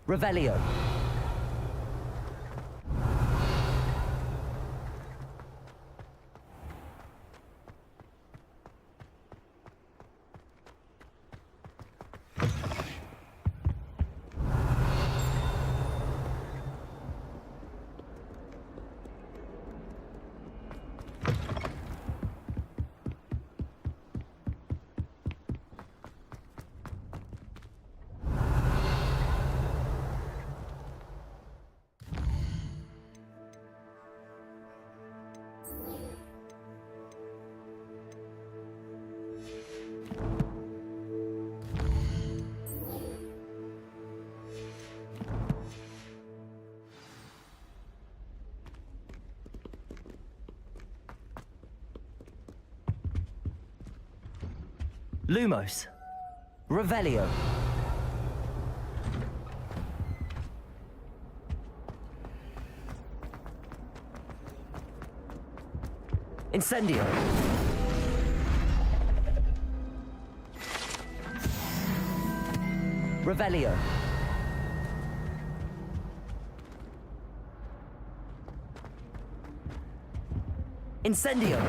Revelio. Lumos. Revelio. Incendio. Revelio. Incendio.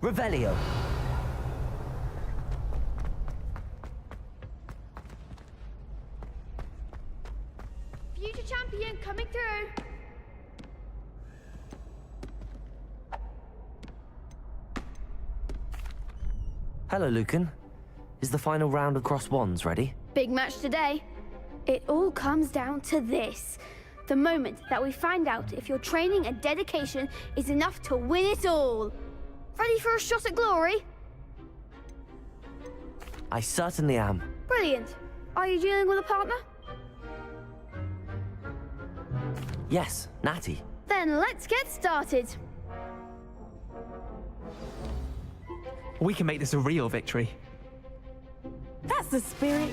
Revelio. Future champion coming through. Hello, Lucan. Is the final round of cross wands ready? Big match today. It all comes down to this. The moment that we find out if your training and dedication is enough to win it all. Ready for a shot at glory? I certainly am. Brilliant. Are you dealing with a partner? Yes, Natty. Then let's get started. We can make this a real victory. That's the spirit.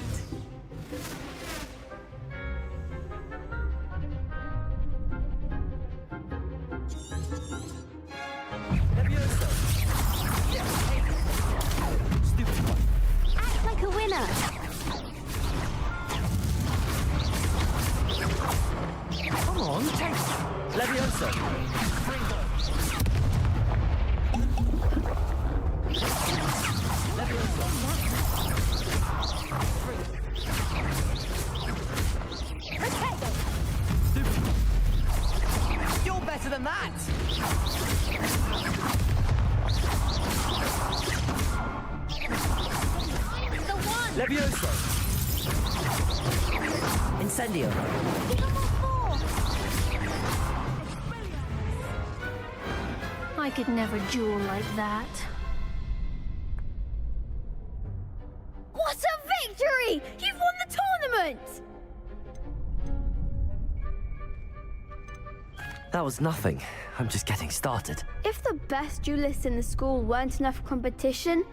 Act like a winner. Come on, taste. Levioso. You're better than that. The one. Levioso. Incendio. I could never duel like that. What a victory! You've won the tournament! That was nothing. I'm just getting started. If the best duelists in the school weren't enough competition,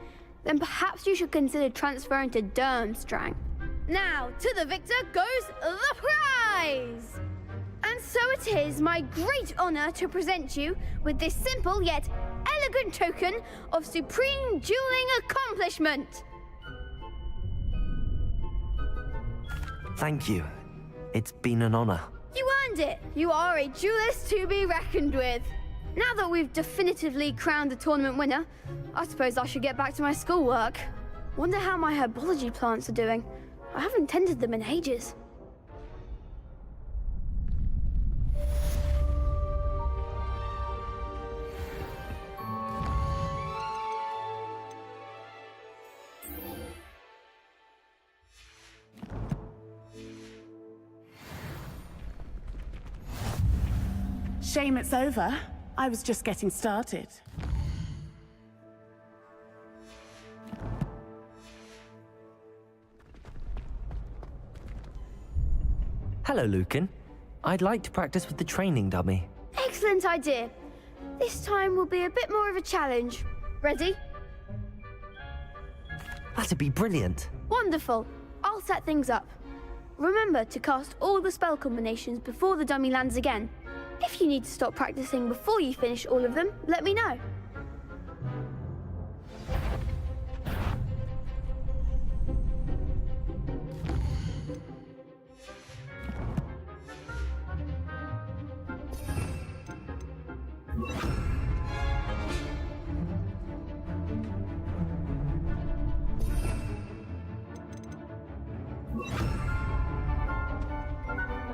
then perhaps you should consider transferring to Durmstrang. Now, to the victor goes the prize! And so it is my great honor to present you with this simple yet elegant token of supreme dueling accomplishment. Thank you. It's been an honor. You earned it. You are a duelist to be reckoned with. Now that we've definitively crowned the tournament winner, I suppose I should get back to my schoolwork. Wonder how my herbology plants are doing. I haven't tended them in ages. Shame it's over. I was just getting started. Hello, Lucan. I'd like to practice with the training dummy. Excellent idea. This time will be a bit more of a challenge. Ready? That'd be brilliant. Wonderful. I'll I'll set things up. Remember to cast all the spell combinations before the dummy lands again. If you need to stop practicing before you finish all of them, let me know.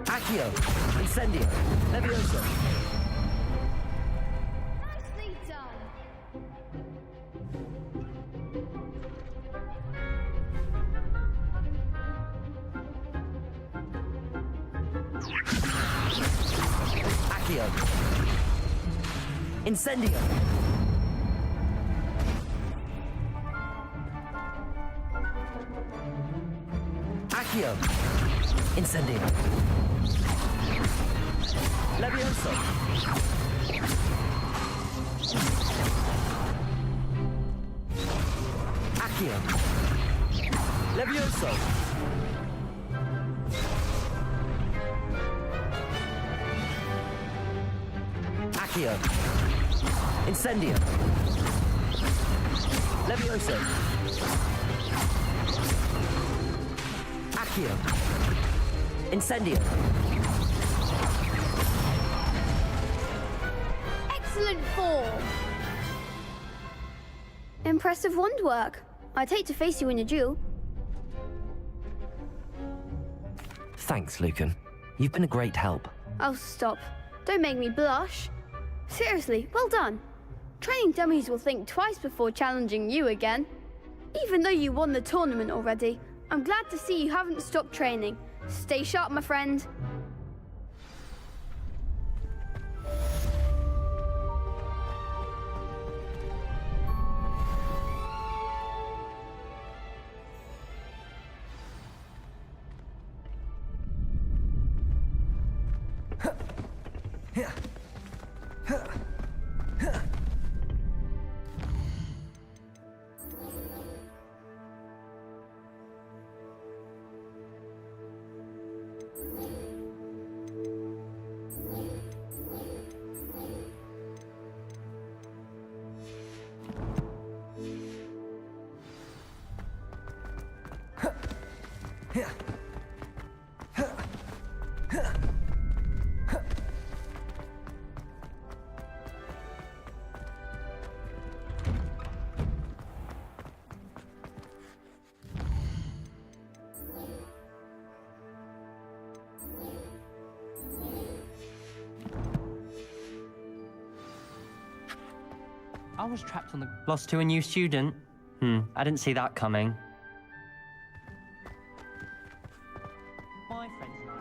Accio, Incendio, Levioso. Nicely done. Accio. Incendio. Accio. Incendio. Levioso. Accio. Levioso. Accio. Incendio. Levioso. Accio. Incendio. Excellent form. Impressive wand work. I'd hate to face you in a duel. Thanks, Lucan. You've been a great help. Oh, stop. Don't make me blush. Seriously, well done. Training dummies will think twice before challenging you again. Even though you won the tournament already, I'm glad to see you haven't stopped training. Stay sharp, my friend. I was trapped on the... Lost to a new student? I didn't see that coming. My friends and I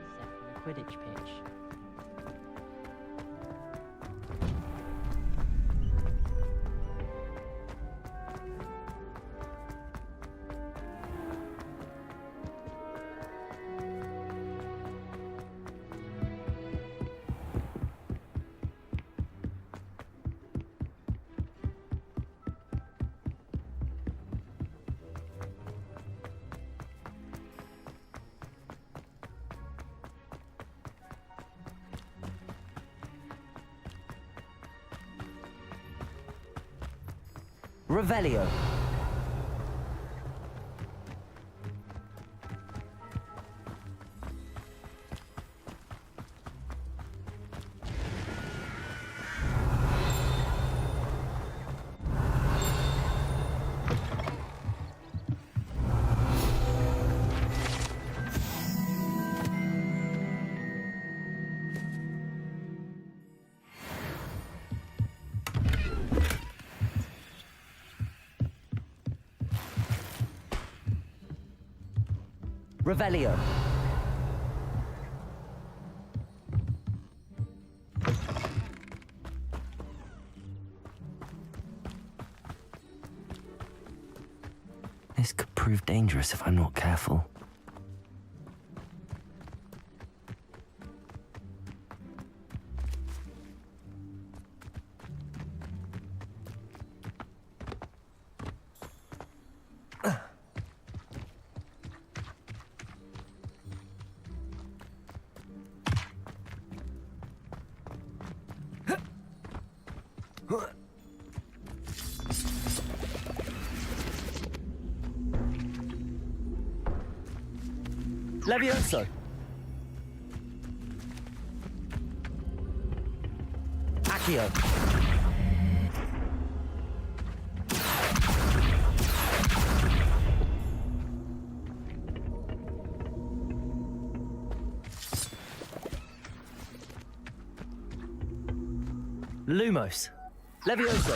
sunset on the Quidditch pitch. Revelio. Revelio. This could prove dangerous if I'm not careful. Levioso. Accio. Lumos. Levioso.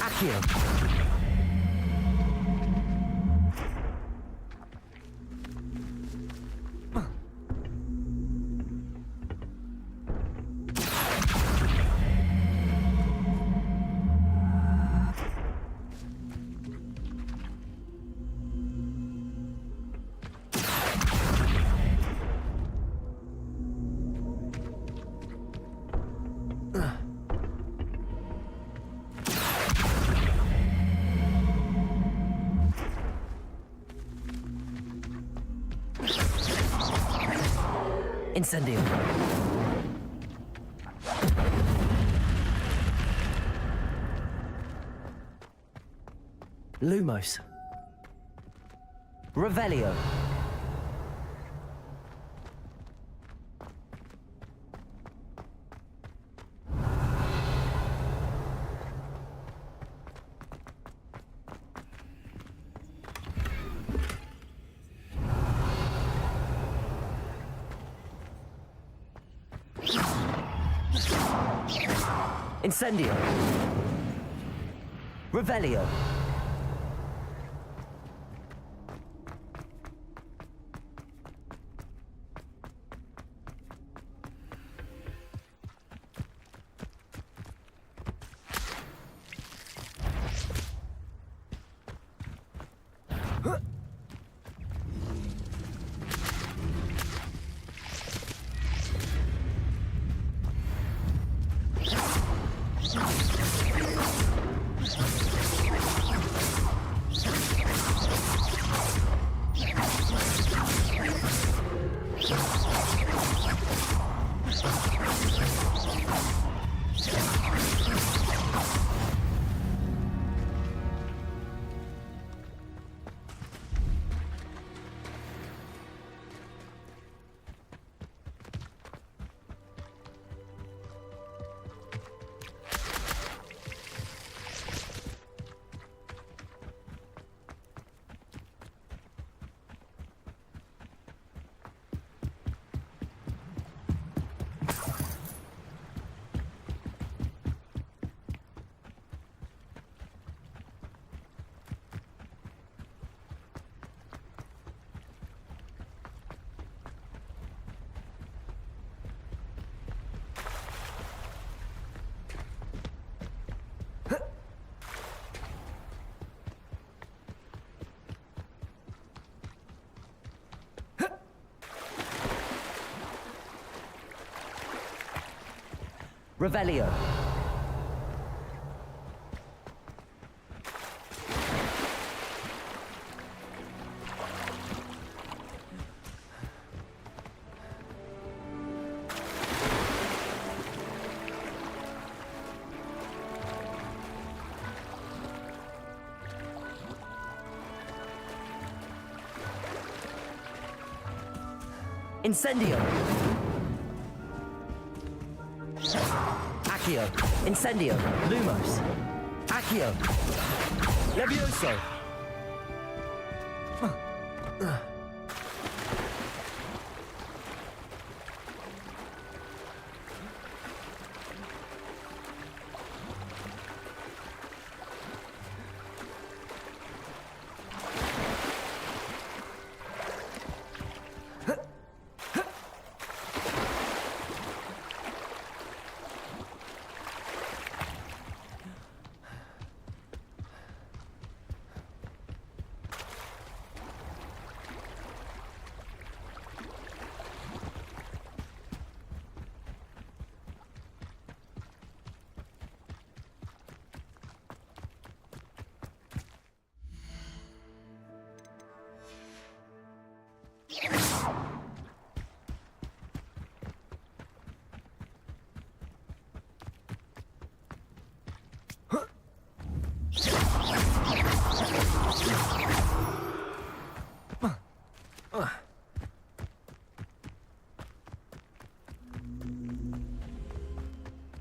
Accio. Incendio. Lumos. Revelio. Incendio. Revelio. Revelio. Incendio. Accio. Incendio. Lumos. Accio. Levioso.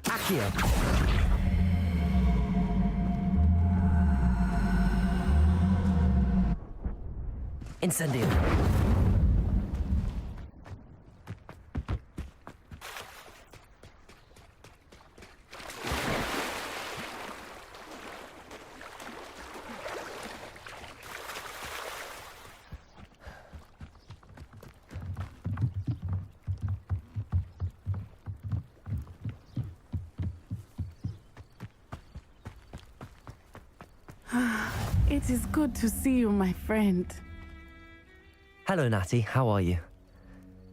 Accio. Incendio. It is good to see you, my friend. Hello, Natty. How are you?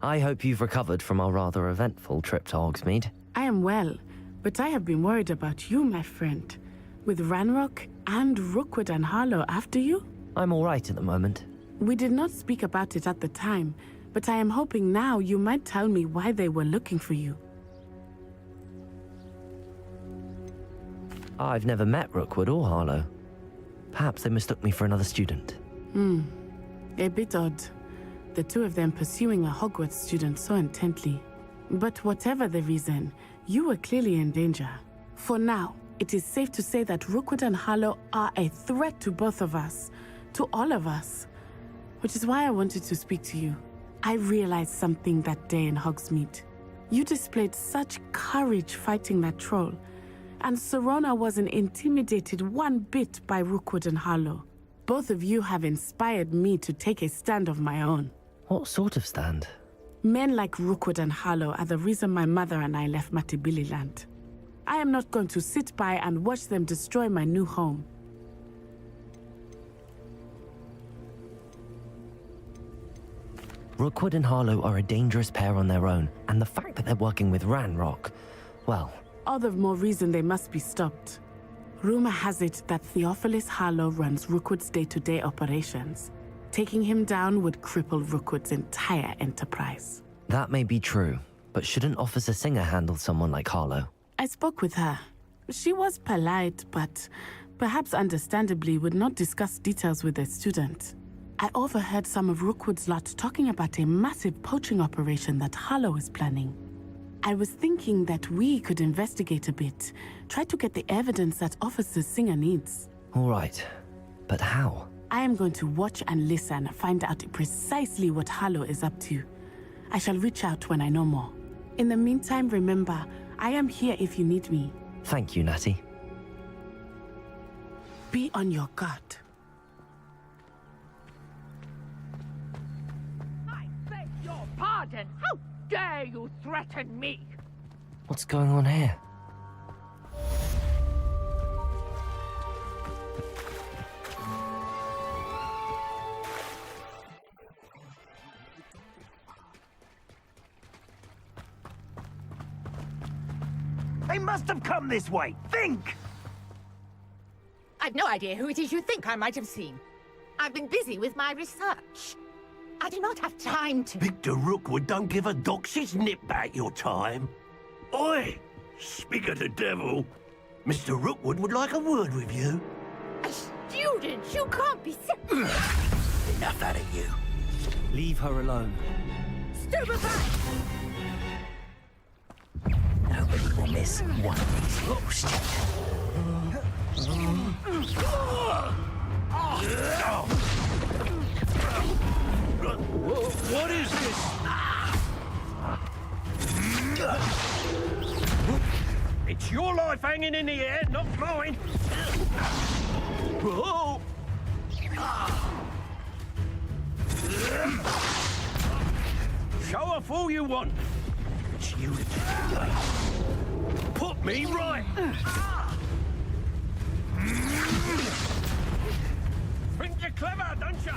I hope you've recovered from our rather eventful trip to Hogsmeade. I am well, but I have been worried about you, my friend. With Ranrock and Rookwood and Harlow after you? I'm all right at the moment. We did not speak about it at the time, but I am hoping now you might tell me why they were looking for you. I've never met Rookwood or Harlow. Perhaps they mistook me for another student. A bit odd. The two of them pursuing a Hogwarts student so intently. But whatever the reason, you were clearly in danger. For now, it is safe to say that Rookwood and Harlow are a threat to both of us. To all of us. Which is why I wanted to speak to you. I realized something that day in Hogsmeade. You displayed such courage fighting that troll. And Serona wasn't intimidated one bit by Rookwood and Harlow. Both of you have inspired me to take a stand of my own. What sort of stand? Men like Rookwood and Harlow are the reason my mother and I left Matabeleland. I am not going to sit by and watch them destroy my new home. Rookwood and Harlow are a dangerous pair on their own, and the fact that they're working with Ranrock, well... All the more reason they must be stopped. Rumor has it that Theophilus Harlow runs Rookwood's day-to-day operations. Taking him down would cripple Rookwood's entire enterprise. That may be true, but shouldn't Officer Singer handle someone like Harlow? I spoke with her. She was polite, but perhaps understandably would not discuss details with a student. I overheard some of Rookwood's lot talking about a massive poaching operation that Harlow is planning. I was thinking that we could investigate a bit, try to get the evidence that Officer Singer needs. All right, but how? I am going to watch and listen, find out precisely what Harlow is up to. I shall reach out when I know more. In the meantime, remember, I am here if you need me. Thank you, Natty. Be on your guard. I beg your pardon! How dare you threaten me? What's going on here? They must have come this way. Think! I've no idea who it is you think I might have seen. I've been busy with my research. I do not have time to... Victor Rookwood don't give a doxy's nip back your time. Oi! Speak of the devil. Mr. Rookwood would like a word with you. A student? You can't be serious. Enough out of you. Leave her alone. Stupefy! Nobody will miss one of these roasts. What is this? It's your life hanging in the air, not mine. Whoa. Show off all you want. It's you. Put me right. Think you're clever, don't you?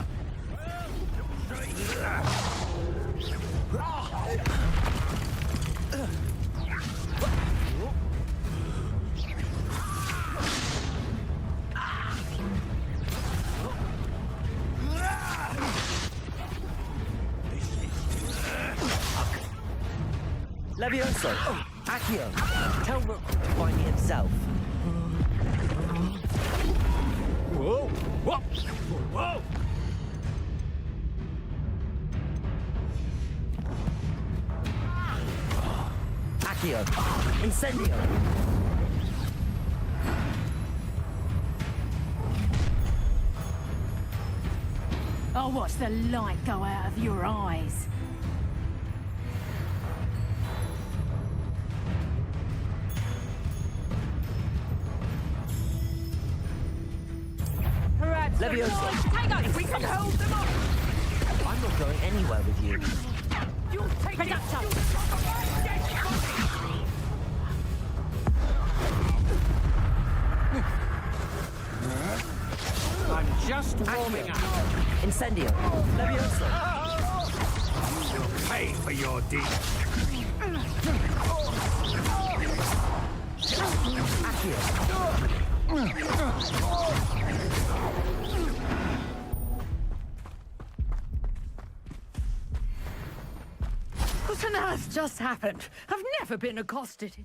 Levioso! Accio! Tell Rook to find me himself. Whoa! Whoa! Whoa! Accio! Incendio! I'll watch the light go out of your eyes. Perhaps Leviosa! take us. We can hold them off. I'm not going anywhere with you. You'll take Production. I'm just warming up. Incendio! Leviosa! You'll pay for your deeds. What on earth just happened? I've never been accosted.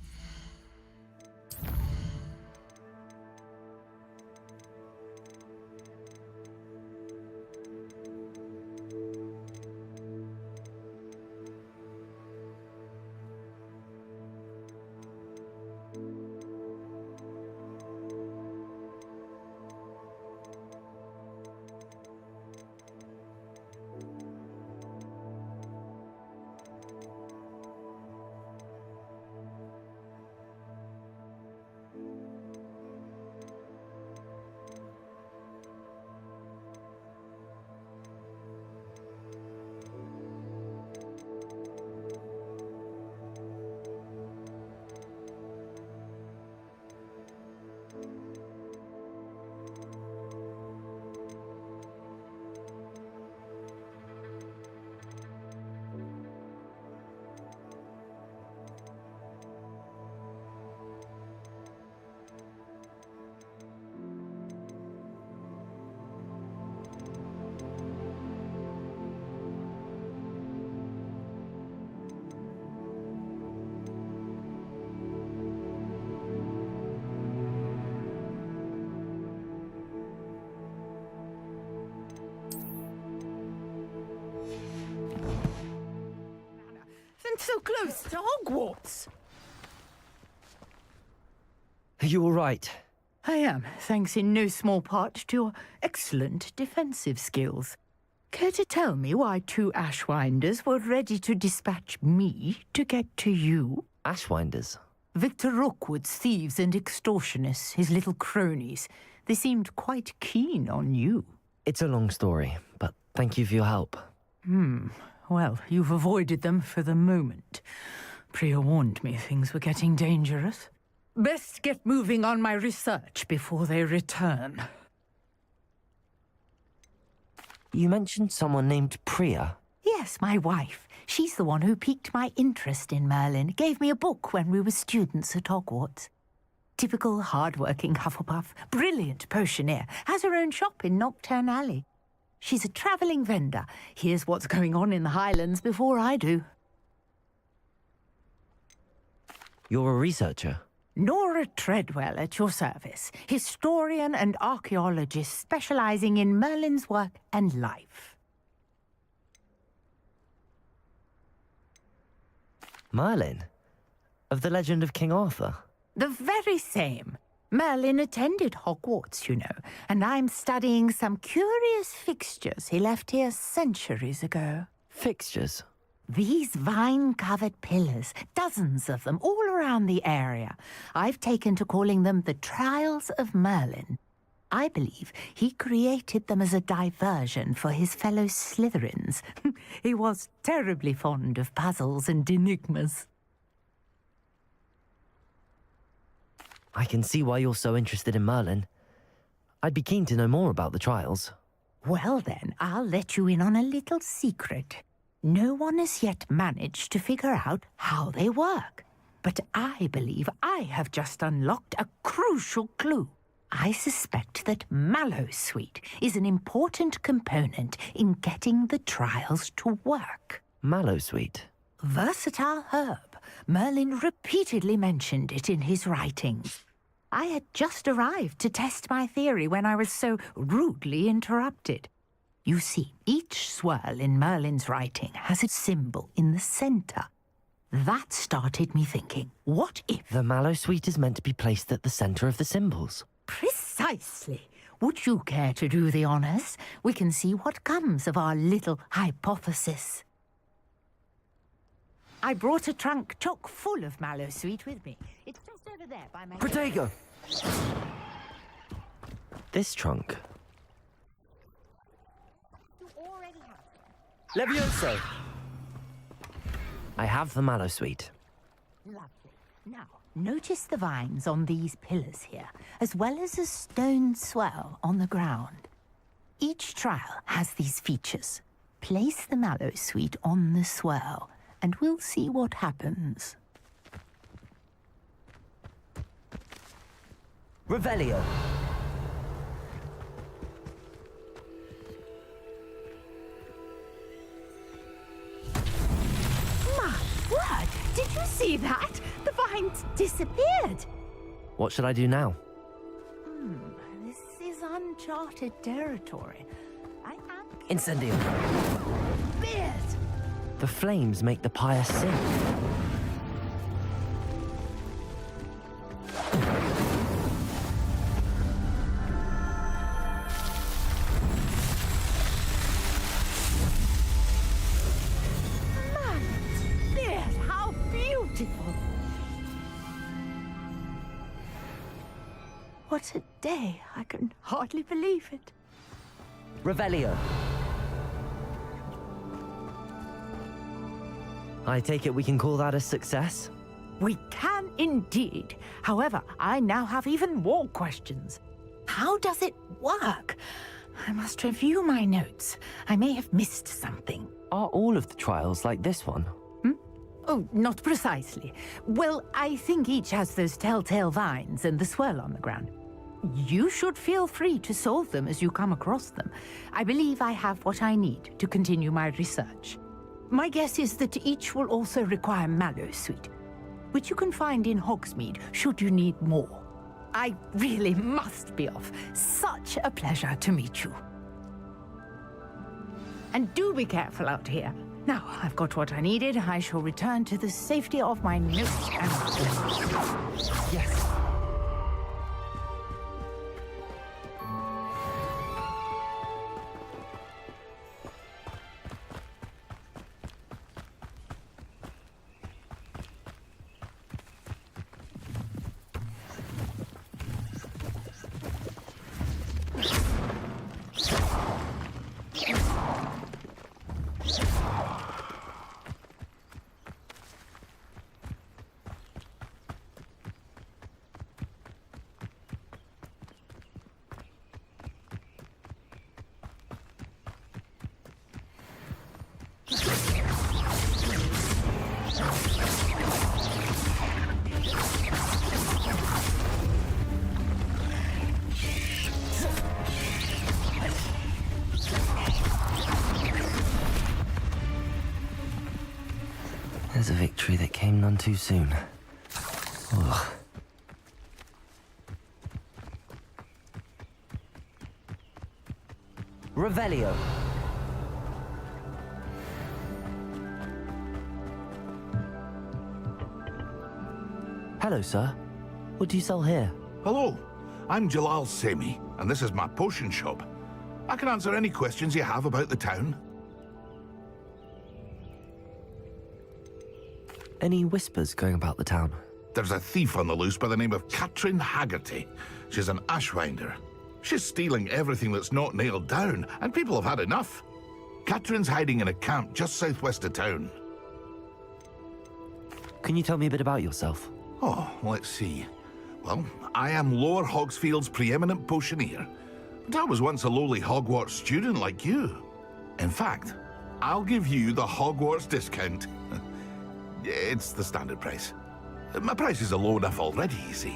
And so close to Hogwarts. Are you all right? I am, thanks in no small part to your excellent defensive skills. Care to tell me why two Ashwinders were ready to dispatch me to get to you? Ashwinders? Victor Rookwood's thieves and extortionists, his little cronies. They seemed quite keen on you. It's a long story, but thank you for your help. Well, you've avoided them for the moment. Priya warned me things were getting dangerous. Best get moving on my research before they return. You mentioned someone named Priya. Yes, my wife. She's the one who piqued my interest in Merlin. Gave me a book when we were students at Hogwarts. Typical hard-working Hufflepuff, brilliant potioneer, has her own shop in Nocturne Alley. She's a travelling vendor. Hears what's going on in the Highlands before I do. You're a researcher? Nora Treadwell at your service. Historian and archaeologist specialising in Merlin's work and life. Merlin? Of the legend of King Arthur? The very same. Merlin attended Hogwarts, you know, and I'm studying some curious fixtures he left here centuries ago. Fixtures? These vine-covered pillars, dozens of them, all around the area. I've taken to calling them the Trials of Merlin. I believe he created them as a diversion for his fellow Slytherins. He was terribly fond of puzzles and enigmas. I can see why you're so interested in Merlin. I'd be keen to know more about the trials. Well then, I'll let you in on a little secret. No one has yet managed to figure out how they work. But I believe I have just unlocked a crucial clue. I suspect that Mallowsweet is an important component in getting the trials to work. Mallowsweet? Versatile herb. Merlin repeatedly mentioned it in his writings. I had just arrived to test my theory when I was so rudely interrupted. You see, each swirl in Merlin's writing has a symbol in the center. that started me thinking, what if... The mallow sweet is meant to be placed at the center of the symbols. Precisely. Would you care to do the honors? We can see what comes of our little hypothesis. I brought a trunk chock full of mallow sweet with me. It's just over there by my... Protego! This trunk. You already have it. Levioso! I have the mallow sweet. Lovely. Now, notice the vines on these pillars here, as well as a stone swell on the ground. Each trial has these features. Place the mallow sweet on the swell, and we'll see what happens. Revelio. My word! Did you see that? The vines disappeared. What should I do now? This is uncharted territory. I am... Incendio. Beard! The flames make the pyre sing. Beard, how beautiful! What a day. I can hardly believe it. Revelio. I take it we can call that a success? We can indeed. However, I now have even more questions. How does it work? I must review my notes. I may have missed something. Are all of the trials like this one? Oh, not precisely. Well, I think each has those telltale vines and the swirl on the ground. You should feel free to solve them as you come across them. I believe I have what I need to continue my research. My guess is that each will also require mallow sweet, which you can find in Hogsmeade should you need more. I really must be off. Such a pleasure to meet you. And do be careful out here. Now, I've got what I needed. I shall return to the safety of my notes and... Yes. There's a victory that came none too soon. Ugh. Revelio. Hello, sir. What do you sell here? Hello, I'm Jalal Semi, and this is my potion shop. I can answer any questions you have about the town. Any whispers going about the town? There's a thief on the loose by the name of Katrin Haggerty. She's an ashwinder. She's stealing everything that's not nailed down, and people have had enough. Katrin's hiding in a camp just southwest of town. Can you tell me a bit about yourself? Oh, let's see. Well, I am Lower Hogsfield's preeminent potioneer. But I was once a lowly Hogwarts student like you. In fact, I'll give you the Hogwarts discount. It's the standard price. My prices are low enough already, you see.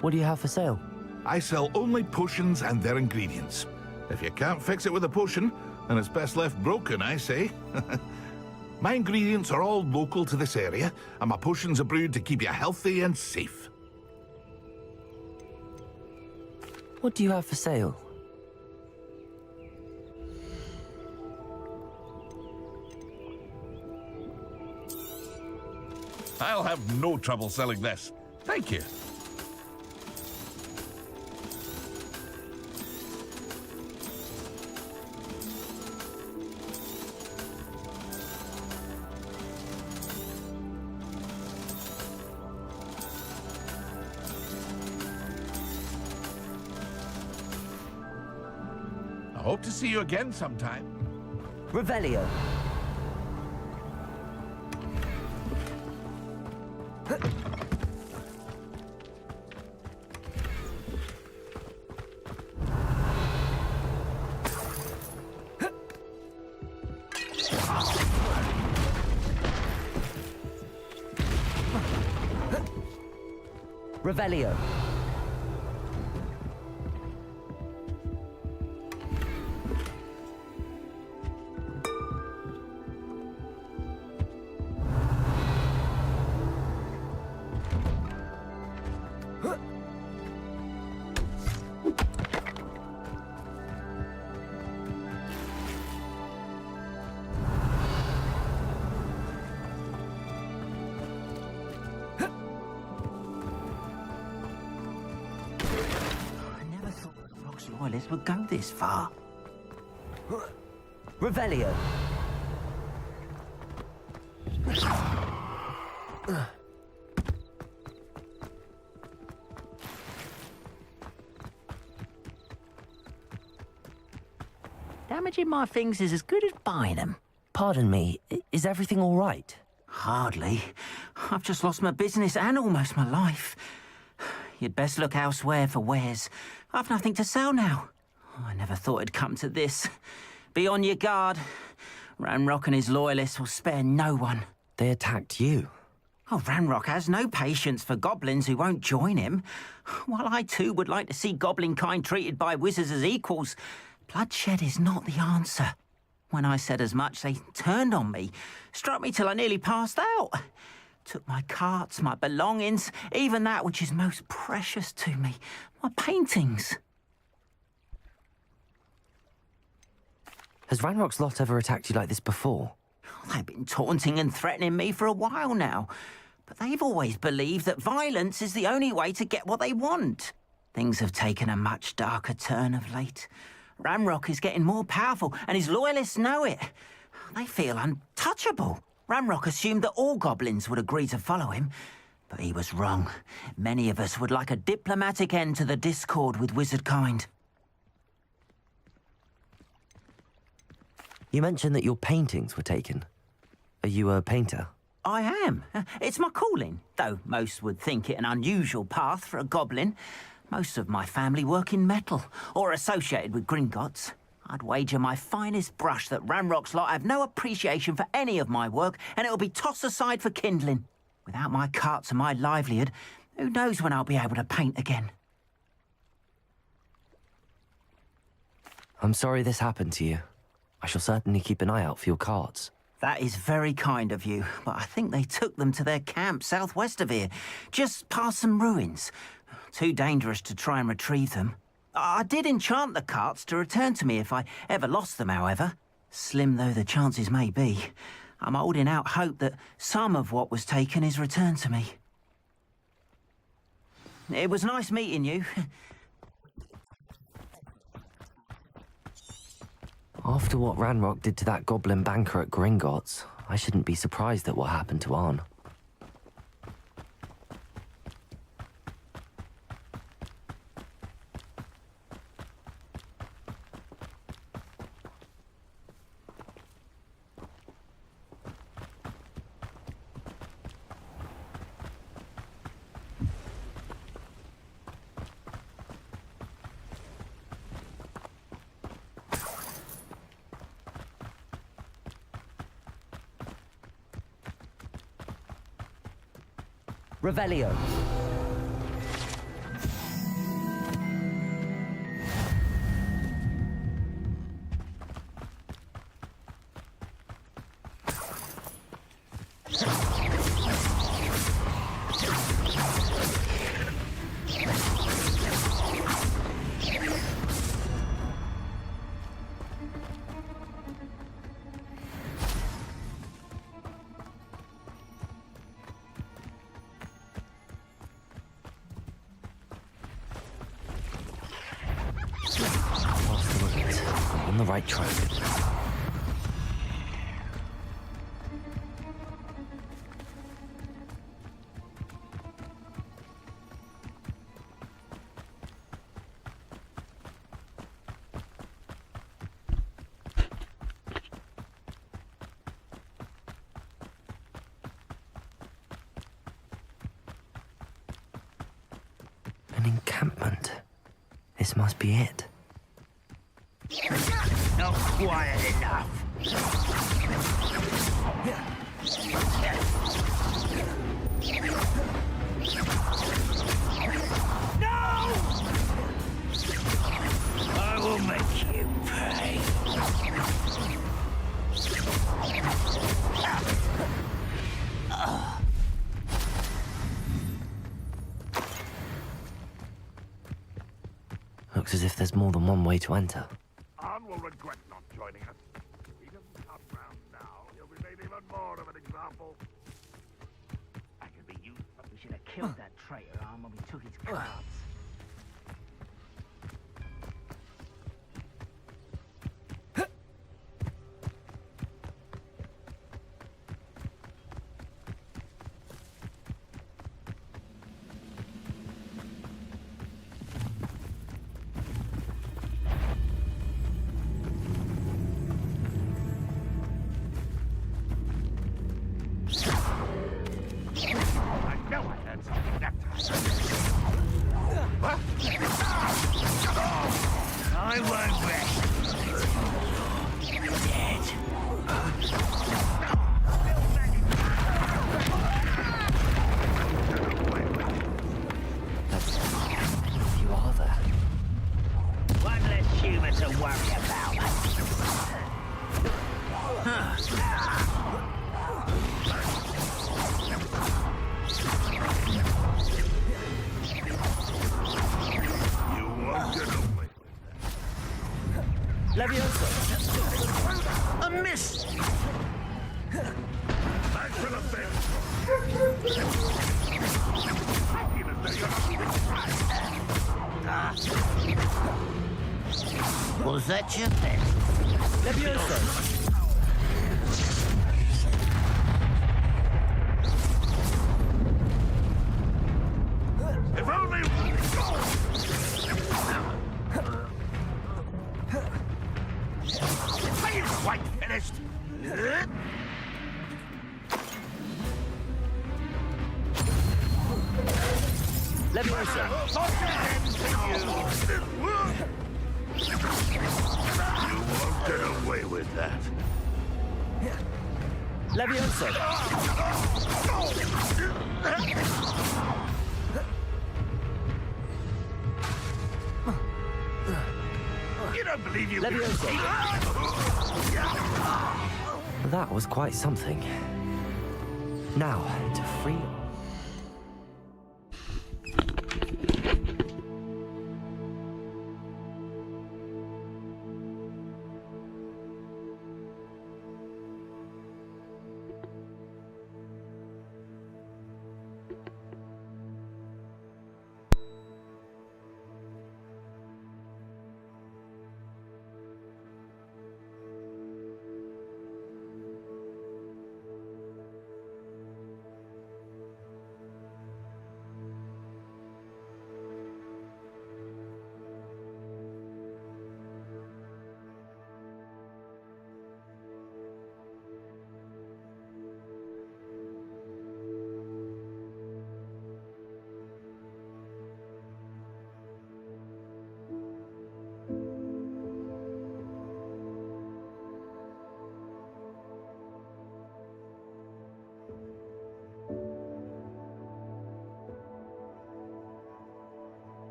What do you have for sale? I sell only potions and their ingredients. If you can't fix it with a potion, then it's best left broken, I say. My ingredients are all local to this area, and my potions are brewed to keep you healthy and safe. What do you have for sale? I'll have no trouble selling this. Thank you. I hope to see you again sometime. Revelio. Revelio. Loyalists would go this far. Revelio. Damaging my things is as good as buying them. Pardon me, is everything all right? Hardly. I've just lost my business and almost my life. You'd best look elsewhere for wares. I've nothing to sell now. I never thought it'd come to this. Be on your guard. Ranrock and his loyalists will spare no one. They attacked you. Oh, Ranrock has no patience for goblins who won't join him. While I too would like to see goblin kind treated by wizards as equals, bloodshed is not the answer. When I said as much, they turned on me, struck me till I nearly passed out. Took my carts, my belongings, even that which is most precious to me, my paintings. Has Ranrock's lot ever attacked you like this before? They've been taunting and threatening me for a while now, but they've always believed that violence is the only way to get what they want. Things have taken a much darker turn of late. Ranrock is getting more powerful, and his loyalists know it. They feel untouchable. Ranrock assumed that all goblins would agree to follow him, but he was wrong. Many of us would like a diplomatic end to the discord with wizard kind. You mentioned that your paintings were taken. Are you a painter? I am. It's my calling, though most would think it an unusual path for a goblin. Most of my family work in metal, or associated with Gringotts. I'd wager my finest brush that Ranrock's lot have no appreciation for any of my work, and it'll be tossed aside for kindling. Without my carts and my livelihood, who knows when I'll be able to paint again? I'm sorry this happened to you. I shall certainly keep an eye out for your carts. That is very kind of you, but I think they took them to their camp southwest of here, just past some ruins. Too dangerous to try and retrieve them. I did enchant the carts to return to me if I ever lost them, however. Slim though the chances may be, I'm holding out hope that some of what was taken is returned to me. It was nice meeting you. After what Ranrock did to that goblin banker at Gringotts, I shouldn't be surprised at what happened to Arn. Revelio. on the right track. An encampment. This must be it. Not quiet enough. No! I will make you pay. Looks as if there's more than one way to enter. Anne will regret not joining us. He doesn't come round now. He'll be made even more of an example. I could be used. We should have killed that traitor arm when we took his cards. I won't rest. You're dead. You are there. One less human to worry about. You won't get away. Leviosa! A miss! Back to the bed. Was that your best? Leviosa! If only... Are you quite finished? Leviosa! You won't get away with that. Leviosa! You don't believe you... Leviosa! That was quite something. Now, to free...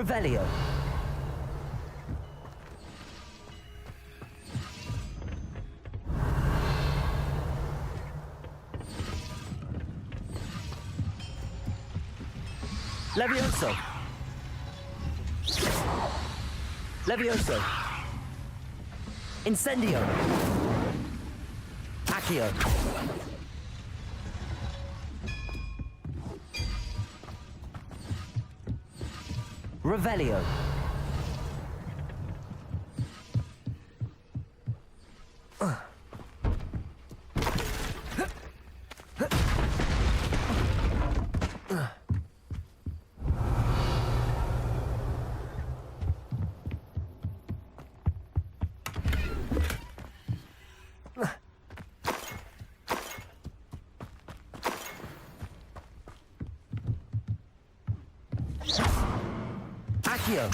Revelio. Levioso. Levioso. Incendio. Accio. Revelio. Accio.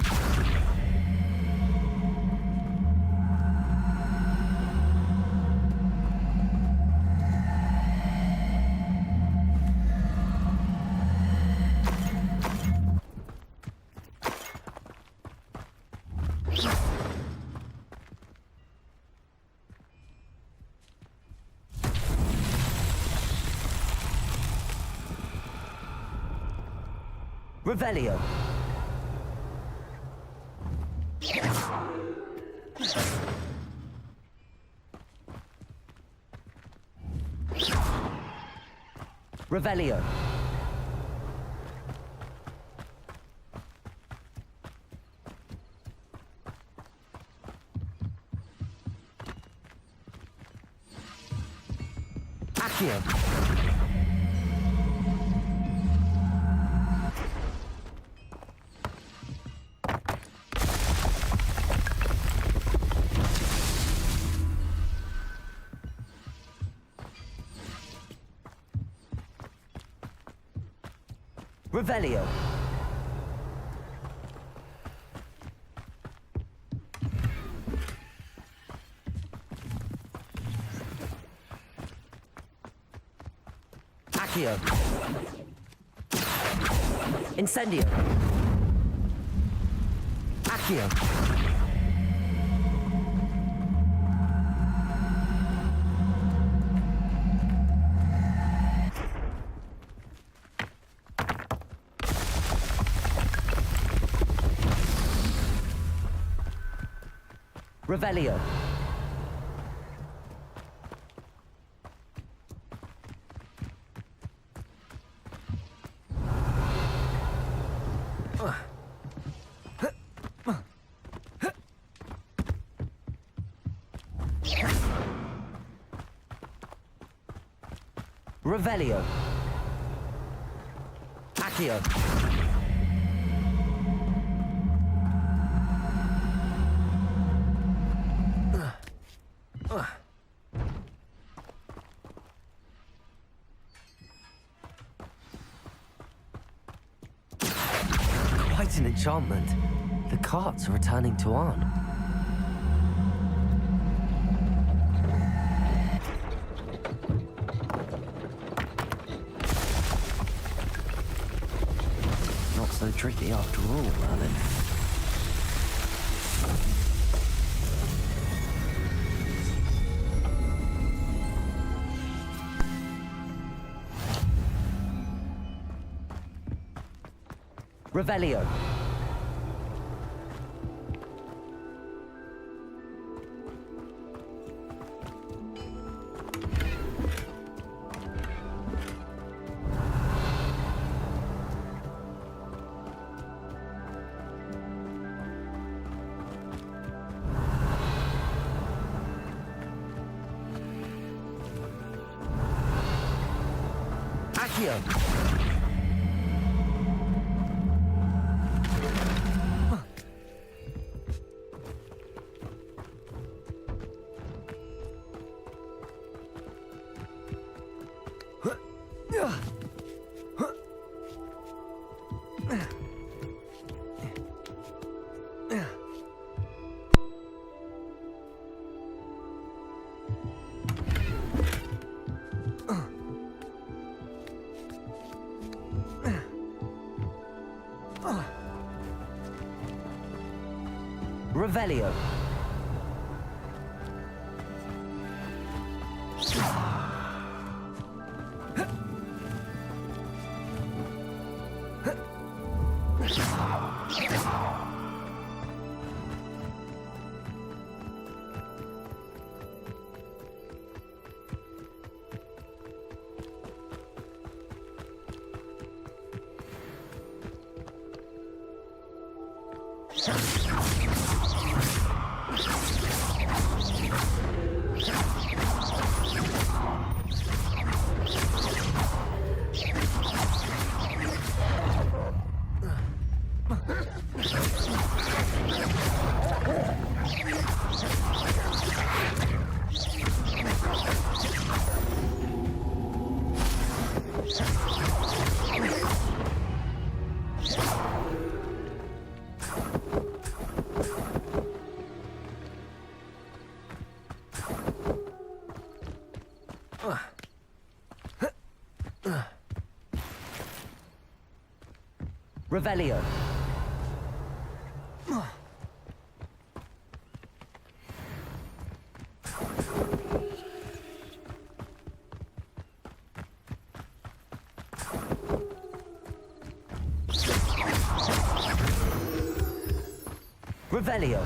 Revelio. Revelio. Accio. Revelio. Accio. Incendio. Accio. Revelio. Revelio. Accio. Quite an enchantment. The carts are returning to on. Not so tricky after all, Merlin. Revelio. Accio. Revelio. Revelio. Revelio.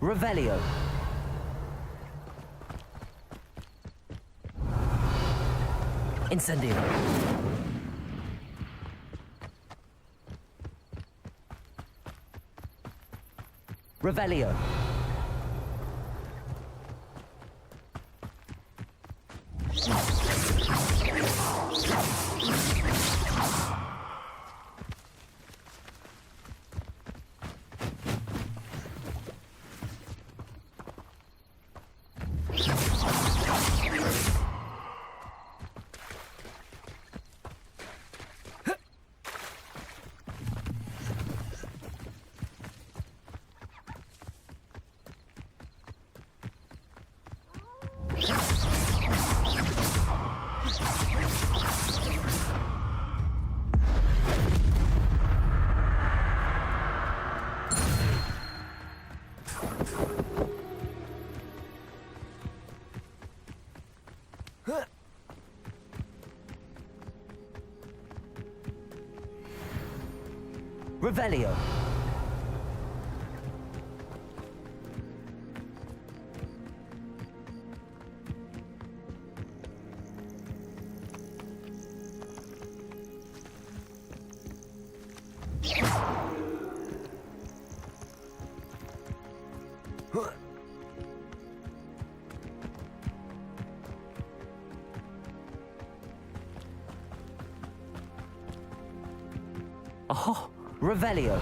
Revelio. Incendio. Revelio. Revelio. Oh, Revelio.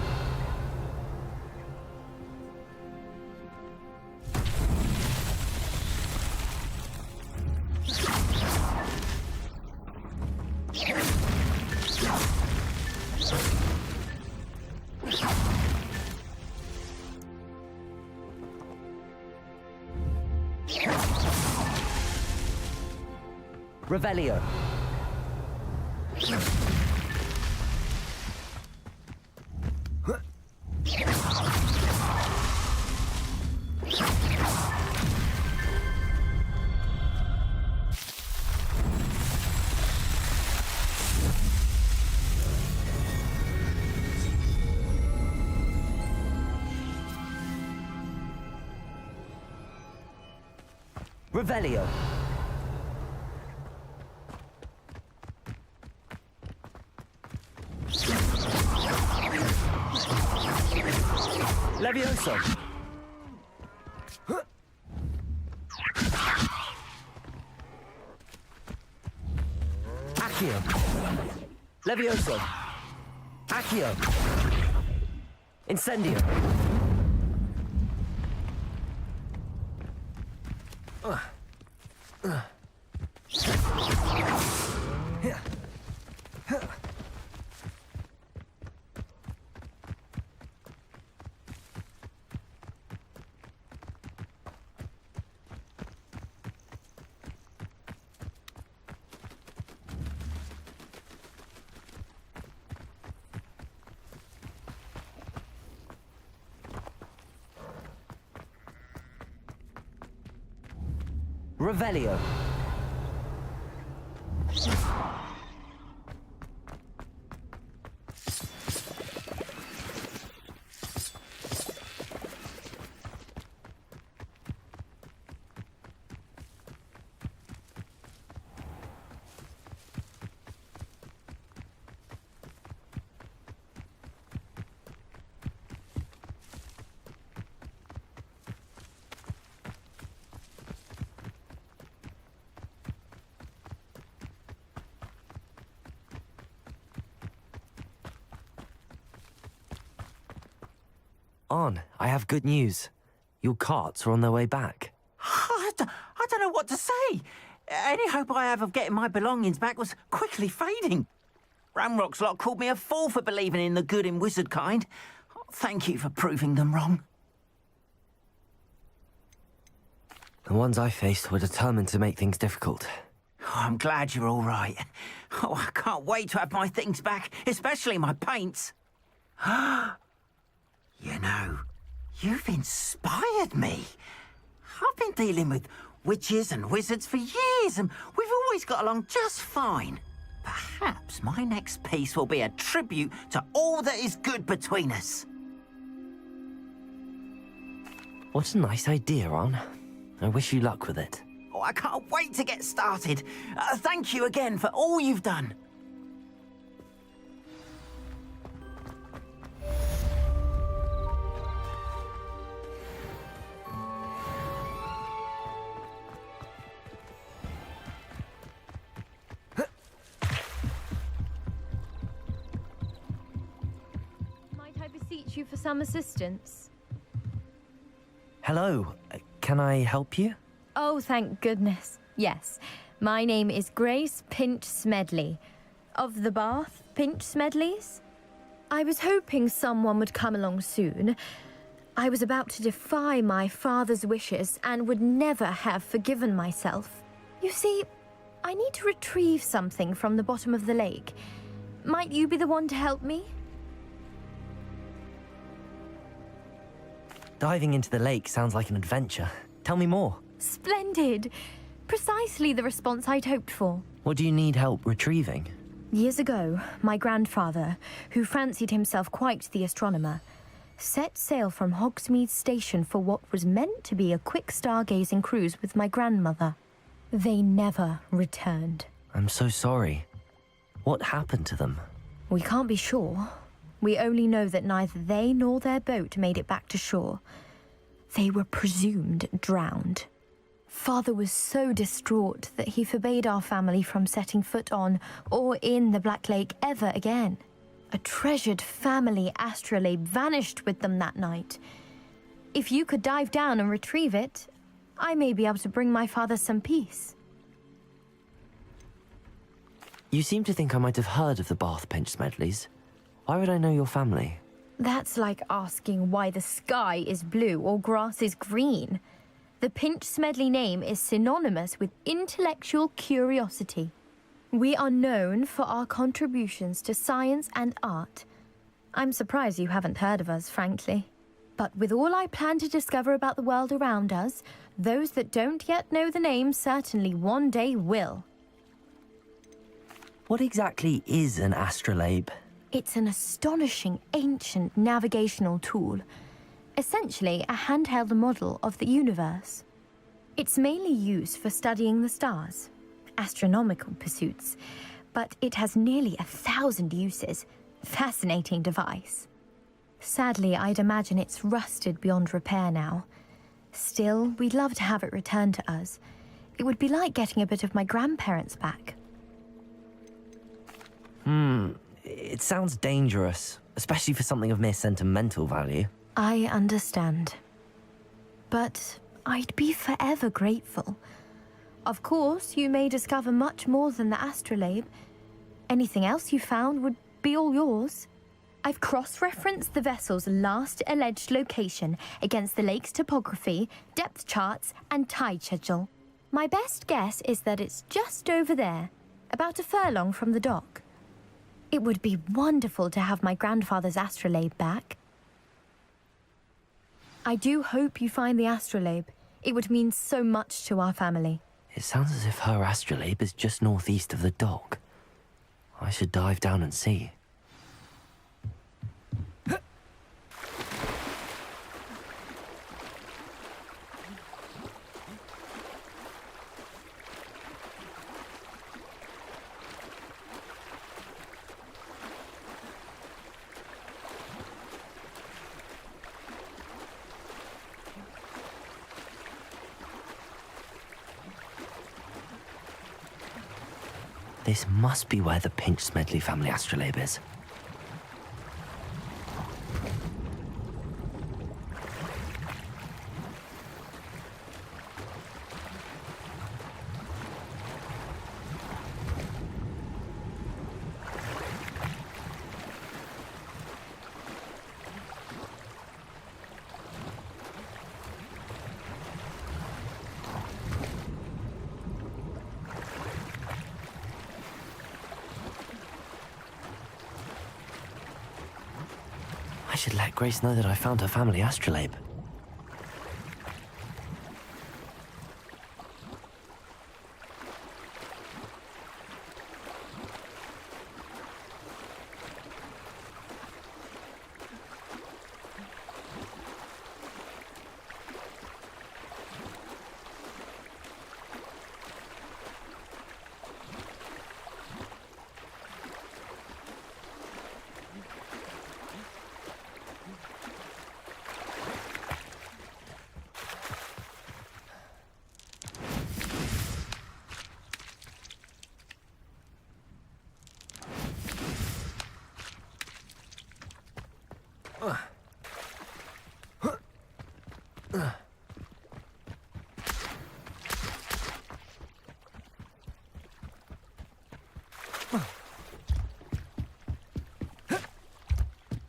Revelio. Revelio. Levioso. Accio. Levioso. Accio. Incendio. Revelio. On, I have good news. Your carts are on their way back. I don't know what to say. Any hope I have of getting my belongings back was quickly fading. Ramrock's lot called me a fool for believing in the good in wizard kind. Thank you for proving them wrong. The ones I faced were determined to make things difficult. Oh, I'm glad you're all right. Oh, I can't wait to have my things back, especially my paints. You know, you've inspired me. I've been dealing with witches and wizards for years, and we've always got along just fine. Perhaps my next piece will be a tribute to all that is good between us. What a nice idea, On. I wish you luck with it. Oh, I can't wait to get started. Thank you again for all you've done. Might I beseech you for some assistance? Hello, can I help you? Oh, thank goodness. Yes. My name is Grace Pinch Smedley. Of the Bath Pinch Smedleys? I was hoping someone would come along soon. I was about to defy my father's wishes and would never have forgiven myself. You see, I need to retrieve something from the bottom of the lake. Might you be the one to help me? Diving into the lake sounds like an adventure. Tell me more. Splendid! Precisely the response I'd hoped for. What do you need help retrieving? Years ago, my grandfather, who fancied himself quite the astronomer, set sail from Hogsmeade Station for what was meant to be a quick stargazing cruise with my grandmother. They never returned. I'm so sorry. What happened to them? We can't be sure. We only know that neither they nor their boat made it back to shore. They were presumed drowned. Father was so distraught that he forbade our family from setting foot on or in the Black Lake ever again. A treasured family astrolabe vanished with them that night. If you could dive down and retrieve it, I may be able to bring my father some peace. You seem to think I might have heard of the Bath Pinch Smedleys. Why would I know your family? That's like asking why the sky is blue or grass is green. The Pinch Smedley name is synonymous with intellectual curiosity. We are known for our contributions to science and art. I'm surprised you haven't heard of us, frankly. But with all I plan to discover about the world around us, those that don't yet know the name certainly one day will. What exactly is an astrolabe? It's an astonishing ancient navigational tool. Essentially a handheld model of the universe. It's mainly used for studying the stars, astronomical pursuits, but it has nearly 1,000 uses. Fascinating device. Sadly, I'd imagine it's rusted beyond repair now. Still, we'd love to have it returned to us. It would be like getting a bit of my grandparents back. It sounds dangerous, especially for something of mere sentimental value. I understand. But I'd be forever grateful. Of course, you may discover much more than the astrolabe. Anything else you found would be all yours. I've cross-referenced the vessel's last alleged location against the lake's topography, depth charts, and tide schedule. My best guess is that it's just over there, about a furlong from the dock. It would be wonderful to have my grandfather's astrolabe back. I do hope you find the astrolabe. It would mean so much to our family. It sounds as if her astrolabe is just northeast of the dock. I should dive down and see. This must be where the Pinch Smedley family astrolabe is. I should let Grace know that I found her family astrolabe.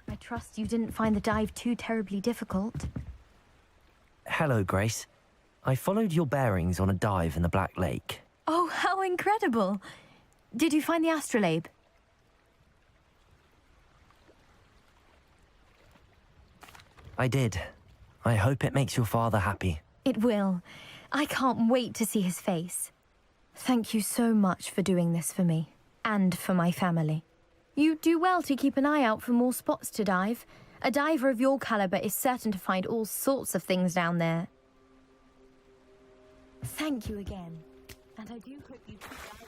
I trust you didn't find the dive too terribly difficult. Hello, Grace. I followed your bearings on a dive in the Black Lake. Oh, how incredible! Did you find the astrolabe? I did. I hope it makes your father happy. It will. I can't wait to see his face. Thank you so much for doing this for me, and for my family. You do well to keep an eye out for more spots to dive. A diver of your caliber is certain to find all sorts of things down there. Thank you again. And I do hope you keep diving.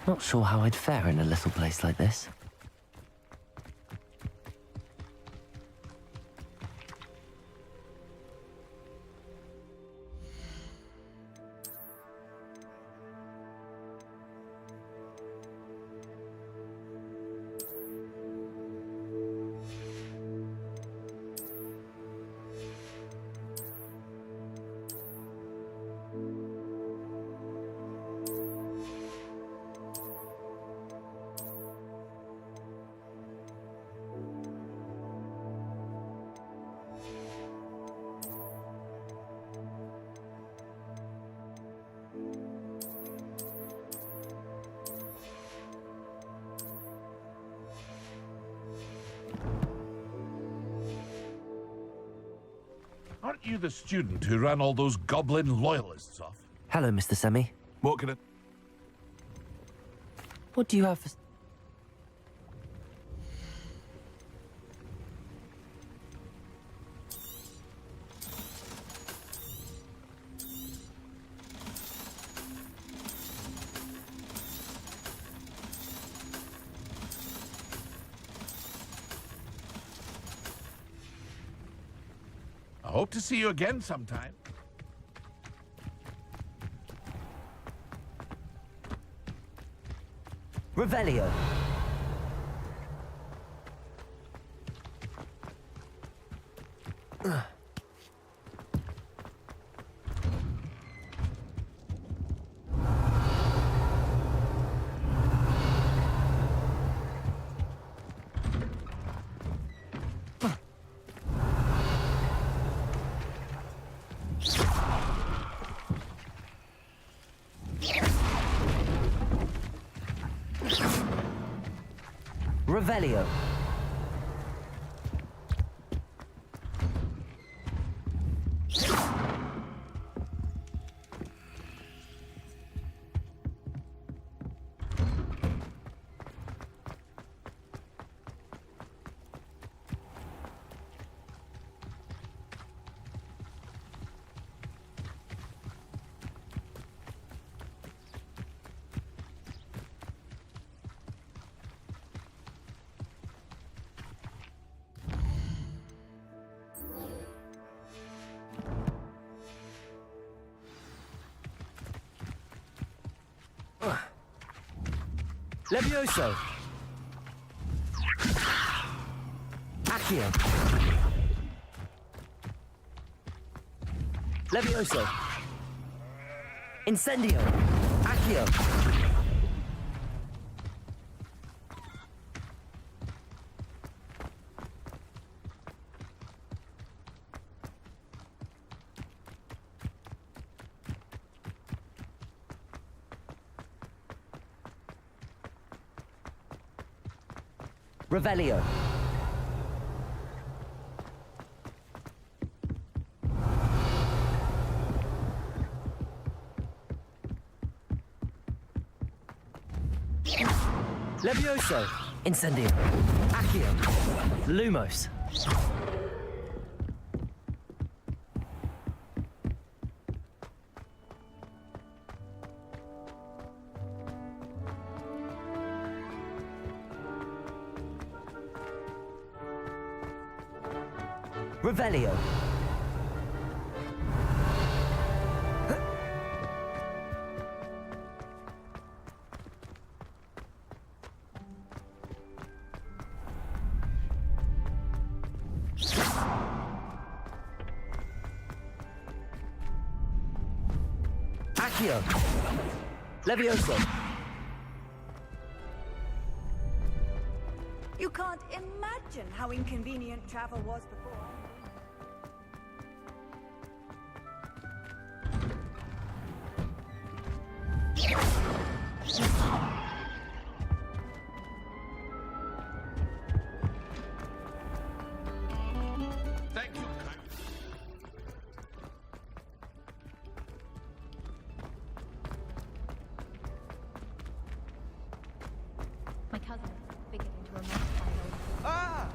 Not sure how I'd fare in a little place like this. Aren't you the student who ran all those goblin loyalists off? Hello, Mr. Semi. What can I... What do you have for... I hope to see you again sometime. Revelio. Revelio. Levioso. Accio. Levioso. Incendio. Accio. Revelio. Levioso. Incendio. Accio. Lumos. Revelio. Accio. Levioso. You can't imagine how inconvenient travel was before. Thank you. My cousin figured into a monster. Ah!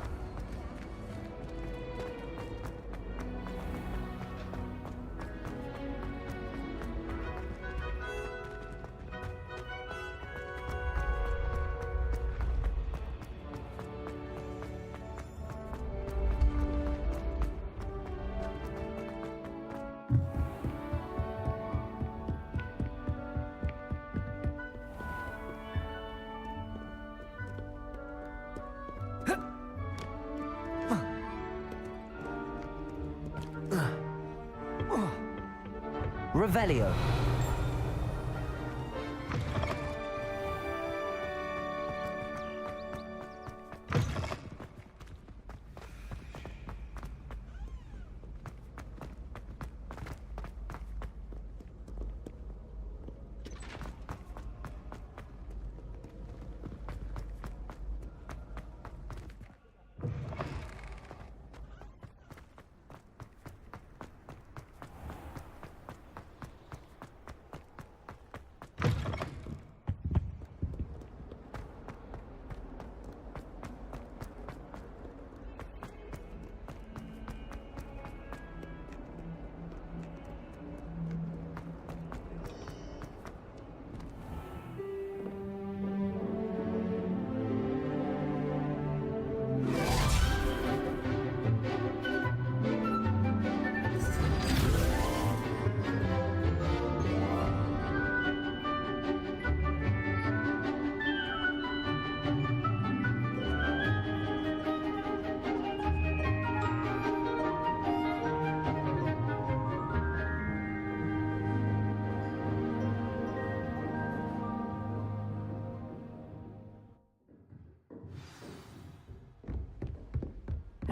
Revelio.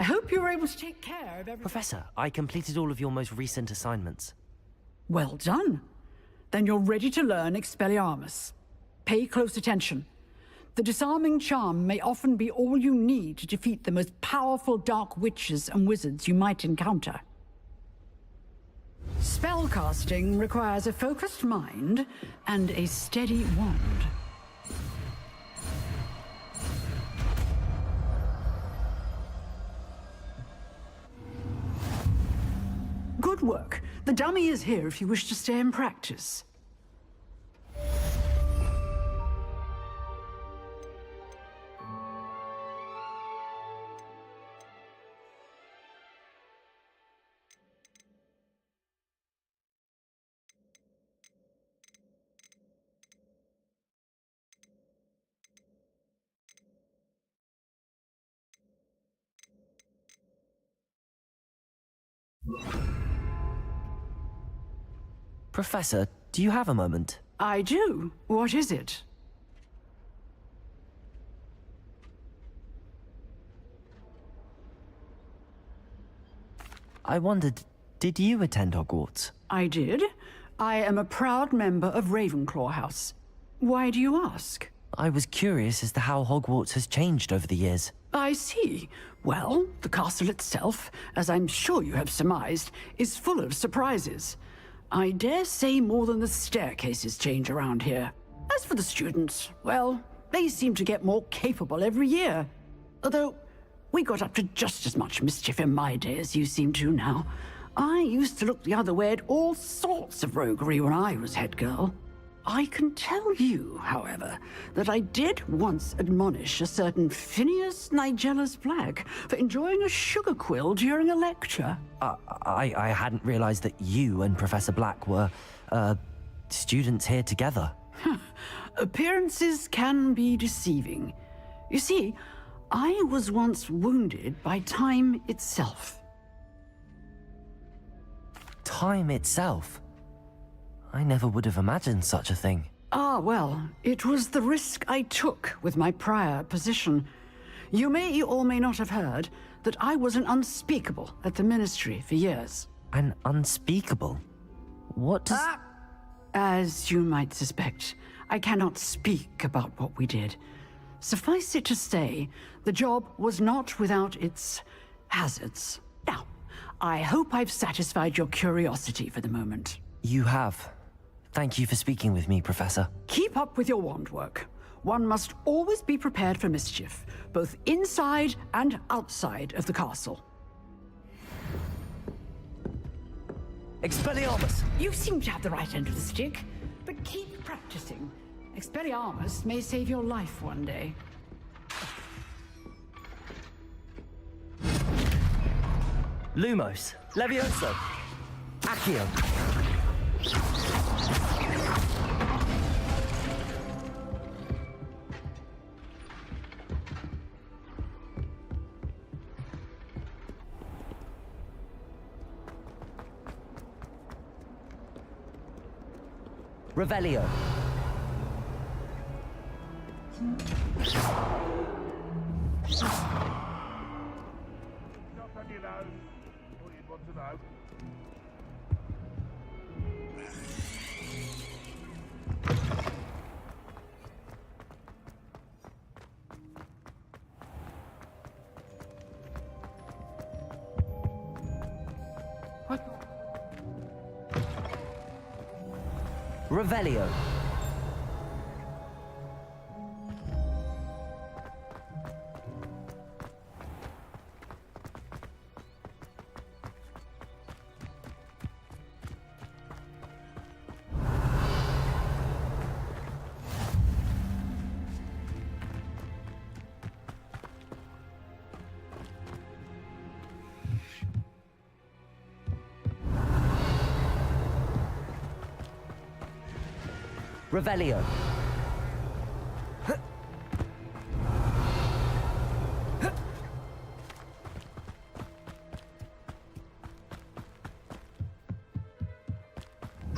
I hope you were able to take care of everything. Professor, I completed all of your most recent assignments. Well done. Then you're ready to learn Expelliarmus. Pay close attention. The disarming charm may often be all you need to defeat the most powerful dark witches and wizards you might encounter. Spellcasting requires a focused mind and a steady wand. Good work. The dummy is here if you wish to stay and practice. Professor, do you have a moment? I do. What is it? I wondered, did you attend Hogwarts? I did. I am a proud member of Ravenclaw House. Why do you ask? I was curious as to how Hogwarts has changed over the years. I see. Well, the castle itself, as I'm sure you have surmised, is full of surprises. I dare say more than the staircases change around here. As for the students, well, they seem to get more capable every year. Although, we got up to just as much mischief in my day as you seem to now. I used to look the other way at all sorts of roguery when I was head girl. I can tell you, however, that I did once admonish a certain Phineas Nigellus Black for enjoying a sugar quill during a lecture. I hadn't realized that you and Professor Black were, students here together. Appearances can be deceiving. You see, I was once wounded by time itself. Time itself? I never would have imagined such a thing. Ah, well, it was the risk I took with my prior position. You may or may not have heard that I was an unspeakable at the Ministry for years. An unspeakable? What does... As you might suspect, I cannot speak about what we did. Suffice it to say, the job was not without its hazards. Now, I hope I've satisfied your curiosity for the moment. You have. Thank you for speaking with me, Professor. Keep up with your wand work. One must always be prepared for mischief, both inside and outside of the castle. Expelliarmus! You seem to have the right end of the stick, but keep practicing. Expelliarmus may save your life one day. Lumos, Levioso, Accio. Revelio. Revelio. Revelio.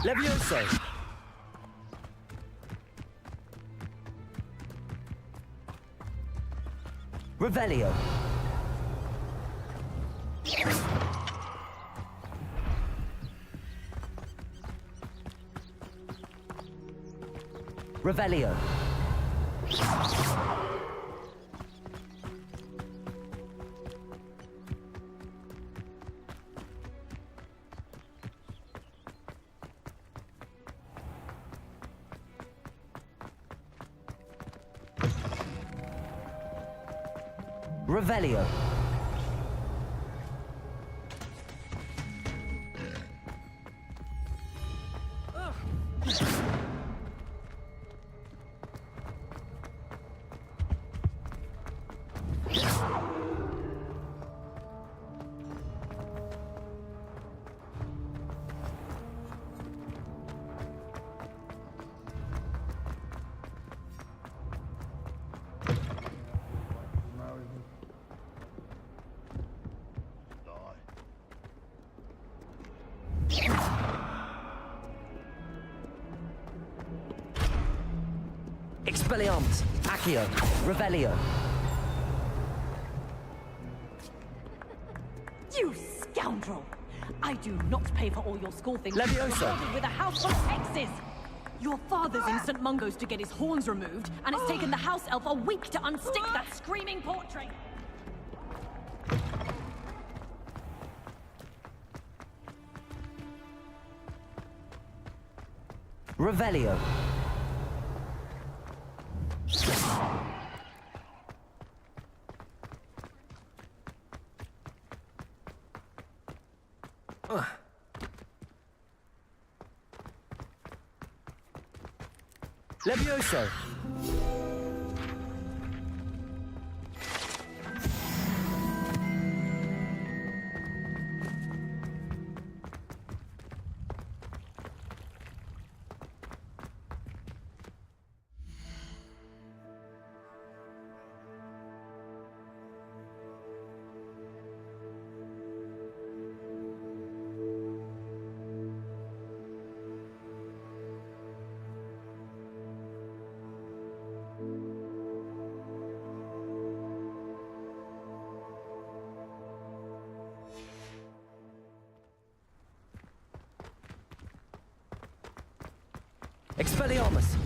Levioso. Revelio. Revelio. Revelio. Expelliarmus, Accio, Revelio. You scoundrel! I do not pay for all your school things. Leviosa. You're hoarded with a house full of hexes! Your father's in St. Mungo's to get his horns removed, and it's taken the house elf a week to unstick that screaming portrait! Revelio. Levioso. Expelliarmus.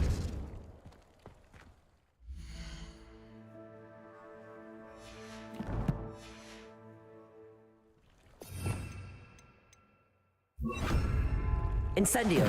Incendio.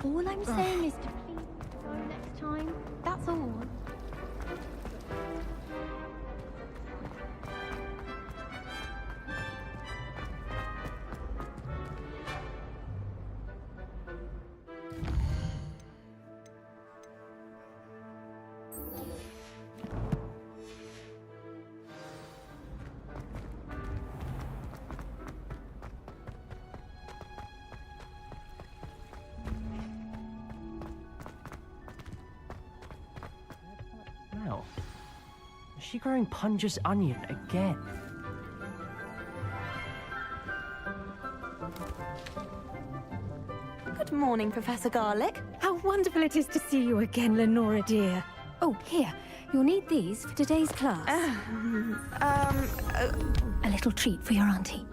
All I'm saying is to please go next time. That's all. Is she growing Punja's onion again? Good morning, Professor Garlick. How wonderful it is to see you again, Lenora dear. Oh, here. You'll need these for today's class. A little treat for your auntie.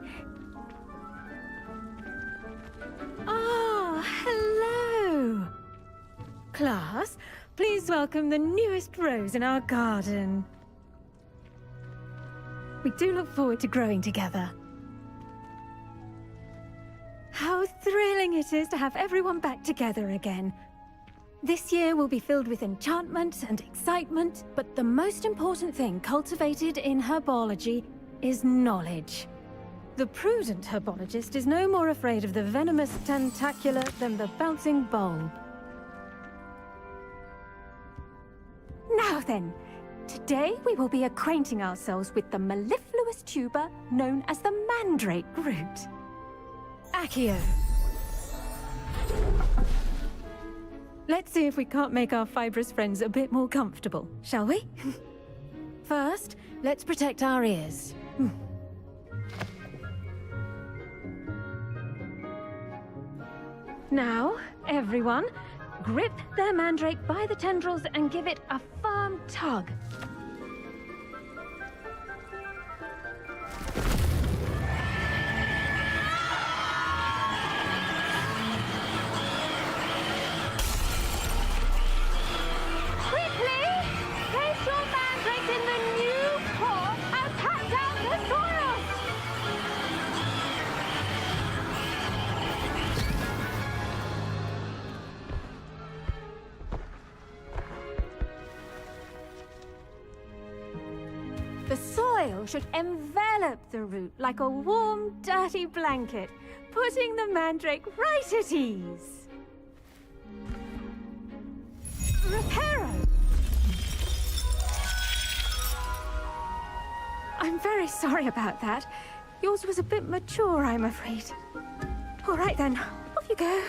Ah, hello. Class, please welcome the newest rose in our garden. We do look forward to growing together. How thrilling it is to have everyone back together again. This year will be filled with enchantment and excitement, but the most important thing cultivated in herbology is knowledge. The prudent herbologist is no more afraid of the venomous tentacula than the bouncing bulb. Now then, today we will be acquainting ourselves with the mellifluous tuber known as the mandrake root. Accio. Let's see if we can't make our fibrous friends a bit more comfortable, shall we? First, let's protect our ears. Now, everyone, grip their mandrake by the tendrils and give it a firm tug. The soil should envelop the root like a warm, dirty blanket, putting the mandrake right at ease. Reparo! I'm very sorry about that. Yours was a bit mature, I'm afraid. All right then, off you go.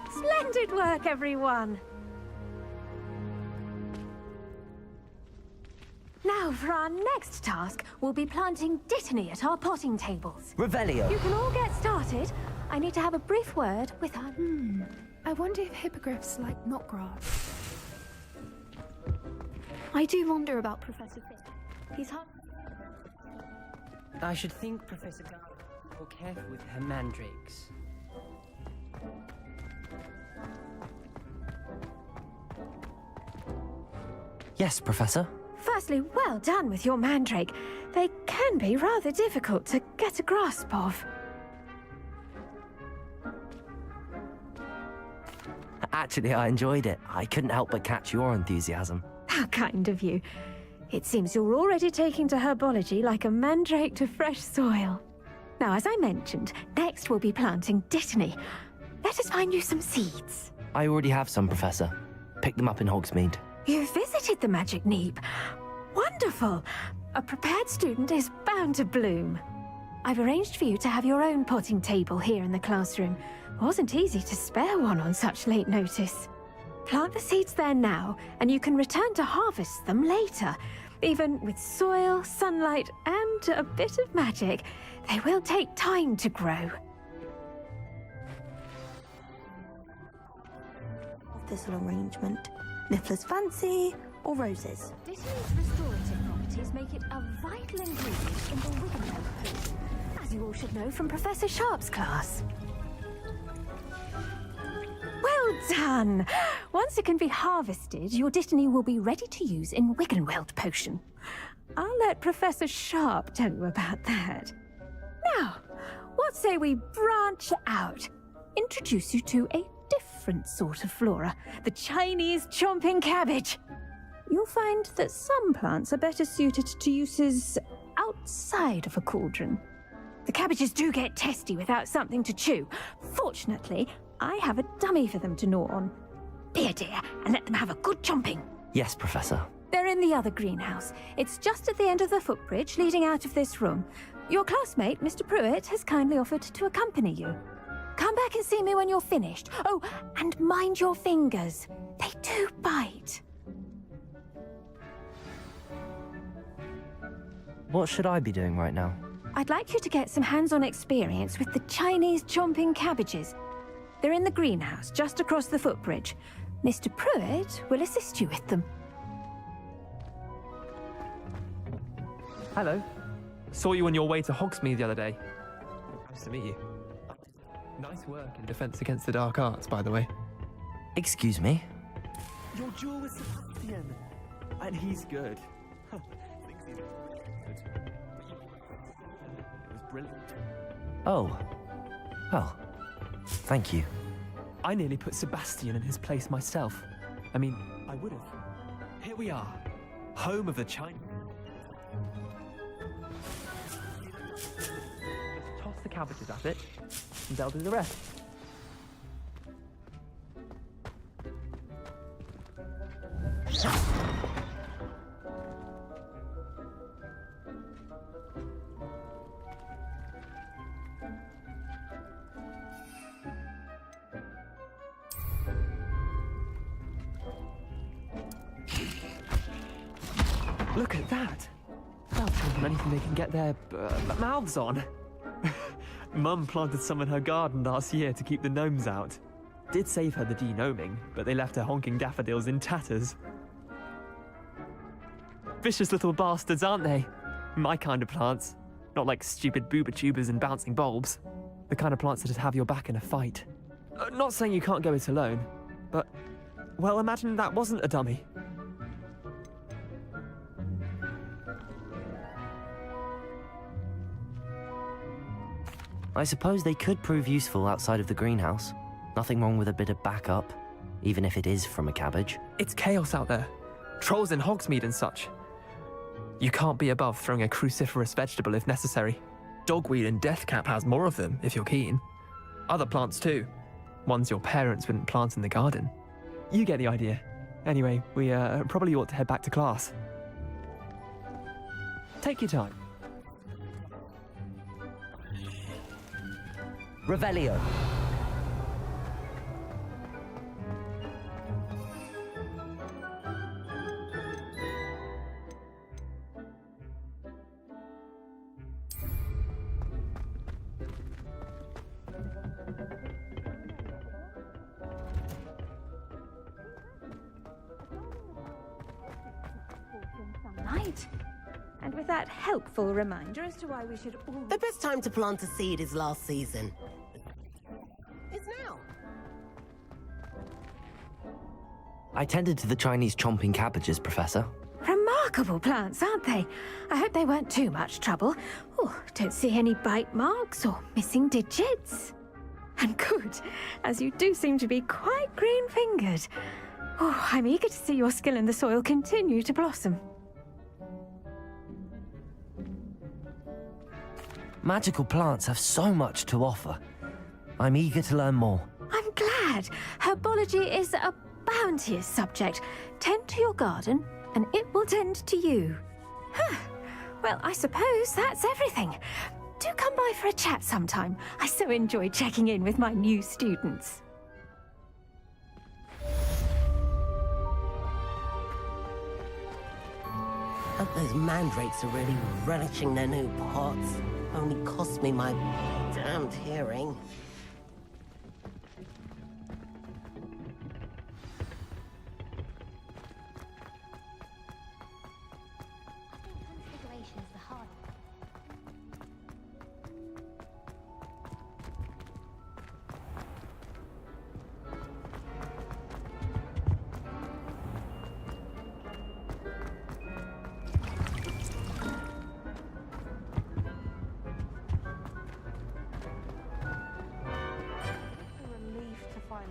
Splendid work, everyone! Now, for our next task, we'll be planting dittany at our potting tables. Revelio. You can all get started. I need to have a brief word with our... I wonder if hippogriffs like knotgrass. I do wonder about Professor Finn. He's hard... I should think Professor Garlick is more careful with her mandrakes. Yes, Professor. Firstly, well done with your mandrake. They can be rather difficult to get a grasp of. Actually, I enjoyed it. I couldn't help but catch your enthusiasm. How kind of you. It seems you're already taking to herbology like a mandrake to fresh soil. Now, as I mentioned, next we'll be planting dittany. Let us find you some seeds. I already have some, Professor. Picked them up in Hogsmeade. You visited the Magic Neep. Wonderful! A prepared student is bound to bloom. I've arranged for you to have your own potting table here in the classroom. Wasn't easy to spare one on such late notice. Plant the seeds there now, and you can return to harvest them later. Even with soil, sunlight, and a bit of magic, they will take time to grow. This little arrangement. Niffler's fancy, or roses? Dittany's restorative properties make it a vital ingredient in the Wiggenweld potion, as you all should know from Professor Sharp's class. Well done! Once it can be harvested, your dittany will be ready to use in Wiggenweld potion. I'll let Professor Sharp tell you about that. Now, what say we branch out? Introduce you to a different sort of flora, the Chinese chomping cabbage. You'll find that some plants are better suited to uses outside of a cauldron. The cabbages do get testy without something to chew. Fortunately, I have a dummy for them to gnaw on. Be a dear and let them have a good chomping. Yes, Professor. They're in the other greenhouse. It's just at the end of the footbridge leading out of this room. Your classmate, Mr. Pruitt, has kindly offered to accompany you. Come back and see me when you're finished. Oh, and mind your fingers. They do bite. What should I be doing right now? I'd like you to get some hands-on experience with the Chinese chomping cabbages. They're in the greenhouse, just across the footbridge. Mr. Pruitt will assist you with them. Hello. Saw you on your way to Hogsmeade the other day. Nice to meet you. Nice work in Defense Against the Dark Arts, by the way. Excuse me? Your duel with Sebastian. And he's good. Thinks he's good. It was brilliant. Oh. Well, thank you. I nearly put Sebastian in his place myself. I mean, I would have. Here we are. Home of the China. Just toss the cabbages at it, and they'll do the rest. Look at that! They'll tell them anything they can get their mouths on. Mum planted some in her garden last year to keep the gnomes out. Did save her the de-gnoming, but they left her honking daffodils in tatters. Vicious little bastards, aren't they? My kind of plants. Not like stupid booba tubers and bouncing bulbs. The kind of plants that'd have your back in a fight. Not saying you can't go it alone, but, well, imagine that wasn't a dummy. I suppose they could prove useful outside of the greenhouse. Nothing wrong with a bit of backup, even if it is from a cabbage. It's chaos out there. Trolls in Hogsmeade and such. You can't be above throwing a cruciferous vegetable if necessary. Dogweed and deathcap has more of them, if you're keen. Other plants too. Ones your parents wouldn't plant in the garden. You get the idea. Anyway, we probably ought to head back to class. Take your time. Revelio. Night. And with that helpful reminder as to why we should all... The best time to plant a seed is last season. It's now. I tended to the Chinese chomping cabbages, Professor. Remarkable plants, aren't they? I hope they weren't too much trouble. Oh, don't see any bite marks or missing digits. And good, as you do seem to be quite green-fingered. Oh, I'm eager to see your skill in the soil continue to blossom. Magical plants have so much to offer. I'm eager to learn more. I'm glad. Herbology is a bounteous subject. Tend to your garden, and it will tend to you. Huh. Well, I suppose that's everything. Do come by for a chat sometime. I so enjoy checking in with my new students. Hope those mandrakes are really relishing their new pots. Only cost me my damned hearing.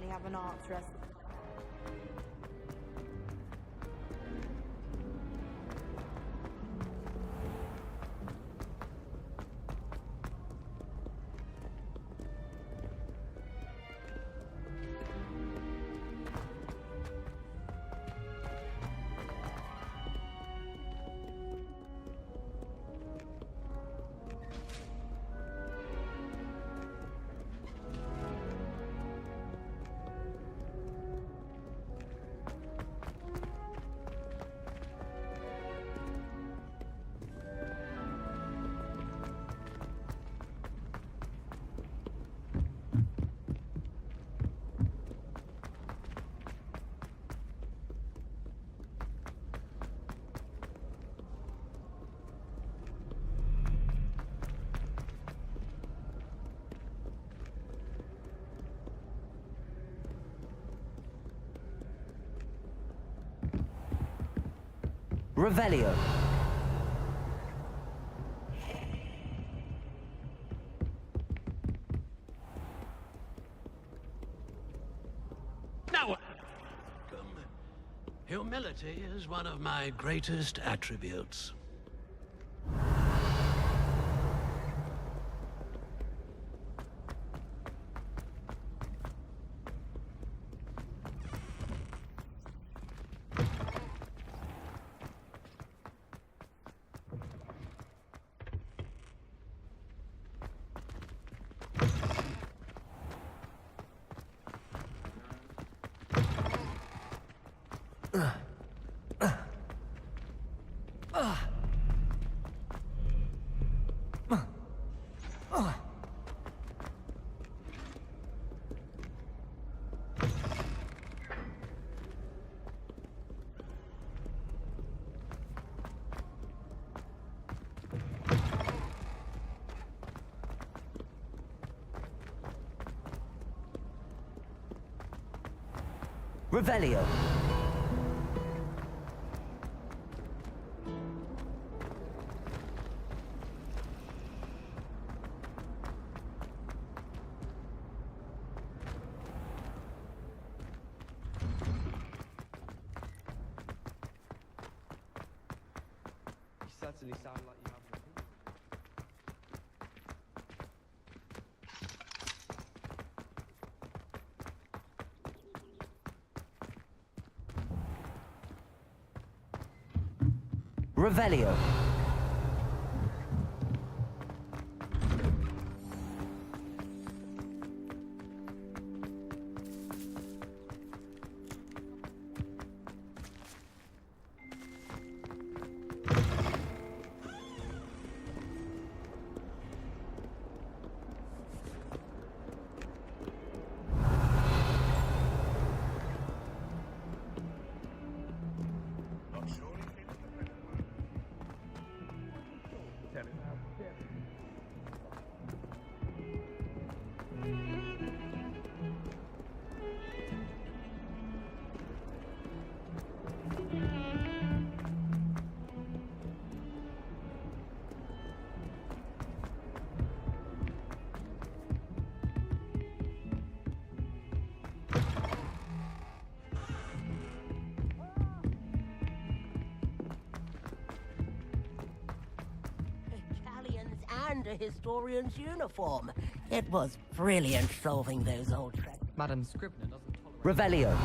Have an arts rest. Revelio. Now, humility is one of my greatest attributes. Revelio. You certainly sound like you have an Revelio. And a historian's uniform. It was brilliant solving those old tricks. Madam Scribner doesn't tolerate... Revelio.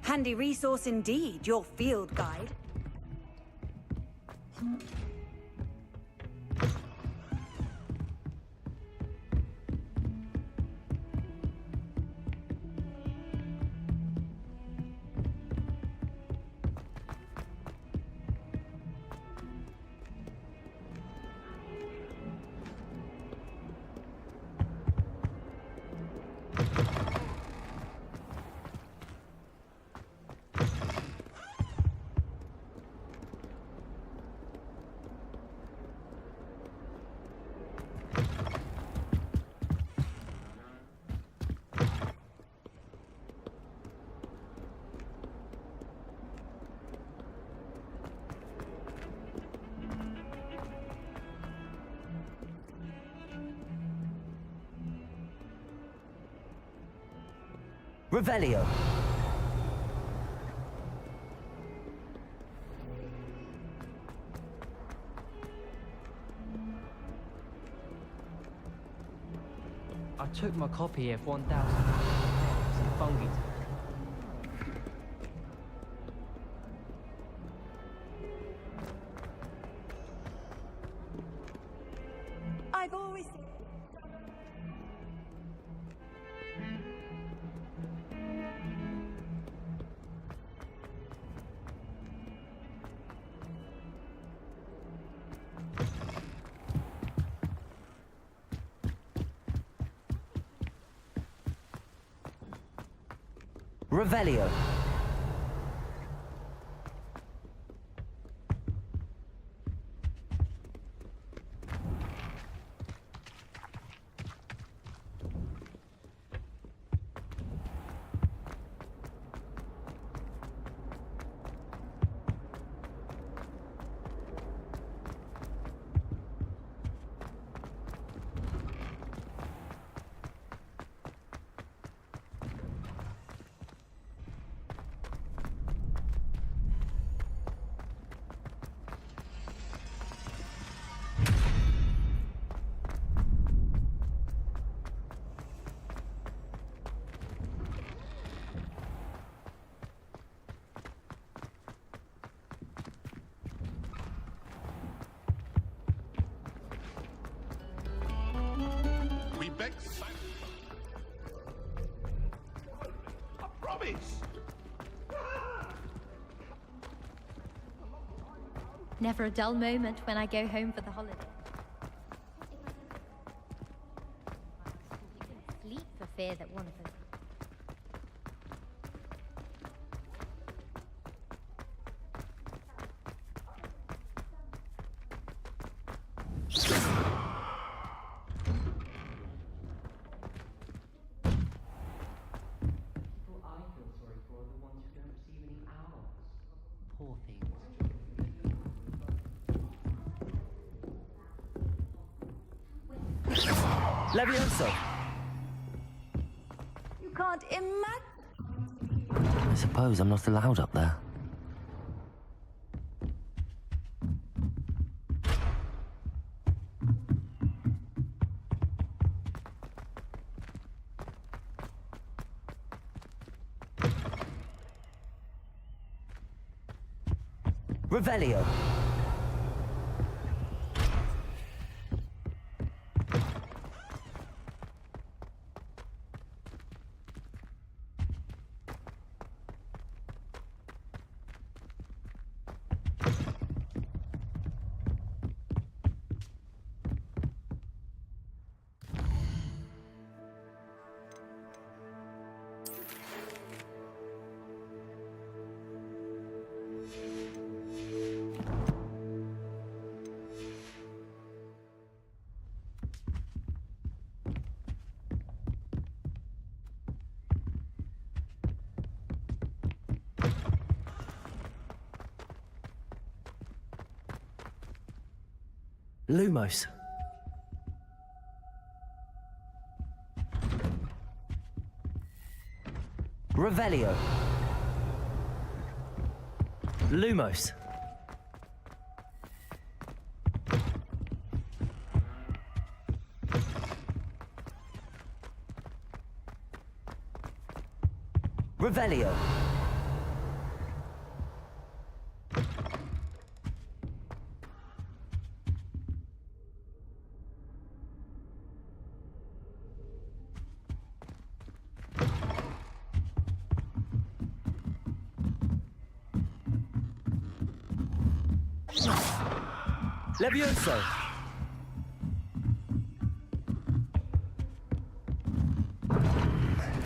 Handy resource indeed, your field guide. Revelio. I took my copy of 1,000 fungi. I've always... Revelio. I promise. Never a dull moment when I go home for the holiday. You couldn't sleep for fear that one of them. Poor things. Levioso. You can't imagine. I suppose I'm not allowed up there. Revelio. Lumos. Revelio. Lumos. Revelio. Levioso.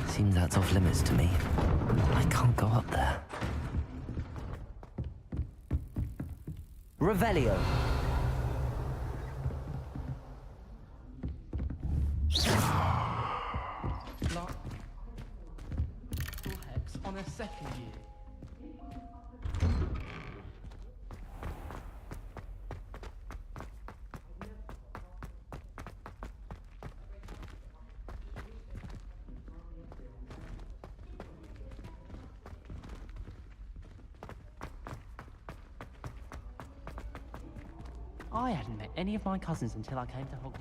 Seems that's off limits to me. I can't go up there. Revelio. Hex on a second year. I hadn't met any of my cousins until I came to Hogwarts.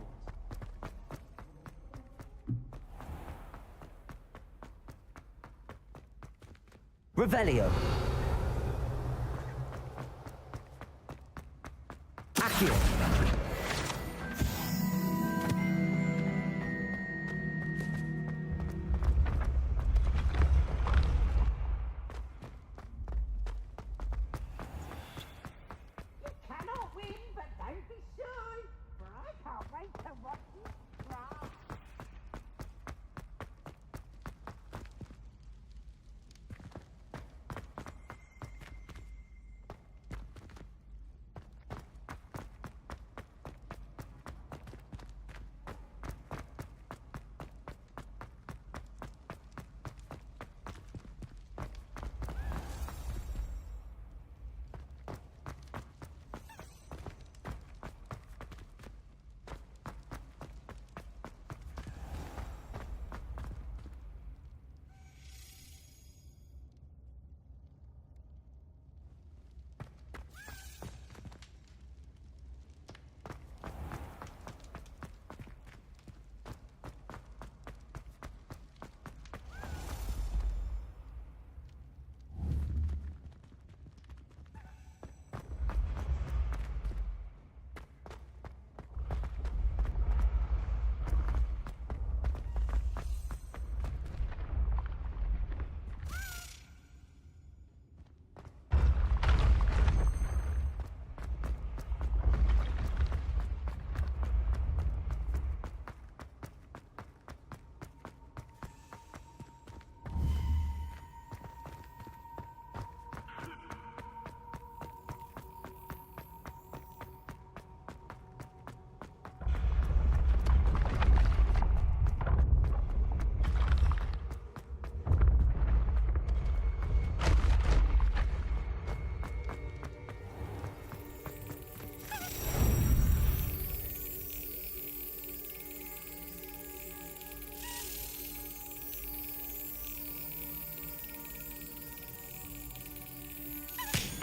Revelio. Accio. Cannot win, but don't be shy, for I can't wait to watch you try.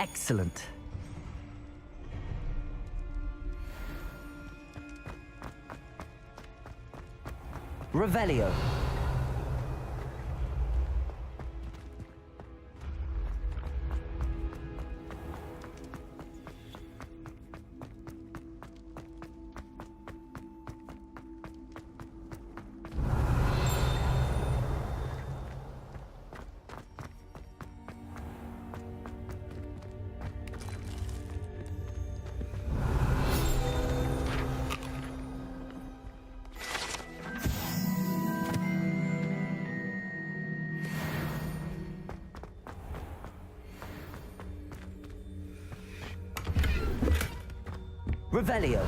Excellent. Revelio. Revelio.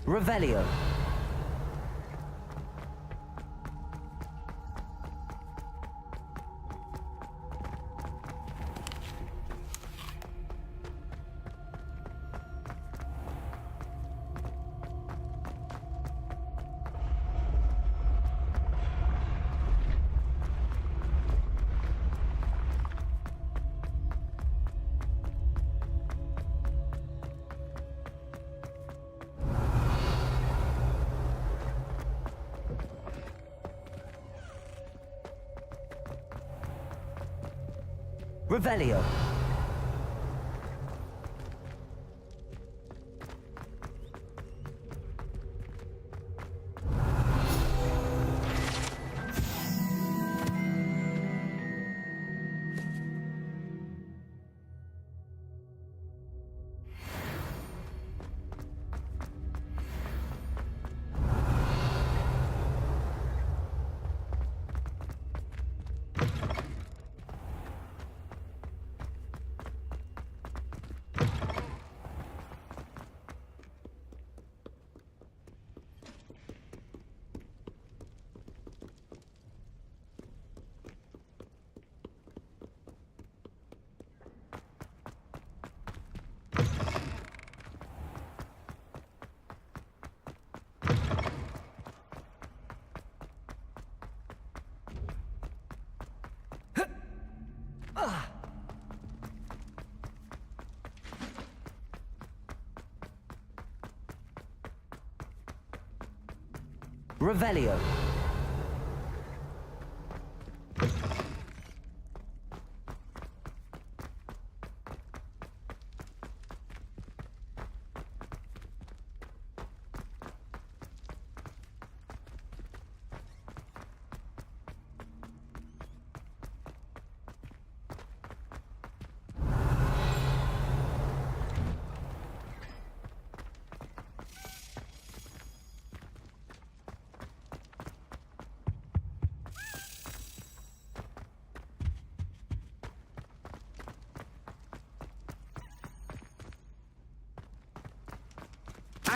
Revelio. Revelio. Revelio.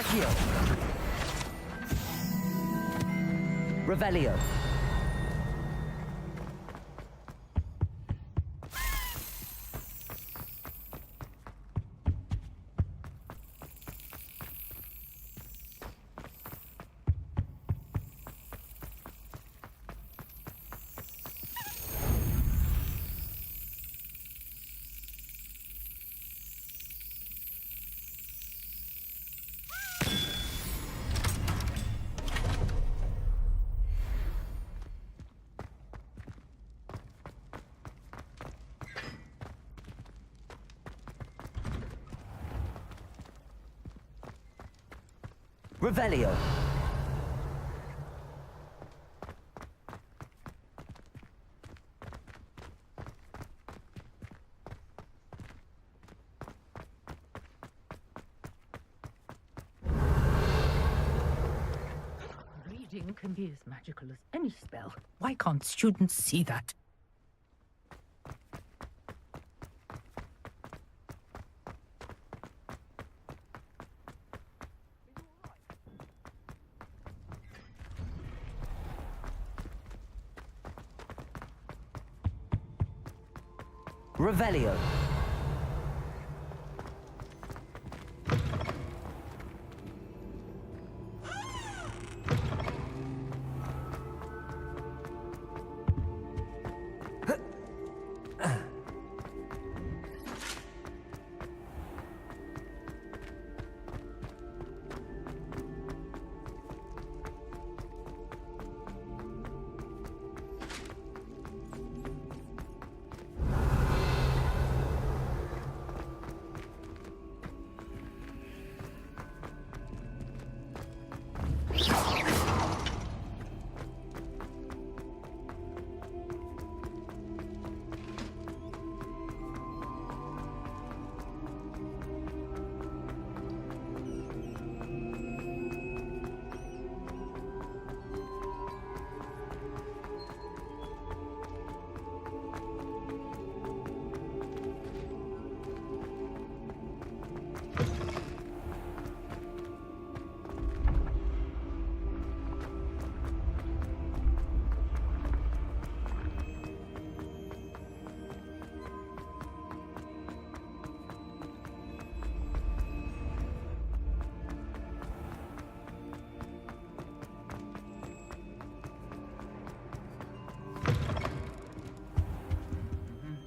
Accio. Revelio. Revelio. Teaching can be as magical as any spell. Why can't students see that? Revelio.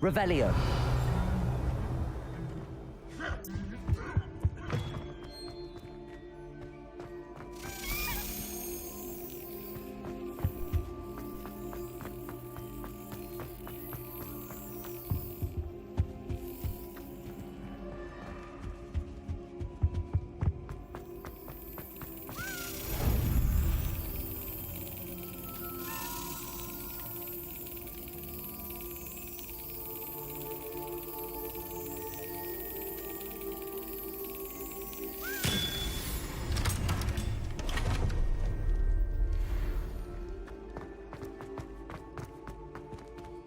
Revelio.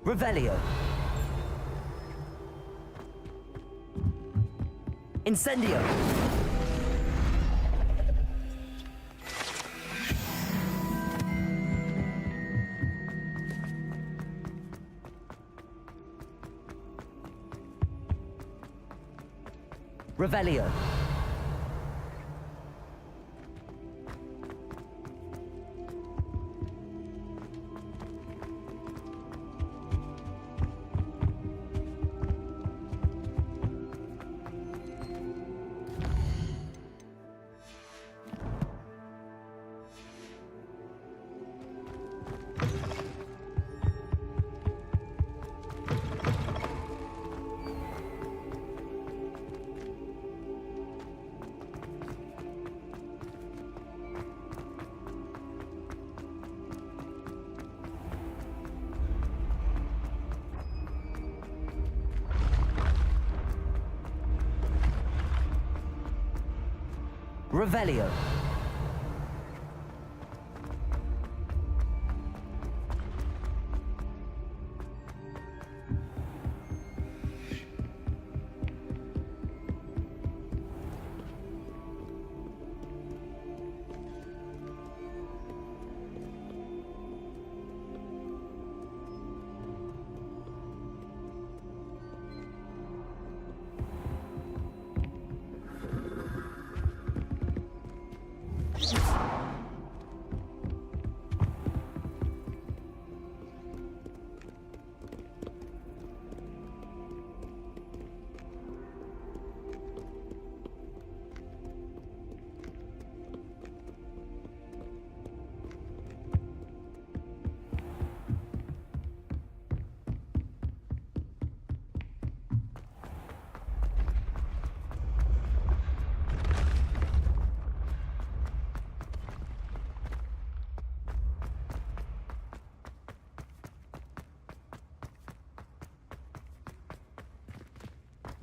Revelio. Incendio. Revelio. Revelio.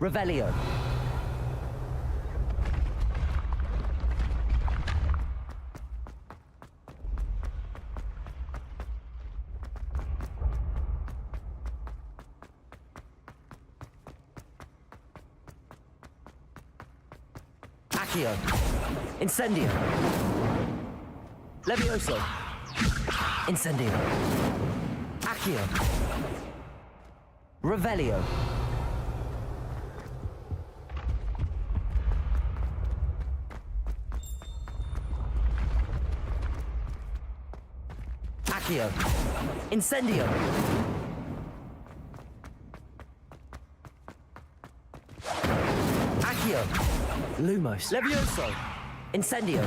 Revelio. Accio. Incendio. Levioso. Incendio. Accio. Revelio. Accio. Incendio. Accio. Lumos. Levioso. Incendio.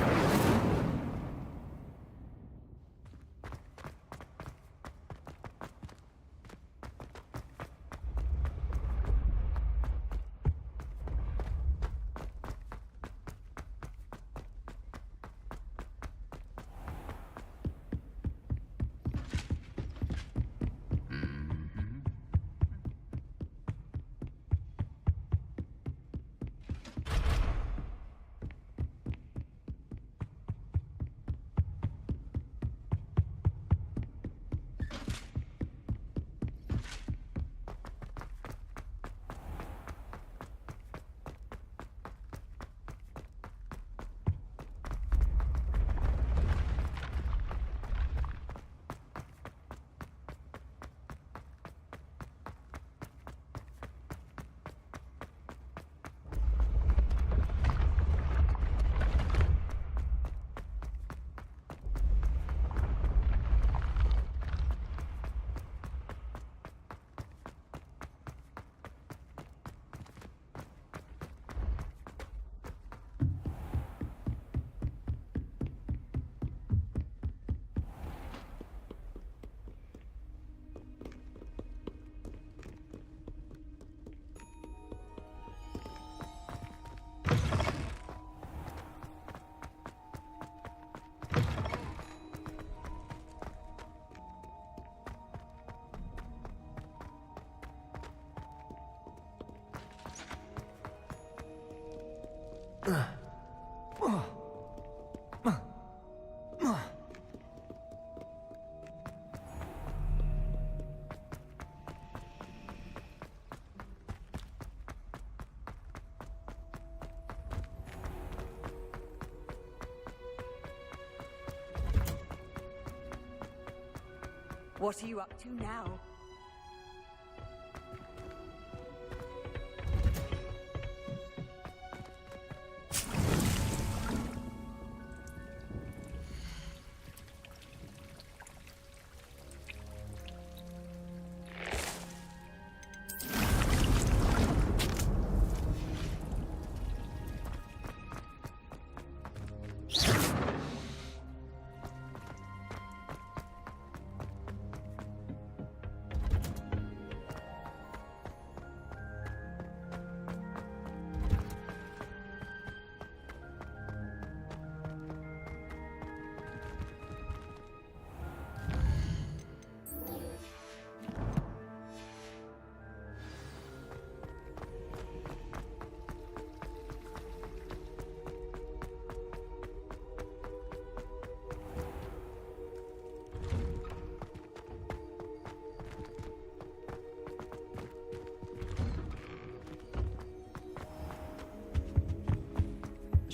What are you up to now?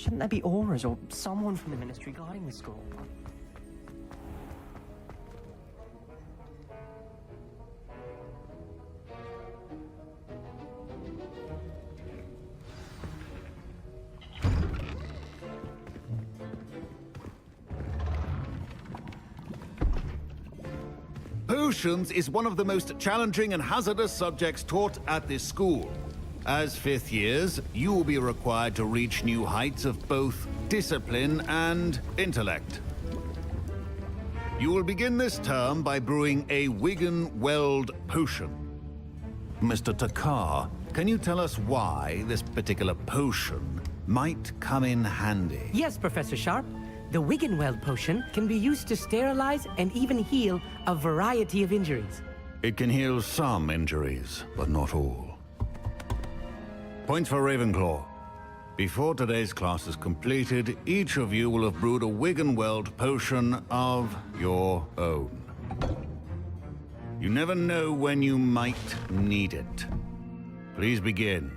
Shouldn't there be auras or someone from the ministry guarding the school? Potions is one of the most challenging and hazardous subjects taught at this school. As fifth years, you will be required to reach new heights of both discipline and intellect. You will begin this term by brewing a Wiggen-Weld potion. Mr. Takar, can you tell us why this particular potion might come in handy? Yes, Professor Sharp. The Wiggen-Weld potion can be used to sterilize and even heal a variety of injuries. It can heal some injuries, but not all. Points for Ravenclaw. Before today's class is completed, each of you will have brewed a Wiggen-Weld potion of your own. You never know when you might need it. Please begin.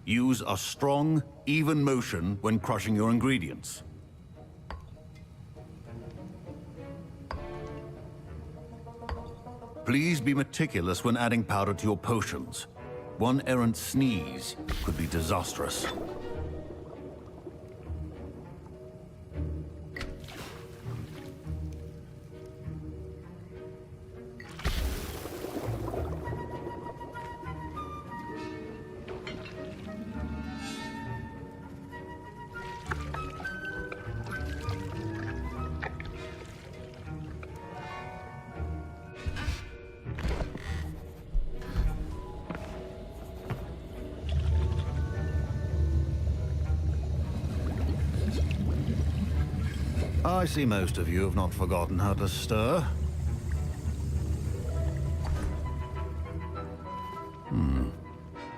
Use a strong, even motion when crushing your ingredients. Please be meticulous when adding powder to your potions. One errant sneeze could be disastrous. I see most of you have not forgotten how to stir.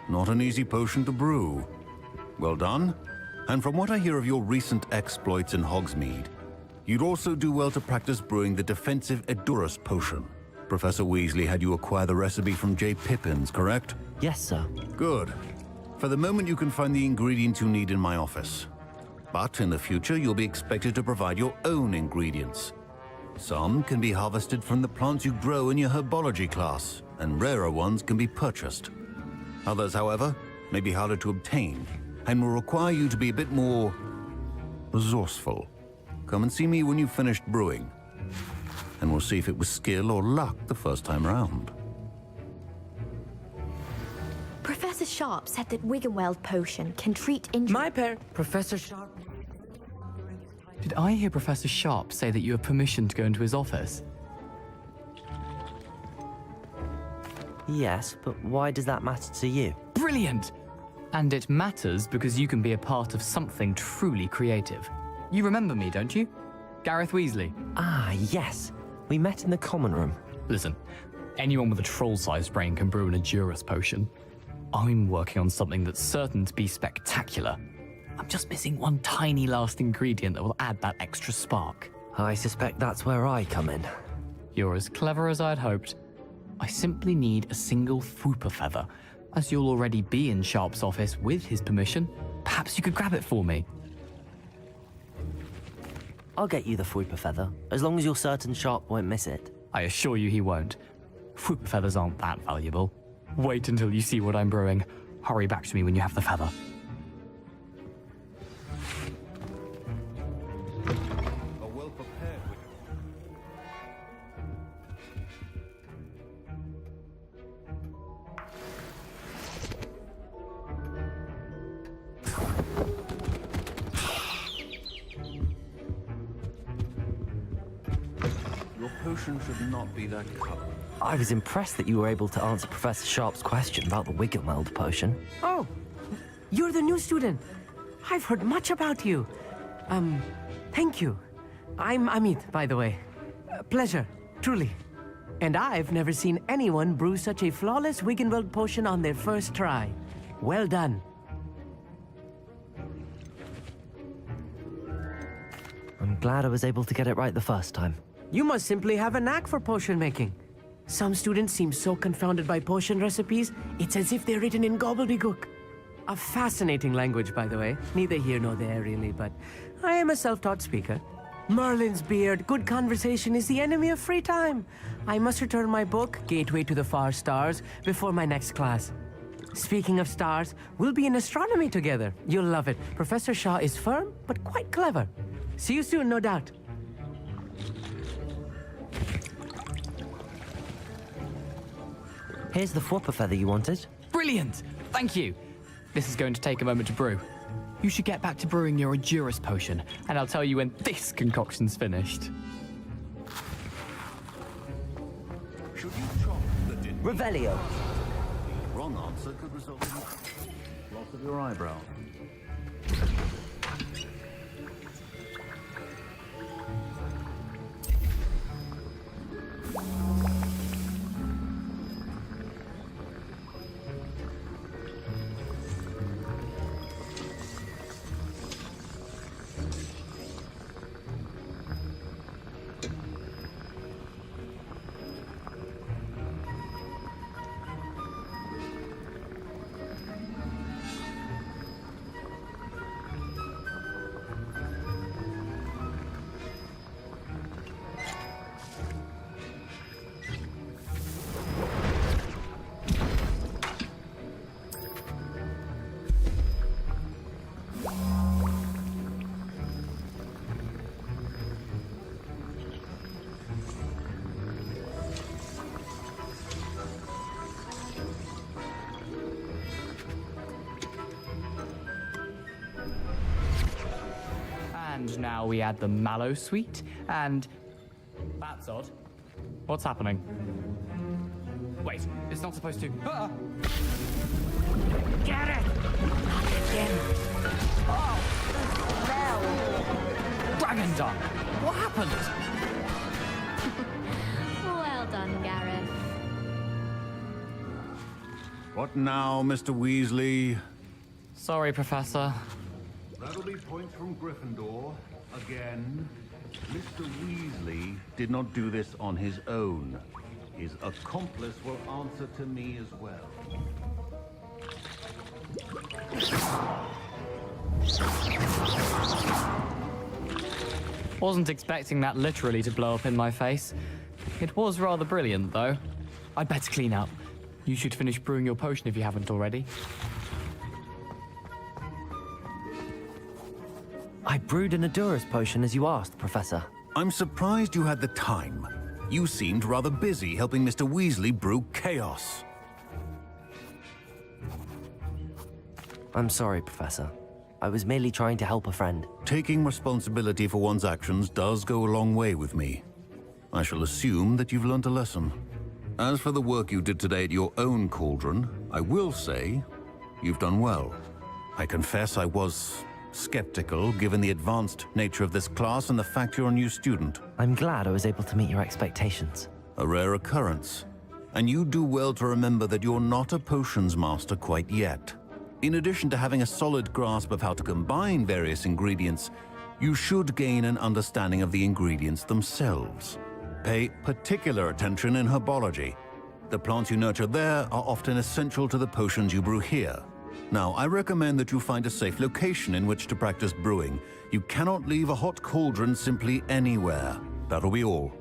Not an easy potion to brew. Well done. And from what I hear of your recent exploits in Hogsmeade, you'd also do well to practice brewing the defensive Edurus potion. Professor Weasley had you acquire the recipe from J. Pippins, correct? Yes, sir. Good. For the moment, you can find the ingredients you need in my office. But in the future, you'll be expected to provide your own ingredients. Some can be harvested from the plants you grow in your herbology class, and rarer ones can be purchased. Others, however, may be harder to obtain, and will require you to be a bit more resourceful. Come and see me when you've finished brewing, and we'll see if it was skill or luck the first time round. Professor Sharp said that Wiggenweld potion can treat injury. Professor Sharp. Did I hear Professor Sharp say that you have permission to go into his office? Yes, but why does that matter to you? Brilliant! And it matters because you can be a part of something truly creative. You remember me, don't you? Gareth Weasley. Ah, yes. We met in the common room. Listen, anyone with a troll-sized brain can brew an Edurus potion. I'm working on something that's certain to be spectacular. I'm just missing one tiny last ingredient that will add that extra spark. I suspect that's where I come in. You're as clever as I'd hoped. I simply need a single Fwooper feather. As you'll already be in Sharp's office with his permission, perhaps you could grab it for me. I'll get you the Fwooper feather, as long as you're certain Sharp won't miss it. I assure you he won't. Fwooper feathers aren't that valuable. Wait until you see what I'm brewing. Hurry back to me when you have the feather. Your potion should not be that color. I was impressed that you were able to answer Professor Sharp's question about the Wiggenweld potion. Oh, you're the new student. I've heard much about you. Thank you. I'm Amit, by the way. Pleasure, truly. And I've never seen anyone brew such a flawless Wiggenweld potion on their first try. Well done. I'm glad I was able to get it right the first time. You must simply have a knack for potion making. Some students seem so confounded by potion recipes, it's as if they're written in gobbledygook. A fascinating language, by the way. Neither here nor there, really, but I am a self-taught speaker. Merlin's beard, good conversation is the enemy of free time. I must return my book, Gateway to the Far Stars, before my next class. Speaking of stars, we'll be in astronomy together. You'll love it. Professor Shaw is firm, but quite clever. See you soon, no doubt. Here's the Fwooper feather you wanted. Brilliant! Thank you. This is going to take a moment to brew. You should get back to brewing your Edurus potion, and I'll tell you when this concoction's finished. Revelio. Wrong answer could result in loss of your eyebrow. Now we add the mallow sweet, and... That's odd. What's happening? Wait, it's not supposed to... Ah! Get it! Not again. Oh, Dragon Dung! What happened? Well done, Gareth. What now, Mr. Weasley? Sorry, Professor. That'll be points from Gryffindor. Again. Mr. Weasley did not do this on his own. His accomplice will answer to me as well. Wasn't expecting that literally to blow up in my face. It was rather brilliant, though. I'd better clean up. You should finish brewing your potion if you haven't already. I brewed an Adurus potion as you asked, Professor. I'm surprised you had the time. You seemed rather busy helping Mr. Weasley brew chaos. I'm sorry, Professor. I was merely trying to help a friend. Taking responsibility for one's actions does go a long way with me. I shall assume that you've learnt a lesson. As for the work you did today at your own cauldron, I will say you've done well. I confess I was skeptical given the advanced nature of this class and the fact you're a new student. I'm glad I was able to meet your expectations. A rare occurrence. And you do well to remember that you're not a potions master quite yet. In addition to having a solid grasp of how to combine various ingredients, you should gain an understanding of the ingredients themselves. Pay particular attention in herbology. The plants you nurture there are often essential to the potions you brew here. Now, I recommend that you find a safe location in which to practice brewing. You cannot leave a hot cauldron simply anywhere. That'll be all.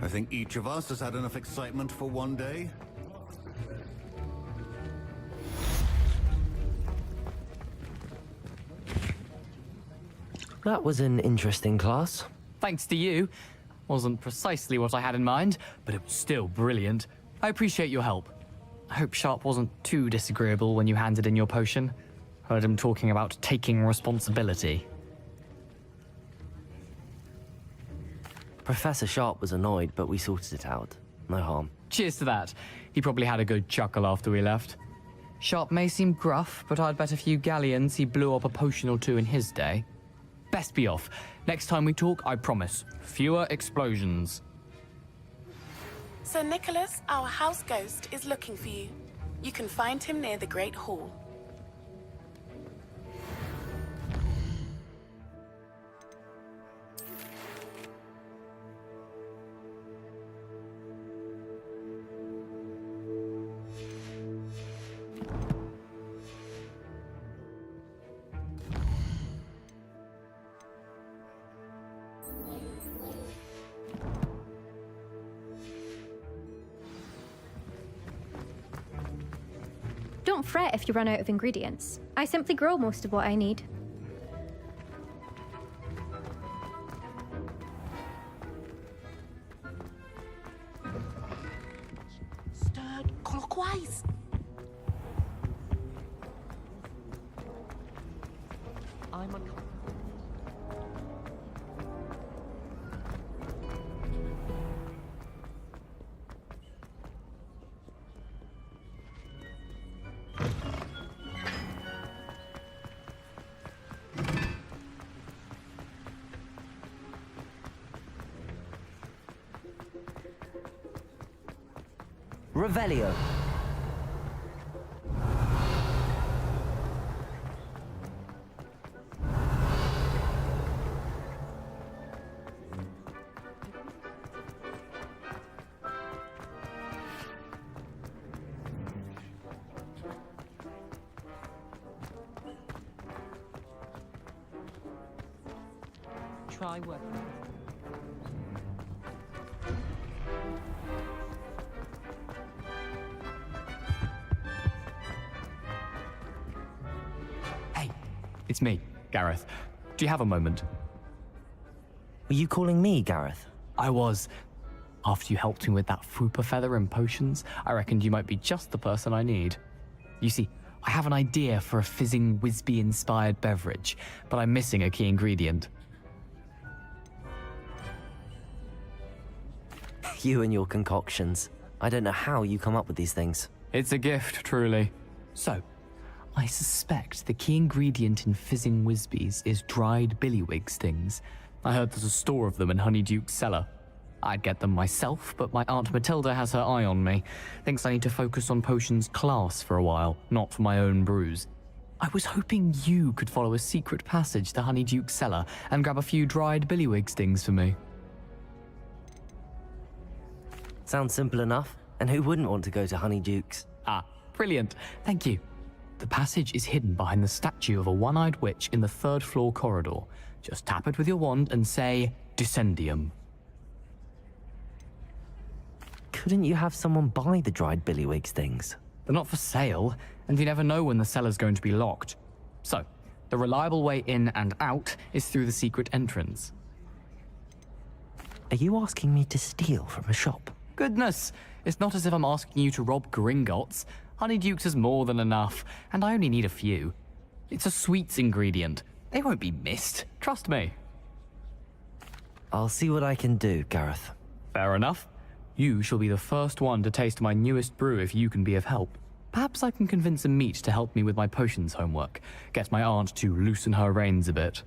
I think each of us has had enough excitement for one day. That was an interesting class. Thanks to you. Wasn't precisely what I had in mind, but it was still brilliant. I appreciate your help. I hope Sharp wasn't too disagreeable when you handed in your potion. Heard him talking about taking responsibility. Professor Sharp was annoyed, but we sorted it out. No harm. Cheers to that. He probably had a good chuckle after we left. Sharp may seem gruff, but I'd bet a few galleons he blew up a potion or two in his day. Best be off. Next time we talk, I promise, fewer explosions. Sir Nicholas, our house ghost, is looking for you. You can find him near the Great Hall. Don't fret if you run out of ingredients. I simply grow most of what I need. Stirred clockwise. I'm a... Revelio. Try working. It's me, Gareth. Do you have a moment? Were you calling me, Gareth? I was. After you helped me with that Fupa feather and potions, I reckoned you might be just the person I need. You see, I have an idea for a fizzing Whizbee-inspired beverage, but I'm missing a key ingredient. You and your concoctions. I don't know how you come up with these things. It's a gift, truly. So, I suspect the key ingredient in fizzing Whizbees is dried billywig stings. I heard there's a store of them in Honeyduke's cellar. I'd get them myself, but my Aunt Matilda has her eye on me. Thinks I need to focus on potions class for a while, not for my own brews. I was hoping you could follow a secret passage to Honeyduke's cellar and grab a few dried billywig stings for me. Sounds simple enough. And who wouldn't want to go to Honeyduke's? Ah, brilliant. Thank you. The passage is hidden behind the statue of a one-eyed witch in the third-floor corridor. Just tap it with your wand and say, Descendium. Couldn't you have someone buy the dried billywig stings? They're not for sale, and you never know when the cellar's going to be locked. So, the reliable way in and out is through the secret entrance. Are you asking me to steal from a shop? Goodness, it's not as if I'm asking you to rob Gringotts. Honeyduke's has more than enough, and I only need a few. It's a sweets ingredient. They won't be missed, trust me. I'll see what I can do, Gareth. Fair enough. You shall be the first one to taste my newest brew if you can be of help. Perhaps I can convince a meat to help me with my potions homework. Get my aunt to loosen her reins a bit.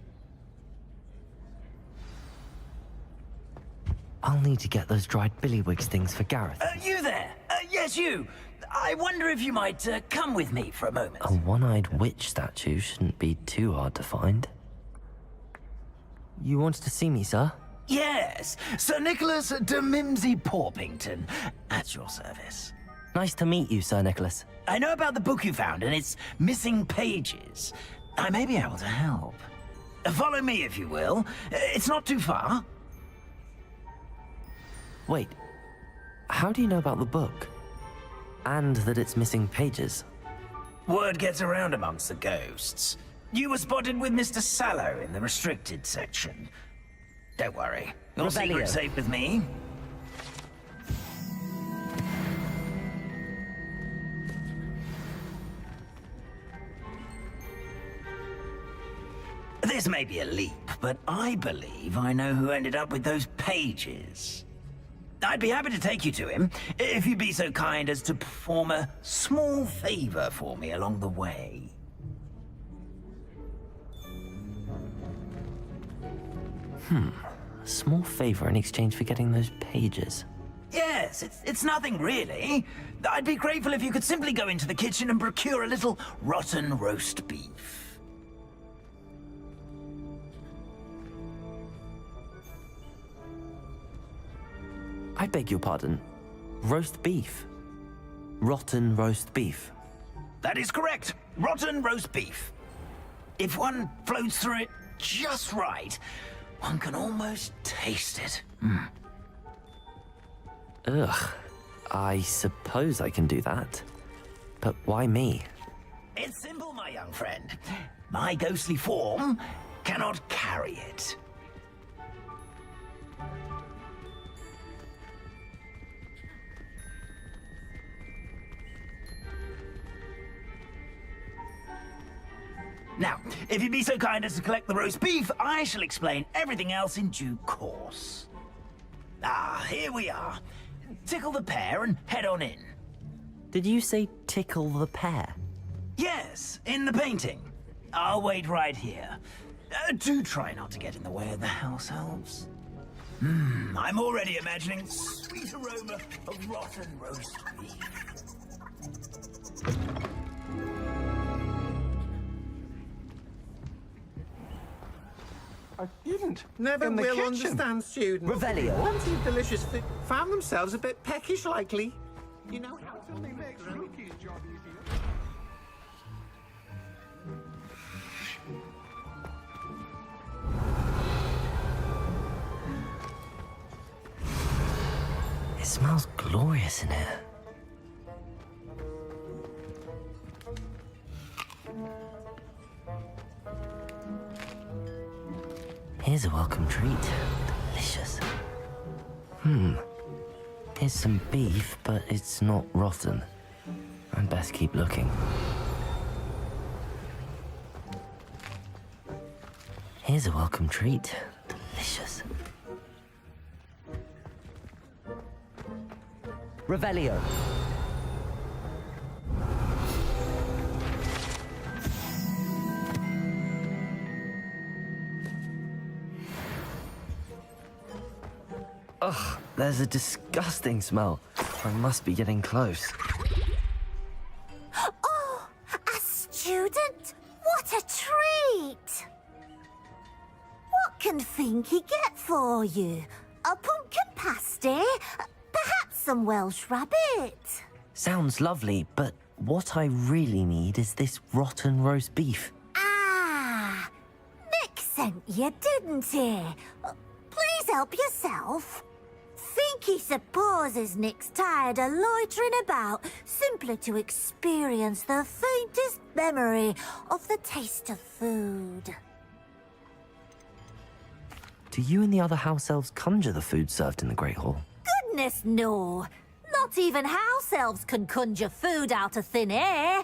I'll need to get those dried billywig stings for Gareth. You there? Yes, you. I wonder if you might come with me for a moment. A one-eyed witch statue shouldn't be too hard to find. You wanted to see me, sir? Yes, Sir Nicholas de Mimsy Porpington, at your service. Nice to meet you, Sir Nicholas. I know about the book you found and its missing pages. I may be able to help. Follow me, if you will. It's not too far. Wait, how do you know about the book? And that it's missing pages? Word gets around amongst the ghosts. You were spotted with Mr. Sallow in the restricted section. Don't worry, your secret's safe with me. This may be a leap, but I believe I know who ended up with those pages. I'd be happy to take you to him, if you'd be so kind as to perform a small favor for me along the way. A small favor in exchange for getting those pages. Yes, it's nothing really. I'd be grateful if you could simply go into the kitchen and procure a little rotten roast beef. I beg your pardon. Roast beef. Rotten roast beef. That is correct. Rotten roast beef. If one floats through it just right, one can almost taste it. Ugh. I suppose I can do that. But why me? It's simple, my young friend. My ghostly form cannot carry it. Now, if you'd be so kind as to collect the roast beef, I shall explain everything else in due course. Ah, here we are. Tickle the pear and head on in. Did you say tickle the pear? Yes, in the painting. I'll wait right here. Do try not to get in the way of the house elves. I'm already imagining sweet aroma of rotten roast beef. A student never will understand students. Revelio. Once eat delicious food, found themselves a bit peckish likely. You know how to make Rookie's job easier. It smells glorious in here. Here's a welcome treat. Delicious. Here's some beef, but it's not rotten. I'd best keep looking. Here's a welcome treat. Delicious. Revelio. Ugh, there's a disgusting smell. I must be getting close. Oh, a student? What a treat! What can Finky get for you? A pumpkin pasty? Perhaps some Welsh rabbit? Sounds lovely, but what I really need is this rotten roast beef. Ah, Nick sent you, didn't he? Please help yourself. Finky supposes Nick's tired of loitering about simply to experience the faintest memory of the taste of food. Do you and the other house elves conjure the food served in the Great Hall? Goodness, no. Not even house elves can conjure food out of thin air.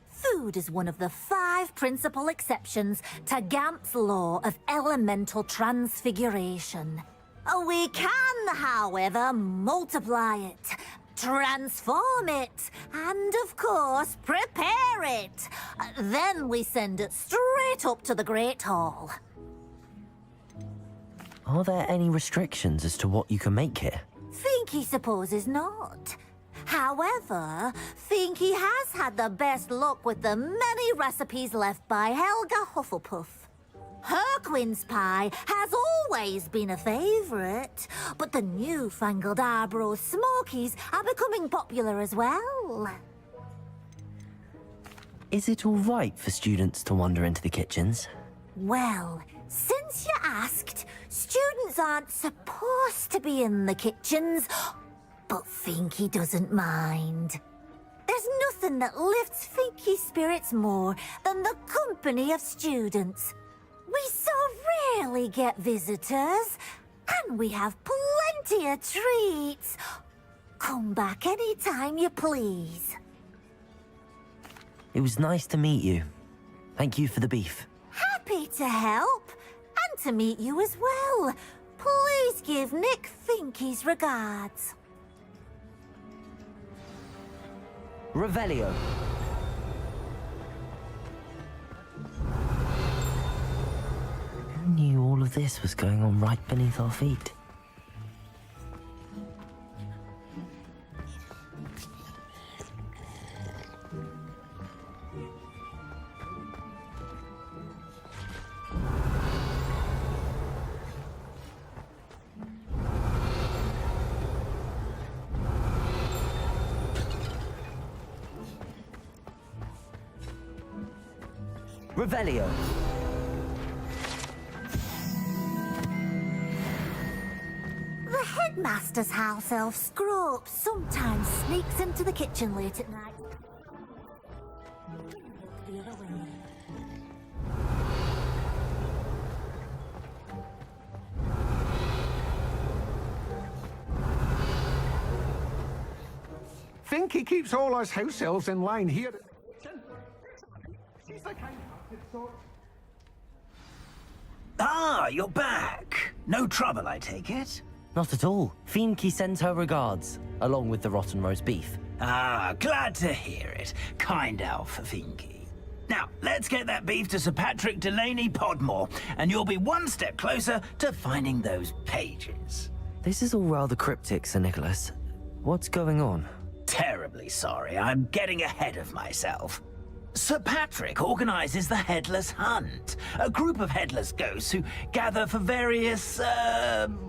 Food is one of the 5 principal exceptions to Gamp's law of elemental transfiguration. We can, however, multiply it, transform it, and, of course, prepare it. Then we send it straight up to the Great Hall. Are there any restrictions as to what you can make here? Finky supposes not. However, Finky has had the best luck with the many recipes left by Helga Hufflepuff. Her quince pie has always been a favourite, but the newfangled Arbroath Smokies are becoming popular as well. Is it all right for students to wander into the kitchens? Well, since you asked, students aren't supposed to be in the kitchens, but Finky doesn't mind. There's nothing that lifts Finky's spirits more than the company of students. We so rarely get visitors, and we have plenty of treats. Come back any time you please. It was nice to meet you. Thank you for the beef. Happy to help, and to meet you as well. Please give Nick Finky's regards. Revelio. Who knew all of this was going on right beneath our feet? Revelio. The headmaster's house elf Scrope sometimes sneaks into the kitchen late at night. The other way. Finky keeps all us house elves in line here. She's the kind of Ah, you're back. No trouble, I take it? Not at all. Finky sends her regards, along with the rotten roast beef. Ah, glad to hear it. Kind elf, Finky. Now, let's get that beef to Sir Patrick Delaney Podmore, and you'll be one step closer to finding those pages. This is all rather cryptic, Sir Nicholas. What's going on? Terribly sorry, I'm getting ahead of myself. Sir Patrick organizes the Headless Hunt, a group of headless ghosts who gather for various,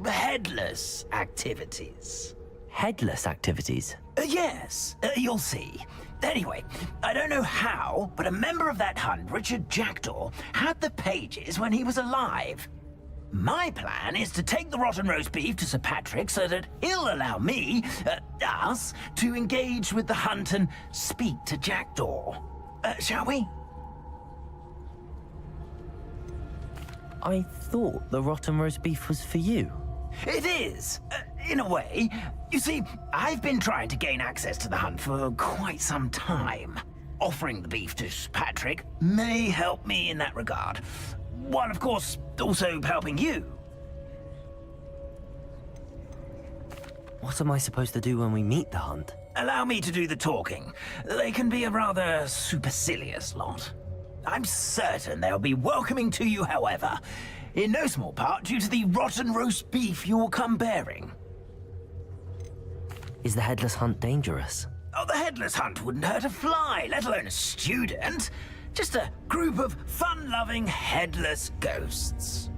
headless activities. Headless activities? Yes, you'll see. Anyway, I don't know how, but a member of that hunt, Richard Jackdaw, had the pages when he was alive. My plan is to take the rotten roast beef to Sir Patrick so that he'll allow me, us, to engage with the hunt and speak to Jackdaw. Shall we? I thought the rotten roast beef was for you. It is, in a way. You see, I've been trying to gain access to the hunt for quite some time. Offering the beef to Patrick may help me in that regard. while of course also helping you. What am I supposed to do when we meet the hunt? Allow me to do the talking. They can be a rather supercilious lot. I'm certain they'll be welcoming to you, however, in no small part due to the rotten roast beef you will come bearing. Is the headless hunt dangerous? Oh, the headless hunt wouldn't hurt a fly, let alone a student. Just a group of fun-loving headless ghosts.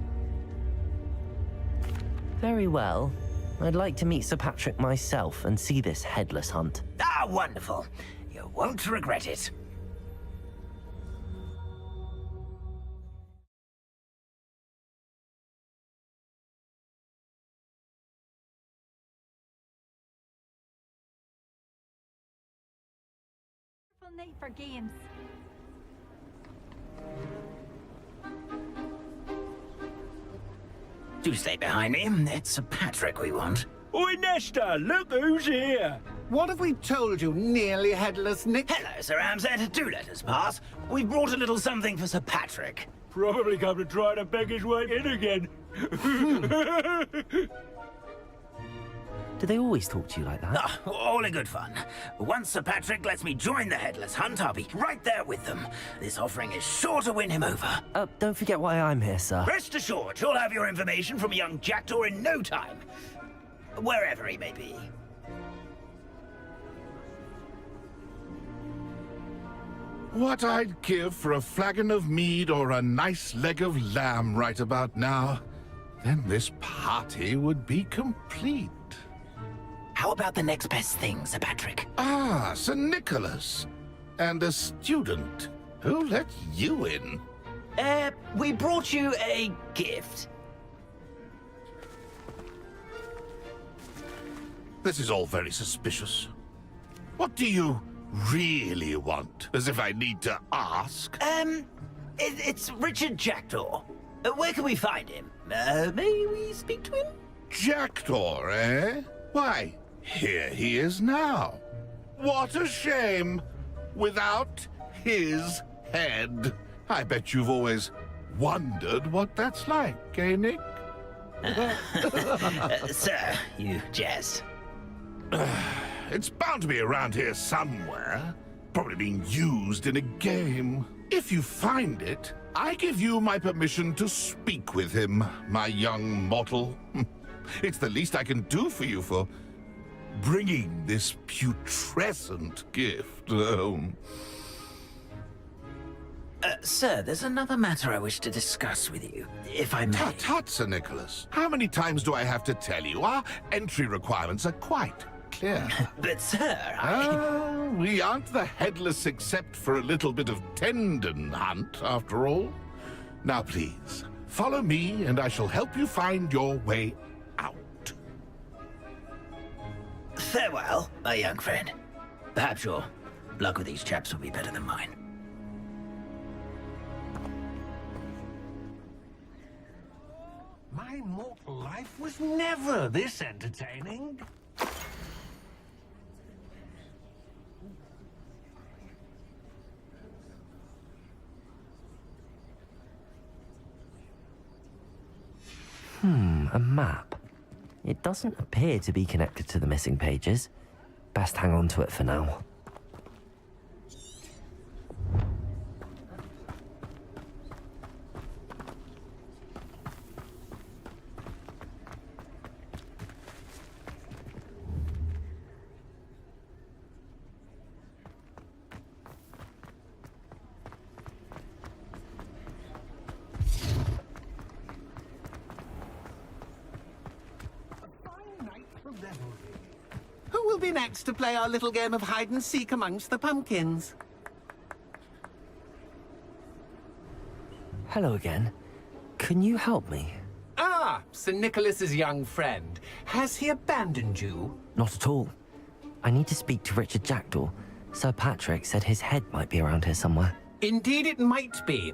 Very well. I'd like to meet Sir Patrick myself and see this headless hunt. Ah, wonderful. You won't regret it. Night for games. Do stay behind me. It's Sir Patrick we want. Oi, Nesta, look who's here. What have we told you, nearly headless Nick? Hello, Sir Ramsed. Do let us pass. We've brought a little something for Sir Patrick. Probably come to try to beg his way in again. Do they always talk to you like that? Ah, all in good fun. Once Sir Patrick lets me join the headless hunt, I'll be right there with them. This offering is sure to win him over. Don't forget why I'm here, sir. Rest assured, you'll have your information from young Jackdaw in no time. Wherever he may be. What I'd give for a flagon of mead or a nice leg of lamb right about now. Then this party would be complete. How about the next best thing, Sir Patrick? Ah, Sir Nicholas. And a student. Who let you in? We brought you a gift. This is all very suspicious. What do you really want? As if I need to ask. It's Richard Jackdaw. Where can we find him? May we speak to him? Jackdaw, eh? Why, here he is now. What a shame. Without his head. I bet you've always wondered what that's like, eh, Nick? Sir, you jest. It's bound to be around here somewhere. Probably being used in a game. If you find it, I give you my permission to speak with him, my young mortal. It's the least I can do for you for bringing this putrescent gift home. Sir, there's another matter I wish to discuss with you, if I may. Tut, Sir Nicholas. How many times do I have to tell you? Our entry requirements are quite clear. But, sir, we aren't the headless except for a little bit of tendon hunt, after all. Now, please, follow me, and I shall help you find your way out. Farewell, my young friend. Perhaps your luck with these chaps will be better than mine. My mortal life was never this entertaining. A map. It doesn't appear to be connected to the missing pages. Best hang on to it for now. Who will be next to play our little game of hide-and-seek amongst the pumpkins? Hello again. Can you help me? Ah, Sir Nicholas's young friend. Has he abandoned you? Not at all. I need to speak to Richard Jackdaw. Sir Patrick said his head might be around here somewhere. Indeed it might be.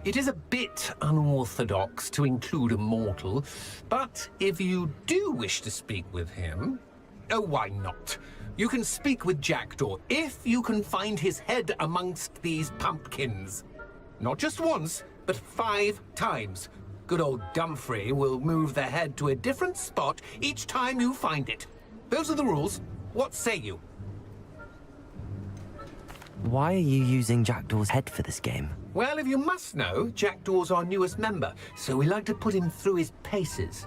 It is a bit unorthodox to include a mortal, but if you do wish to speak with him, oh, why not? You can speak with Jackdaw if you can find his head amongst these pumpkins. Not just once, but 5 times. Good old Dumfrey will move the head to a different spot each time you find it. Those are the rules. What say you? Why are you using Jackdaw's head for this game? Well, if you must know, Jackdaw's our newest member, so we like to put him through his paces.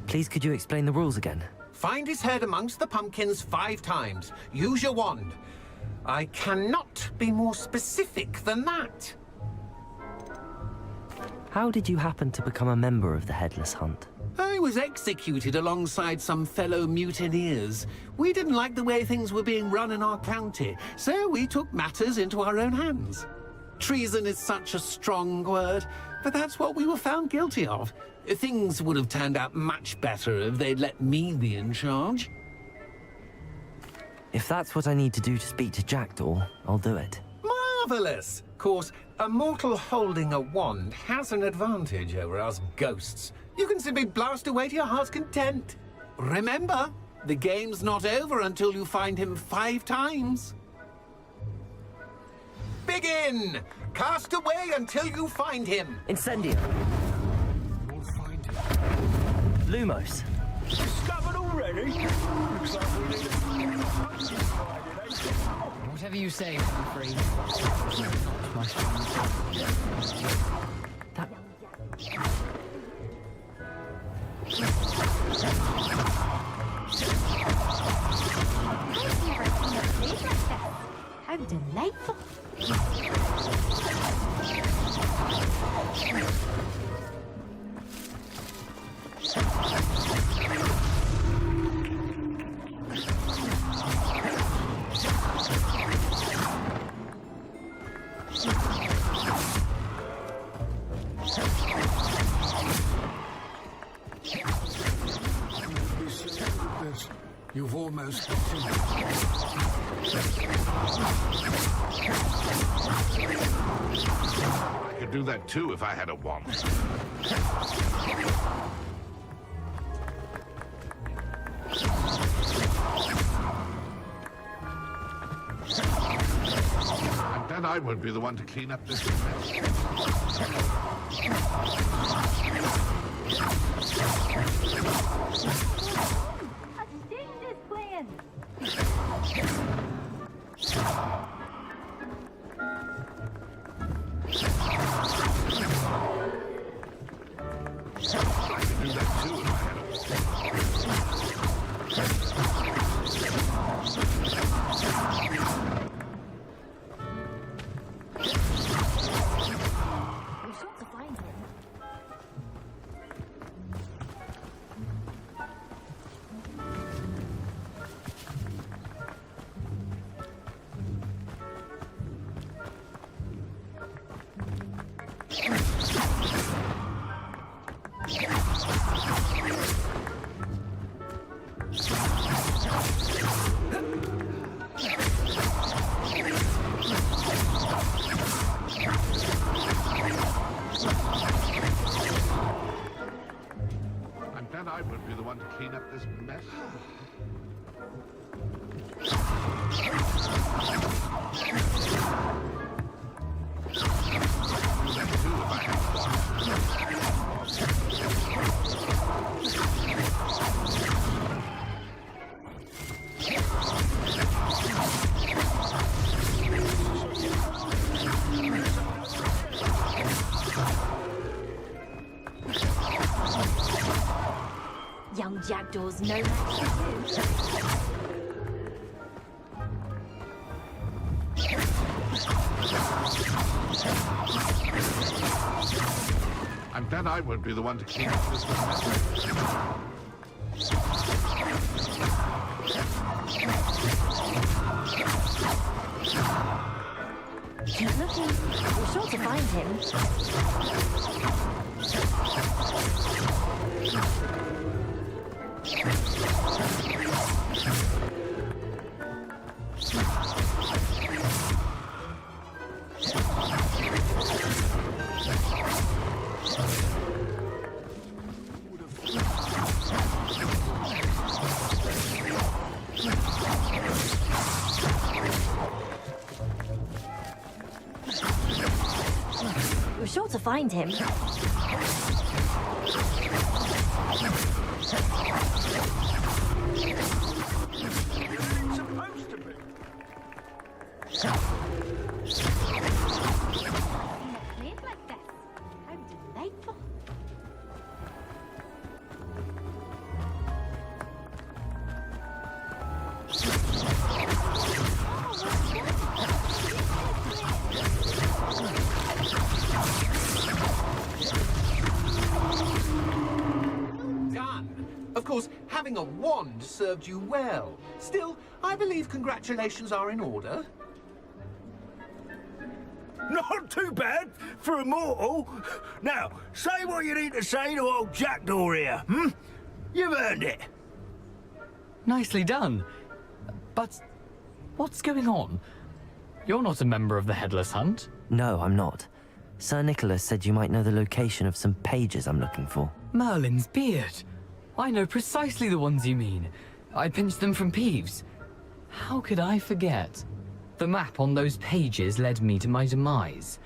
Please, could you explain the rules again? Find his head amongst the pumpkins 5 times. Use your wand. I cannot be more specific than that. How did you happen to become a member of the Headless Hunt? I was executed alongside some fellow mutineers. We didn't like the way things were being run in our county, so we took matters into our own hands. Treason is such a strong word, but that's what we were found guilty of. Things would have turned out much better if they'd let me be in charge. If that's what I need to do to speak to Jackdaw, I'll do it. Marvelous! Of course, a mortal holding a wand has an advantage over us ghosts. You can simply blast away to your heart's content. Remember, the game's not over until you find him 5 times. Begin! Cast away until you find him. Incendio. Lumos. Discovered already? Whatever you say, Humphrey. My How delightful. You've almost got I could do that too if I had a wand. And then I would be the one to clean up this mess. And then I would be the one to clean up this mess. Young Jackdaw's no match for And then I would be the one to clean up this mess. Keep looking. We're sure to find him. find him. Of course, having a wand served you well. Still, I believe congratulations are in order. Not too bad for a mortal. Now, say what you need to say to old Jackdaw here, hmm? You've earned it. Nicely done. But what's going on? You're not a member of the Headless Hunt. No, I'm not. Sir Nicholas said you might know the location of some pages I'm looking for. Merlin's beard. I know precisely the ones you mean. I pinched them from Peeves. How could I forget? The map on those pages led me to my demise.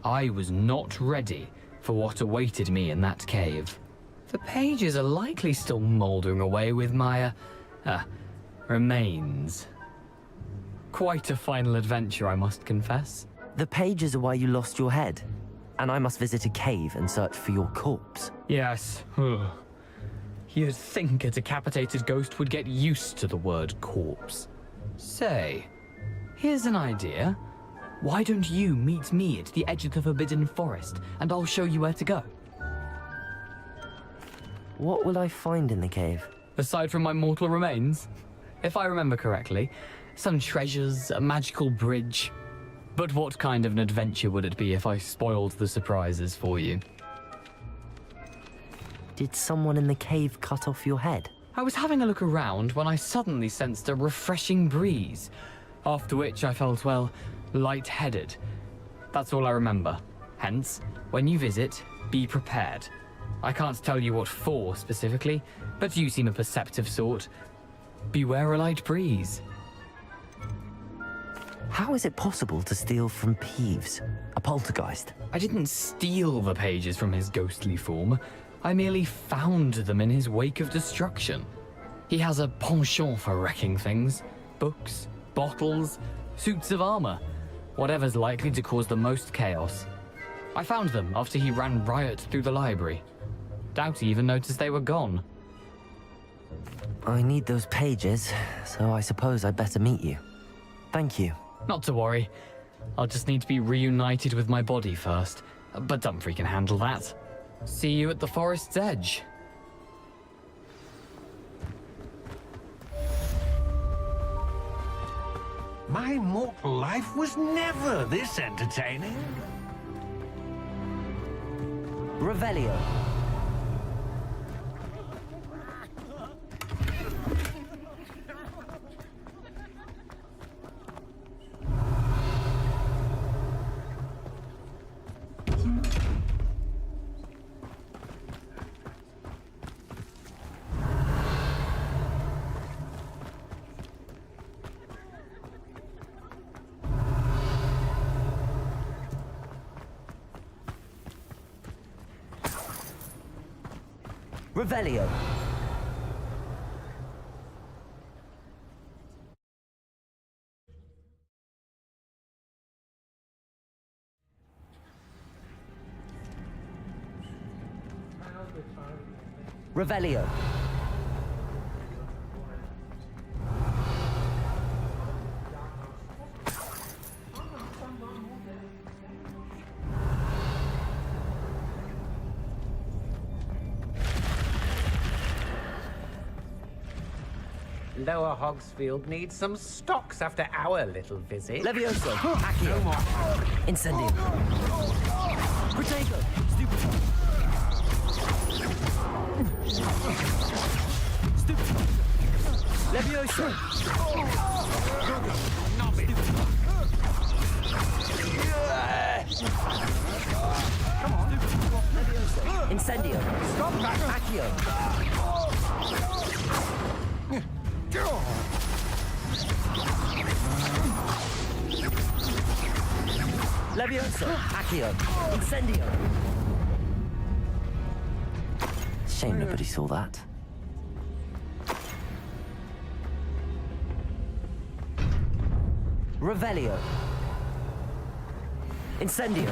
I was not ready for what awaited me in that cave. The pages are likely still mouldering away with my, remains. Quite a final adventure, I must confess. The pages are why you lost your head, and I must visit a cave and search for your corpse. Yes. You'd think a decapitated ghost would get used to the word corpse. Say, here's an idea. Why don't you meet me at the edge of the Forbidden Forest, and I'll show you where to go? What will I find in the cave? Aside from my mortal remains, if I remember correctly, some treasures, a magical bridge. But what kind of an adventure would it be if I spoiled the surprises for you? Did someone in the cave cut off your head? I was having a look around when I suddenly sensed a refreshing breeze, after which I felt, well, lightheaded. That's all I remember. Hence, when you visit, be prepared. I can't tell you what for specifically, but you seem a perceptive sort. Beware a light breeze. How is it possible to steal from Peeves, a poltergeist? I didn't steal the pages from his ghostly form. I merely found them in his wake of destruction. He has a penchant for wrecking things. Books, bottles, suits of armor. Whatever's likely to cause the most chaos. I found them after he ran riot through the library. Doubt he even noticed they were gone. I need those pages, so I suppose I'd better meet you. Thank you. Not to worry. I'll just need to be reunited with my body first. But Dumfries can handle that. See you at the forest's edge. My mortal life was never this entertaining. Revelio. Revelio. Revelio. Lower Hogsfield needs some stocks after our little visit. Levioso. Accio. No more. Incendio. Protego. Stupid. Stupid. Levioso. Come on. Levioso. Incendio. Stop that. Accio. Levioso! Accio! Incendio! Shame nobody saw that. Revelio! Incendio!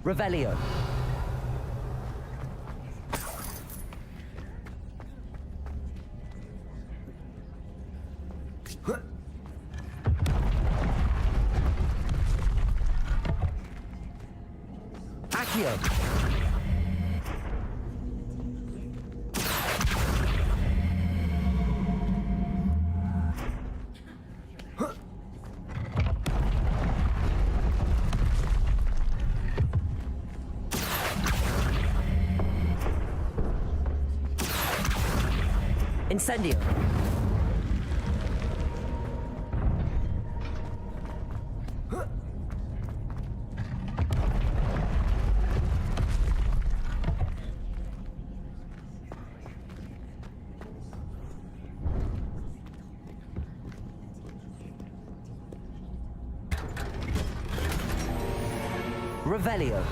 Revelio. Accio. Incendio. Revelio.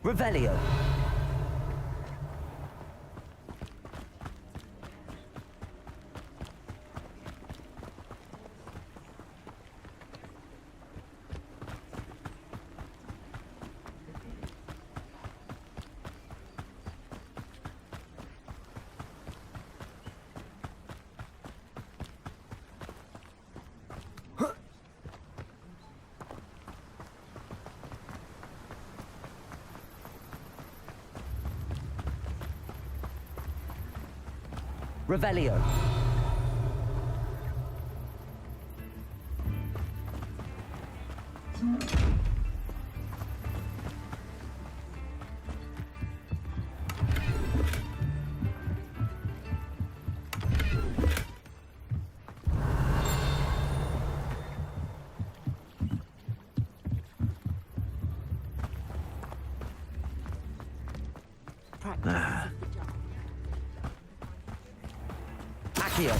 Revelio. Revelio. Accio.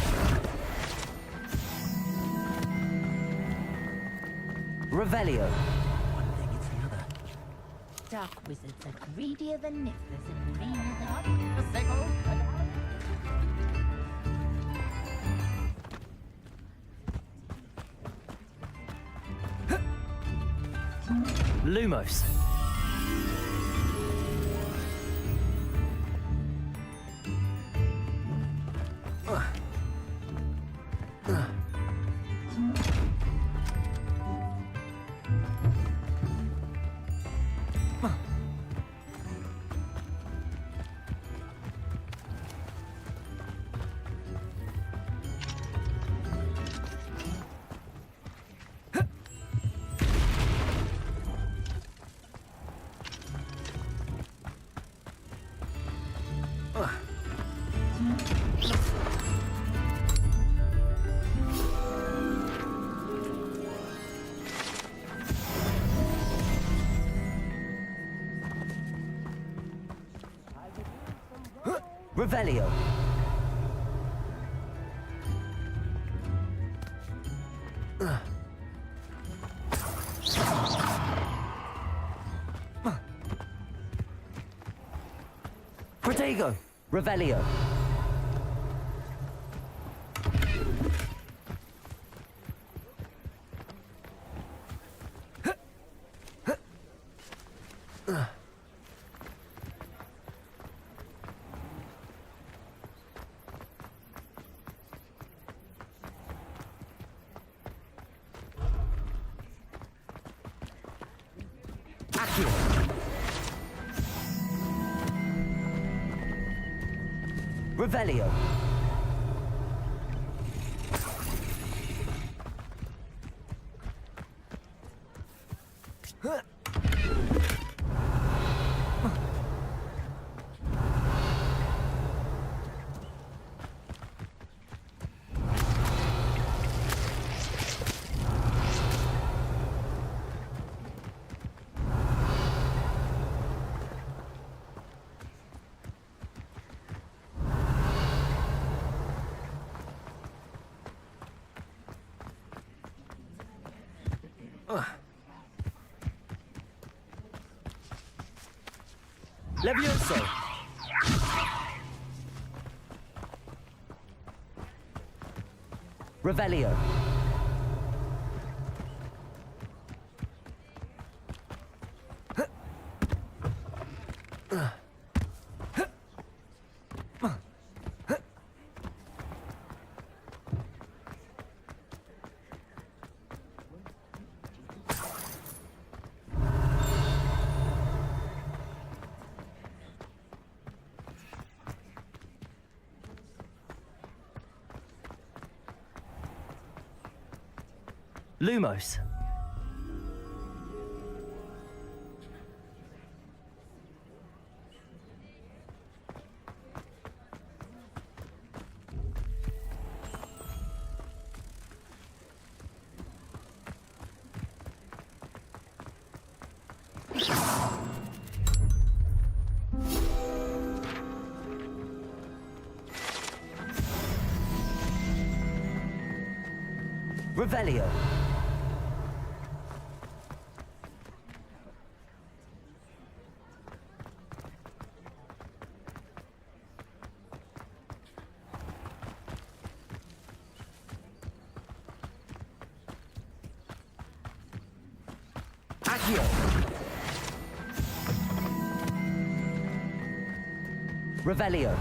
Revelio. One thing, it's the other. Dark wizards are greedier than nifflers and greener than the sickle. Lumos. Revelio. Protego. Revelio. Revelio. Levioso. Revelio. Lumos. Revelio. Accio. Revelio.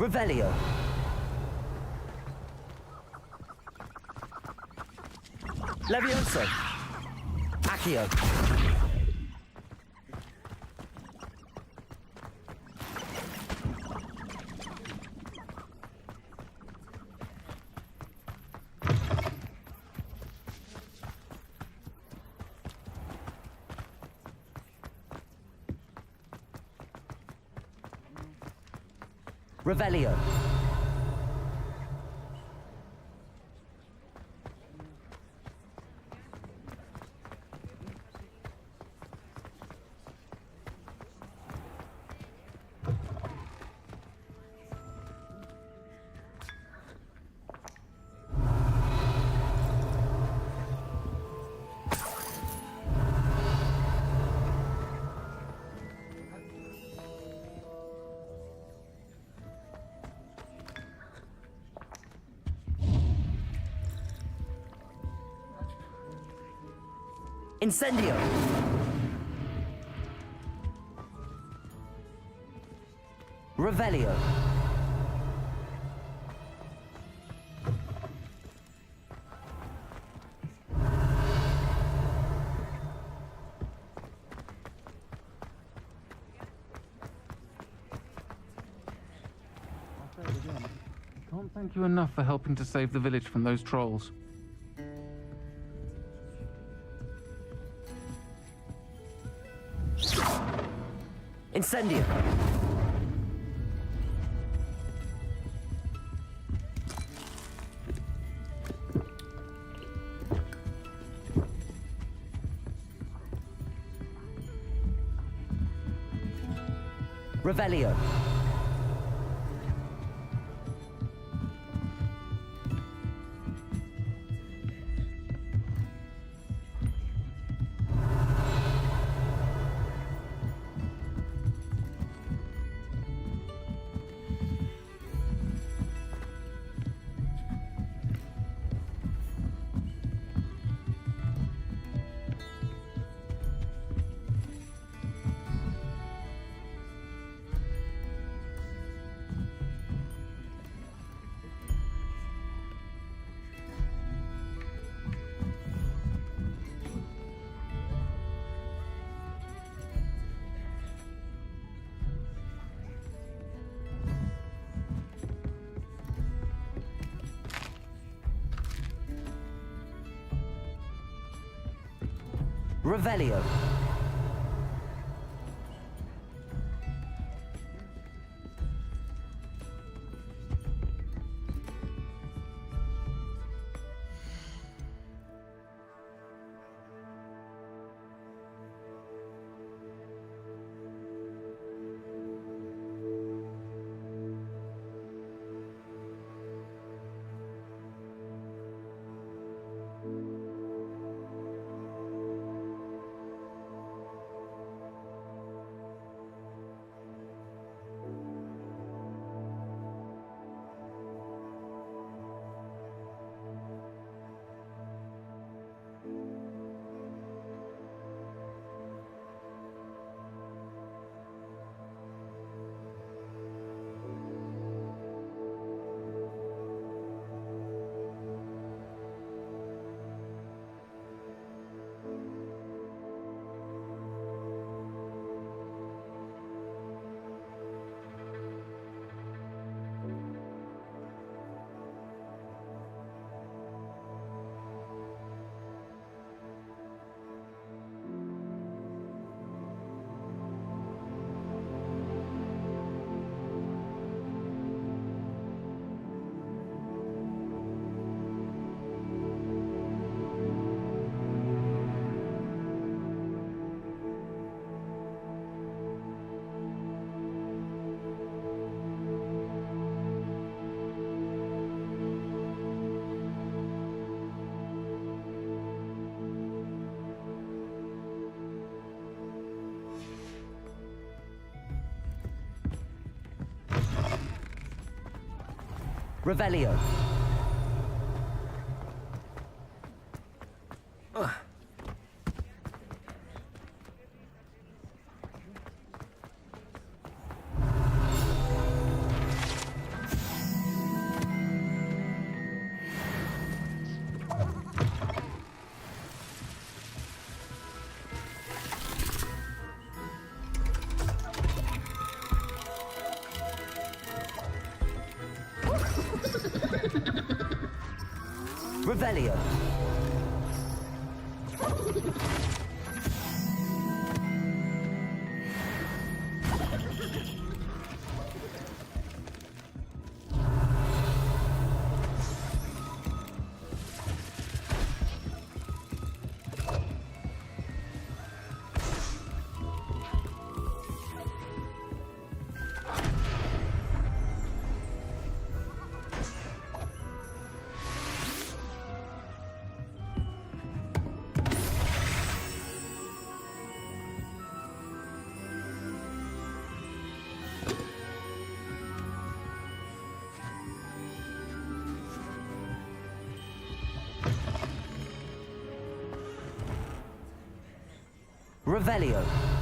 Revelio. Levioso. Accio. Revelio. Incendio. Revelio. thank you enough for helping to save the village from those trolls. Incendio! Revelio. Revelio. Revelio. Revelio. Revelio.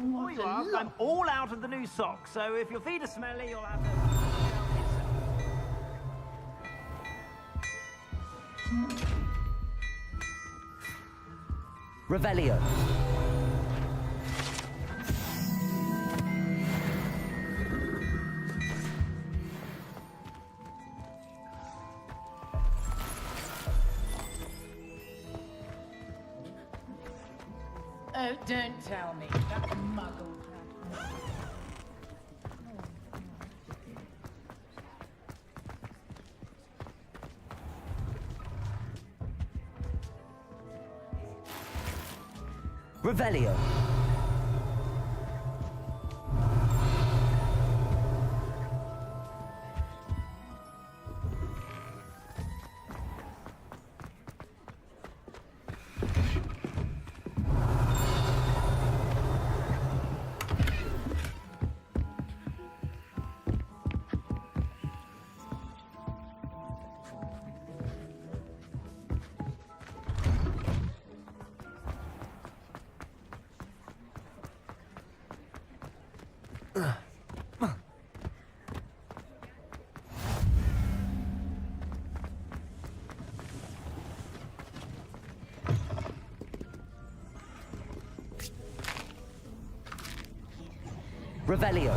Oh, you are. I'm all out of the new socks, so if your feet are smelly, you'll have to... Revelio. Oh, don't tell me. That muggle. Revelio. Revelio.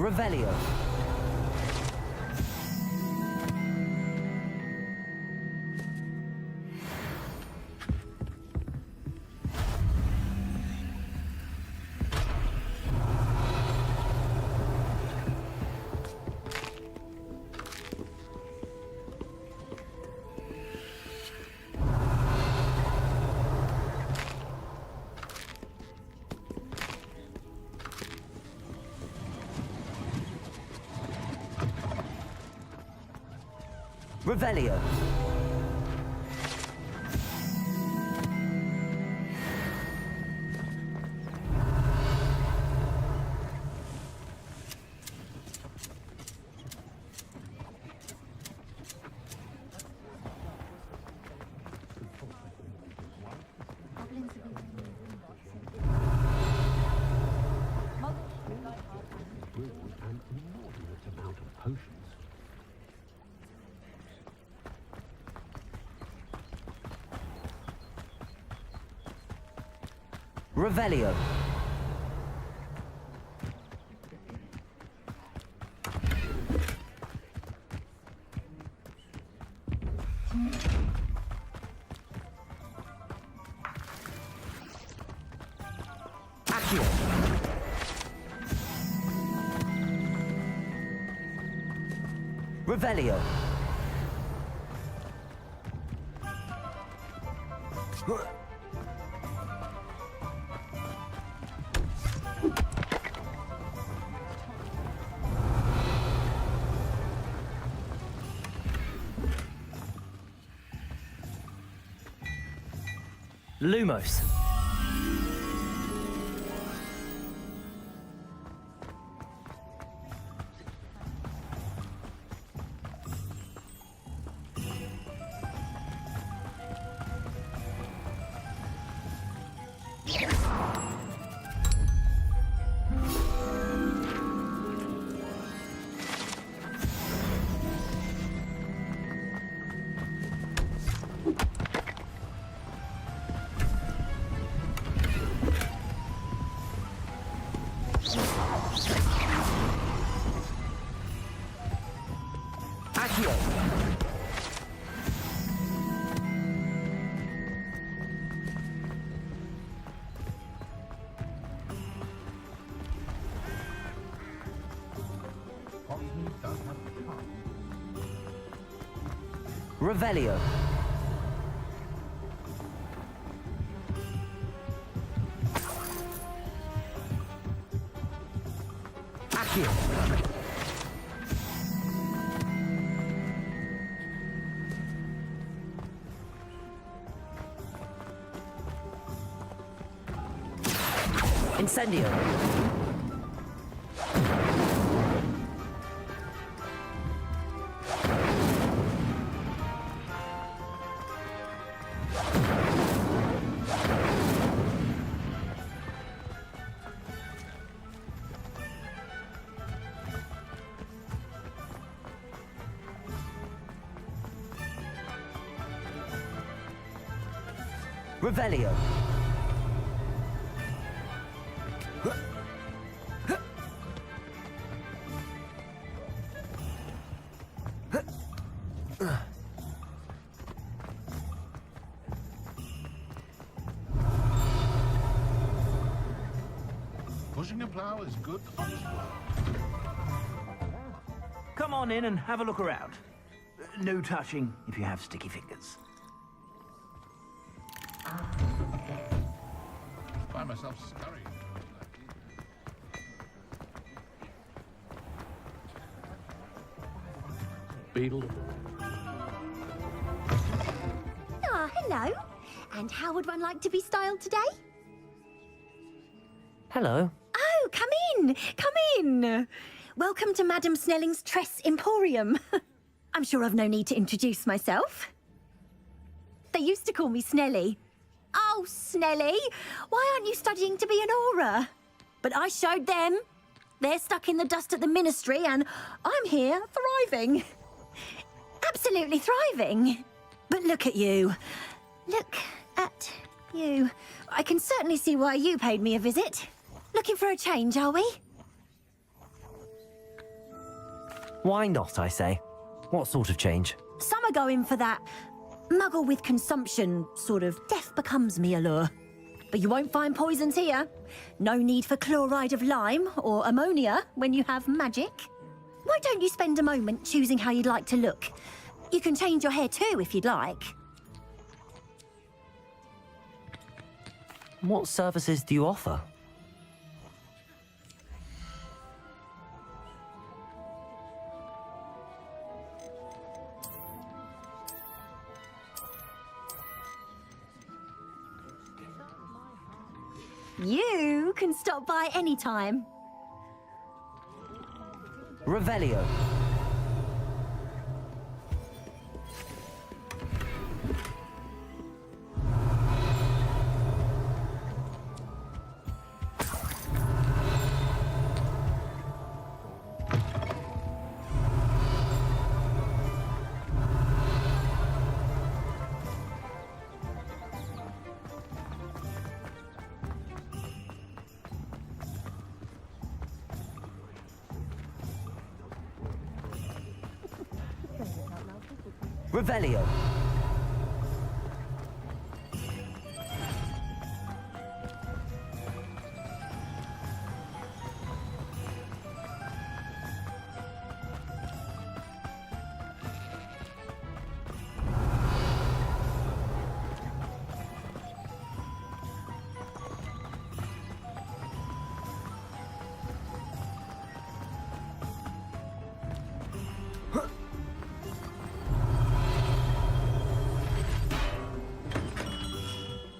Revelio. Revelio. Revelio. Accio. Revelio. Lumos. Revelio. Accio. Incendio. Revelio. Pushing a plough is good honest work. Come on in and have a look around. No touching if you have sticky fingers. Find myself scurrying. Beetle. Ah, hello. And how would one like to be styled today? Hello. Oh, come in. Come in. Welcome to Madam Snelling's Tress Emporium. I'm sure I've no need to introduce myself. They used to call me Snelly. Oh, Snelly, why aren't you studying to be an aura? But I showed them. They're stuck in the dust at the ministry, and I'm here thriving. Absolutely thriving. But look at you. Look at you. I can certainly see why you paid me a visit. Looking for a change, are we? Why not, I say? What sort of change? Some are going for that muggle with consumption, sort of death becomes me allure. But you won't find poisons here. No need for chloride of lime or ammonia when you have magic. Why don't you spend a moment choosing how you'd like to look? You can change your hair too if you'd like. What services do you offer? You can stop by any time. Revelio. Revelio.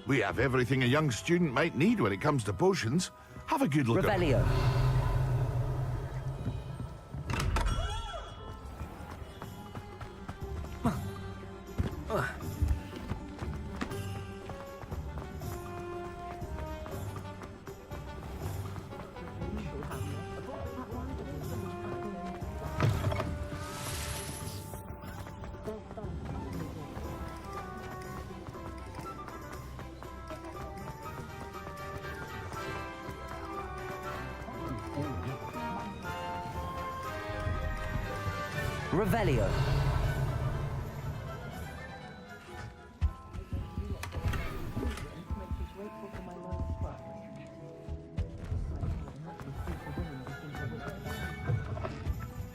We have everything a young student might need when it comes to potions. Have a good look at Revelio. Revelio.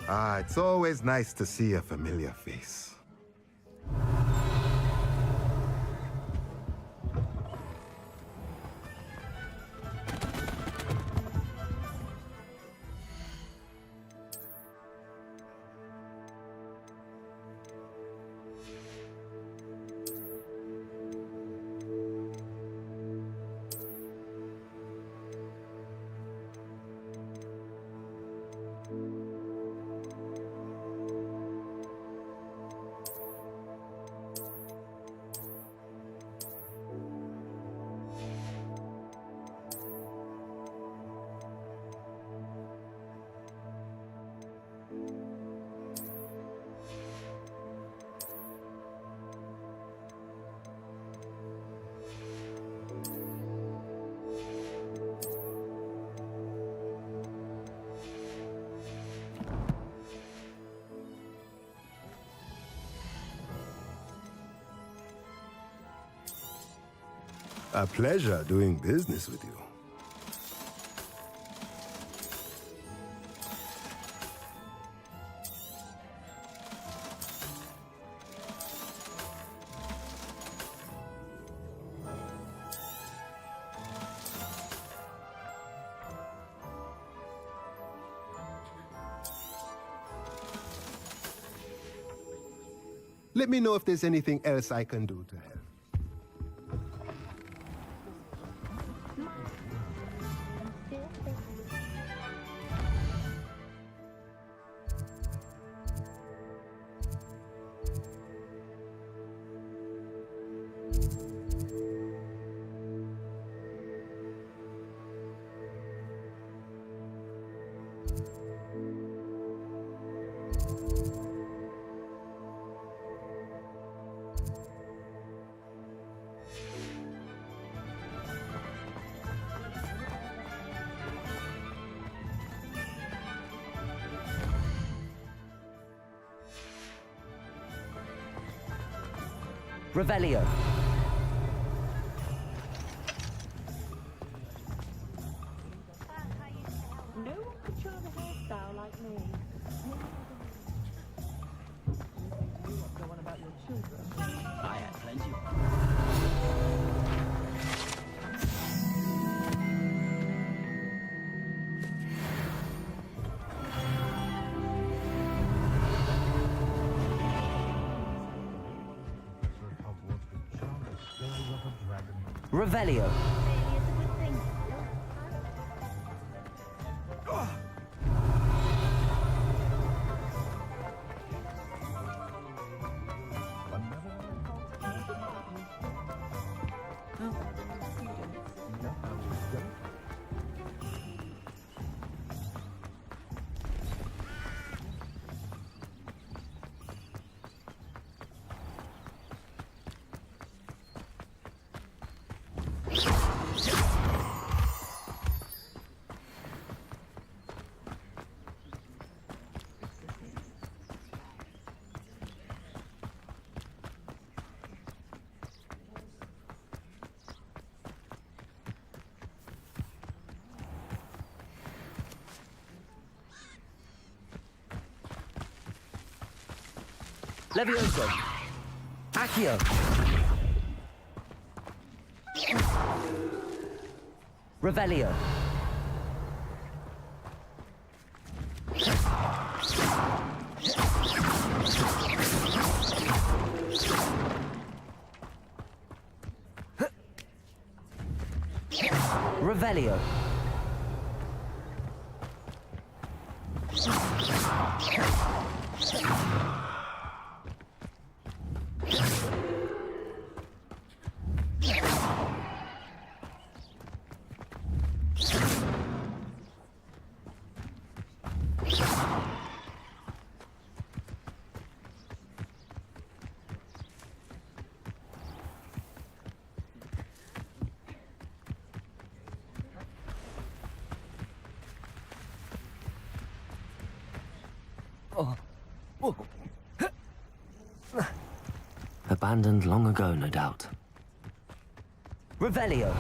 Ah, it's always nice to see a familiar face. A pleasure doing business with you. Let me know if there's anything else I can do to help. Revelio. No one could charm a hairstyle like me. Go on about your children. I had plenty. Revelio. Levioso. Accio. Revelio. Revelio. Abandoned long ago, no doubt. Revelio.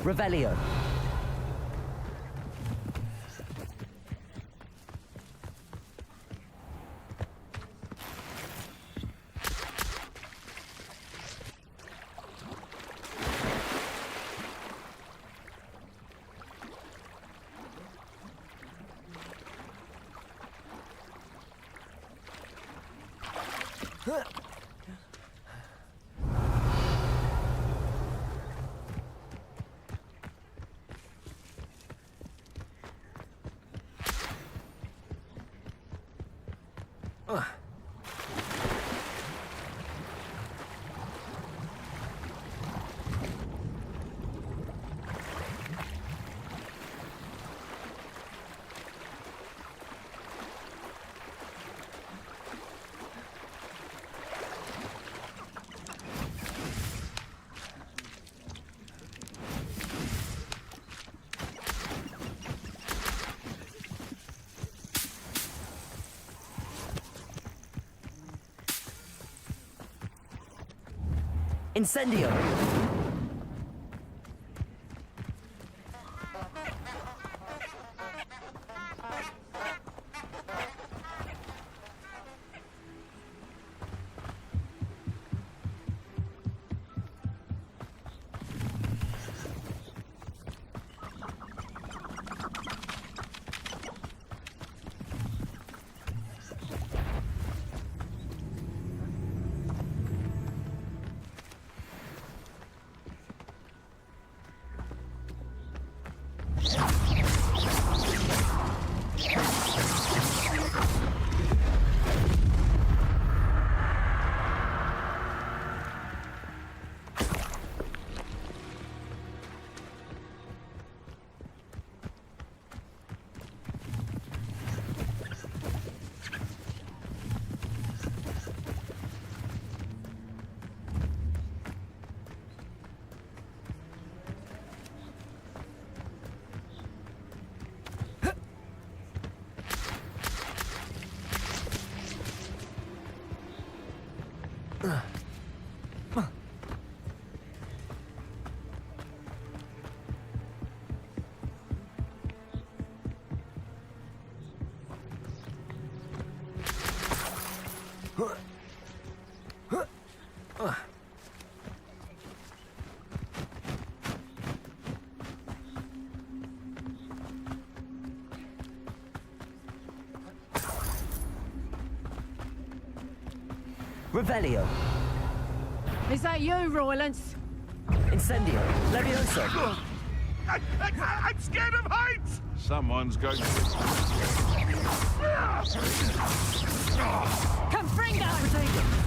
Revelio. Incendio! Revelio. Is that you, Roylance? Incendio. Levioso. I'm scared of heights! Someone's going to... Confringo!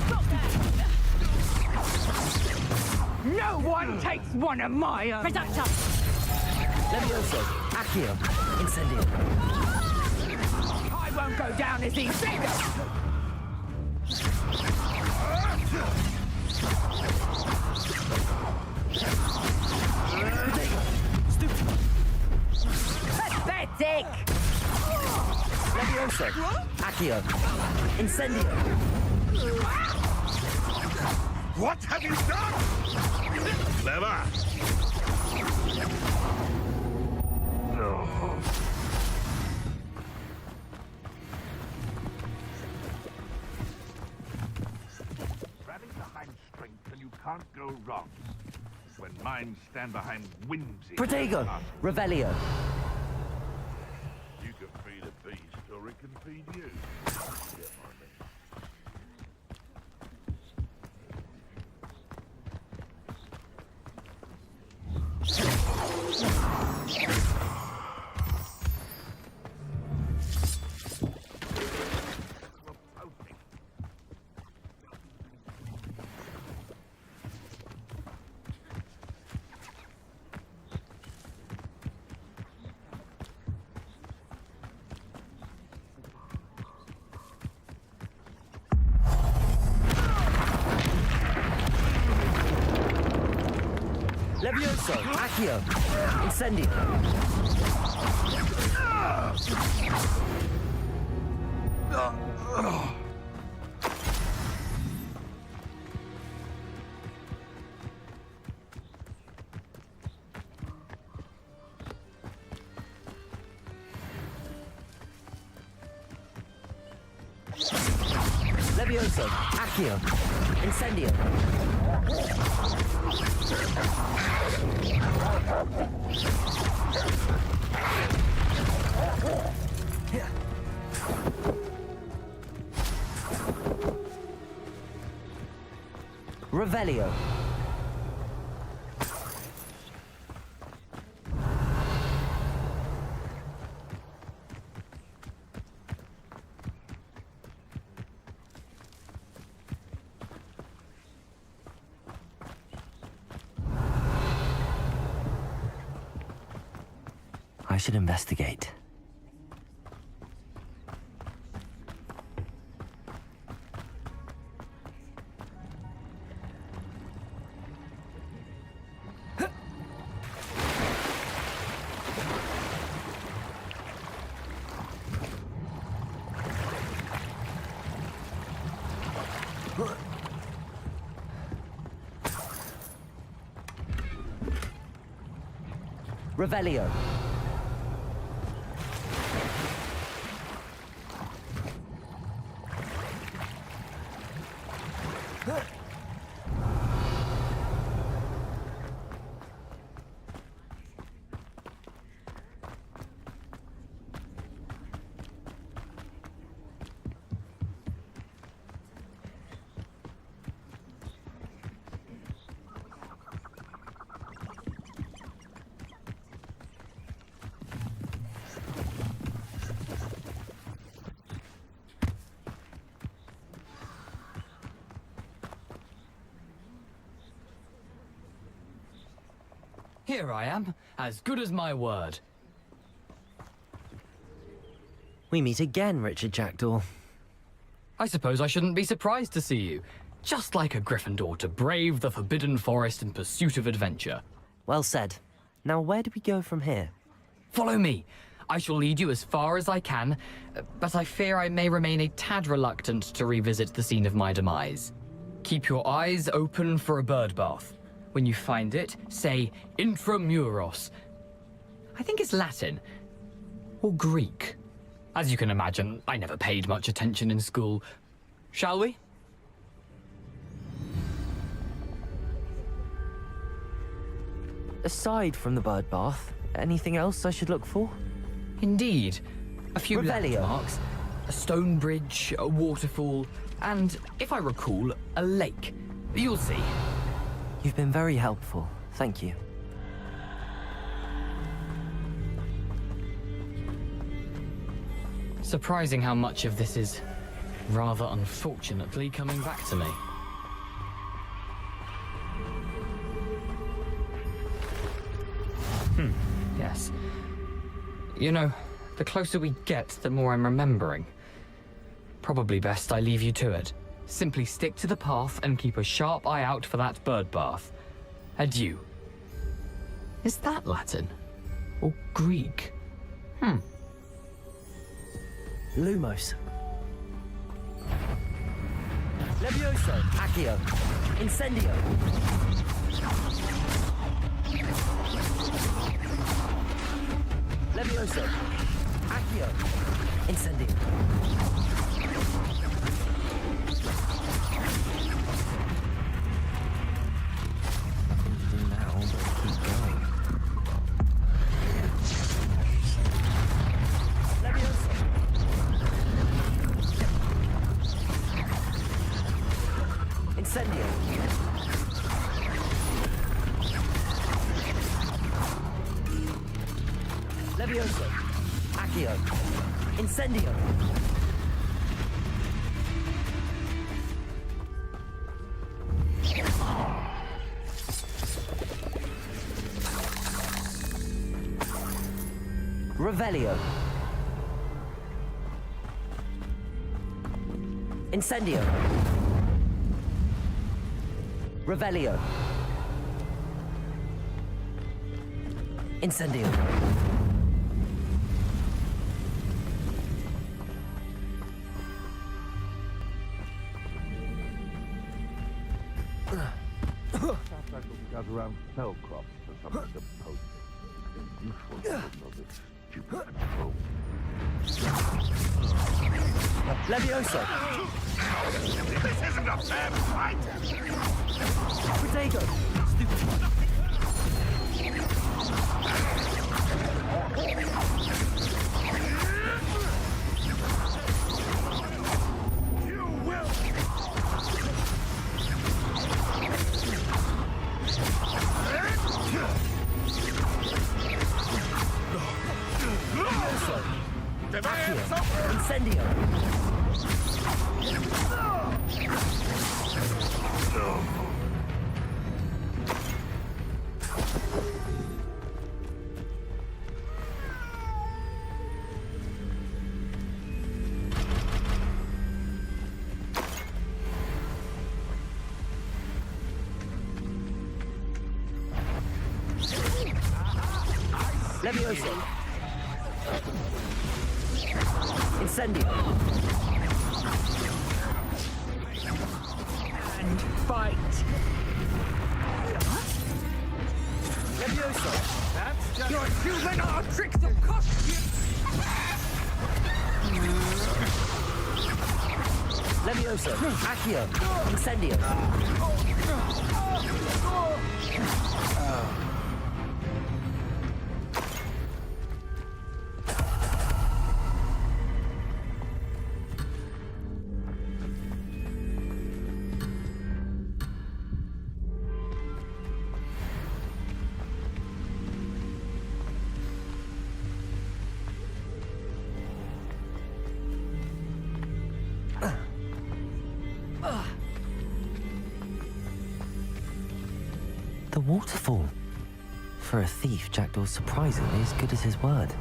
Stop that! No one takes one of my own! Reductor! Levioso. Accio. Incendio. I won't go down as easy! Pathetic! Levioso. Accio. Incendio. What have you done? Clever. No. Rally behind strength and you can't go wrong. When minds stand behind whimsy... Protego. Revelio. You can feed a beast or it can feed you. Get my name. Levioso. Accio. Incendio. Levioso, Accio, Incendio. Revelio. I should investigate. Revelio. Here I am, as good as my word. We meet again, Richard Jackdaw. I suppose I shouldn't be surprised to see you. Just like a Gryffindor to brave the Forbidden Forest in pursuit of adventure. Well said. Now where do we go from here? Follow me. I shall lead you as far as I can, but I fear I may remain a tad reluctant to revisit the scene of my demise. Keep your eyes open for a bird bath. When you find it, say intramuros. I think it's Latin. Or Greek. As you can imagine, I never paid much attention in school. Shall we? Aside from the bird bath, anything else I should look for? Indeed. A few Revelio. landmarks, a stone bridge, a waterfall, and, if I recall, a lake. You'll see. You've been very helpful. Thank you. Surprising how much of this is, rather unfortunately, coming back to me. Yes. You know, the closer we get, the more I'm remembering. Probably best I leave you to it. Simply stick to the path and keep a sharp eye out for that bird bath. Adieu. Is that Latin? Or Greek? Lumos. Levioso, Accio, Incendio. Levioso, Accio, Incendio. Now, but keep going. Levioso. Incendio. Levioso. Accio. Incendio. Revelio. Incendio. Revelio. Incendio. browse around cell crops for something to post. Useful to know this stupid control. Levioso! This isn't a fair fight! Protego! Stupid. Incendio! Levioso! Incendio! And fight. Levioso! That's just... Your human tricks will cost you! Levioso! Accio! Incendio! The waterfall. For a thief, Jackdaw's surprisingly as good as his word.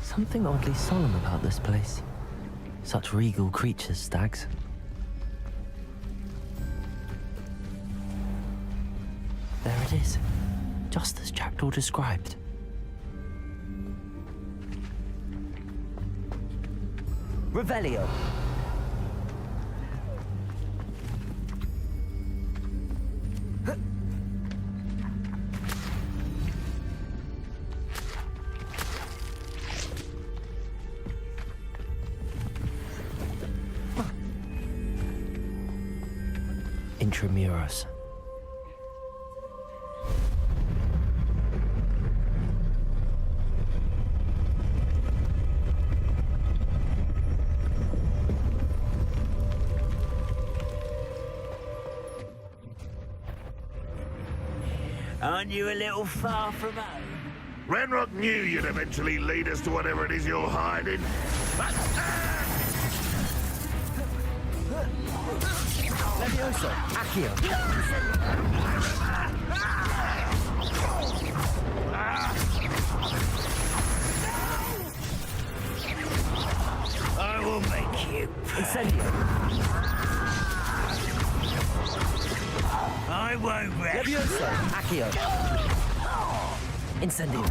Something oddly solemn about this place. Such regal creatures, stags. There it is, just as Jackdaw described. Revelio! Intramuros. Aren't you a little far from home? Ranrock knew you'd eventually lead us to whatever it is you're hiding. Levioso! Accio! I will make you. Incendio! I won't rest. Levioso! Accio! Incendio!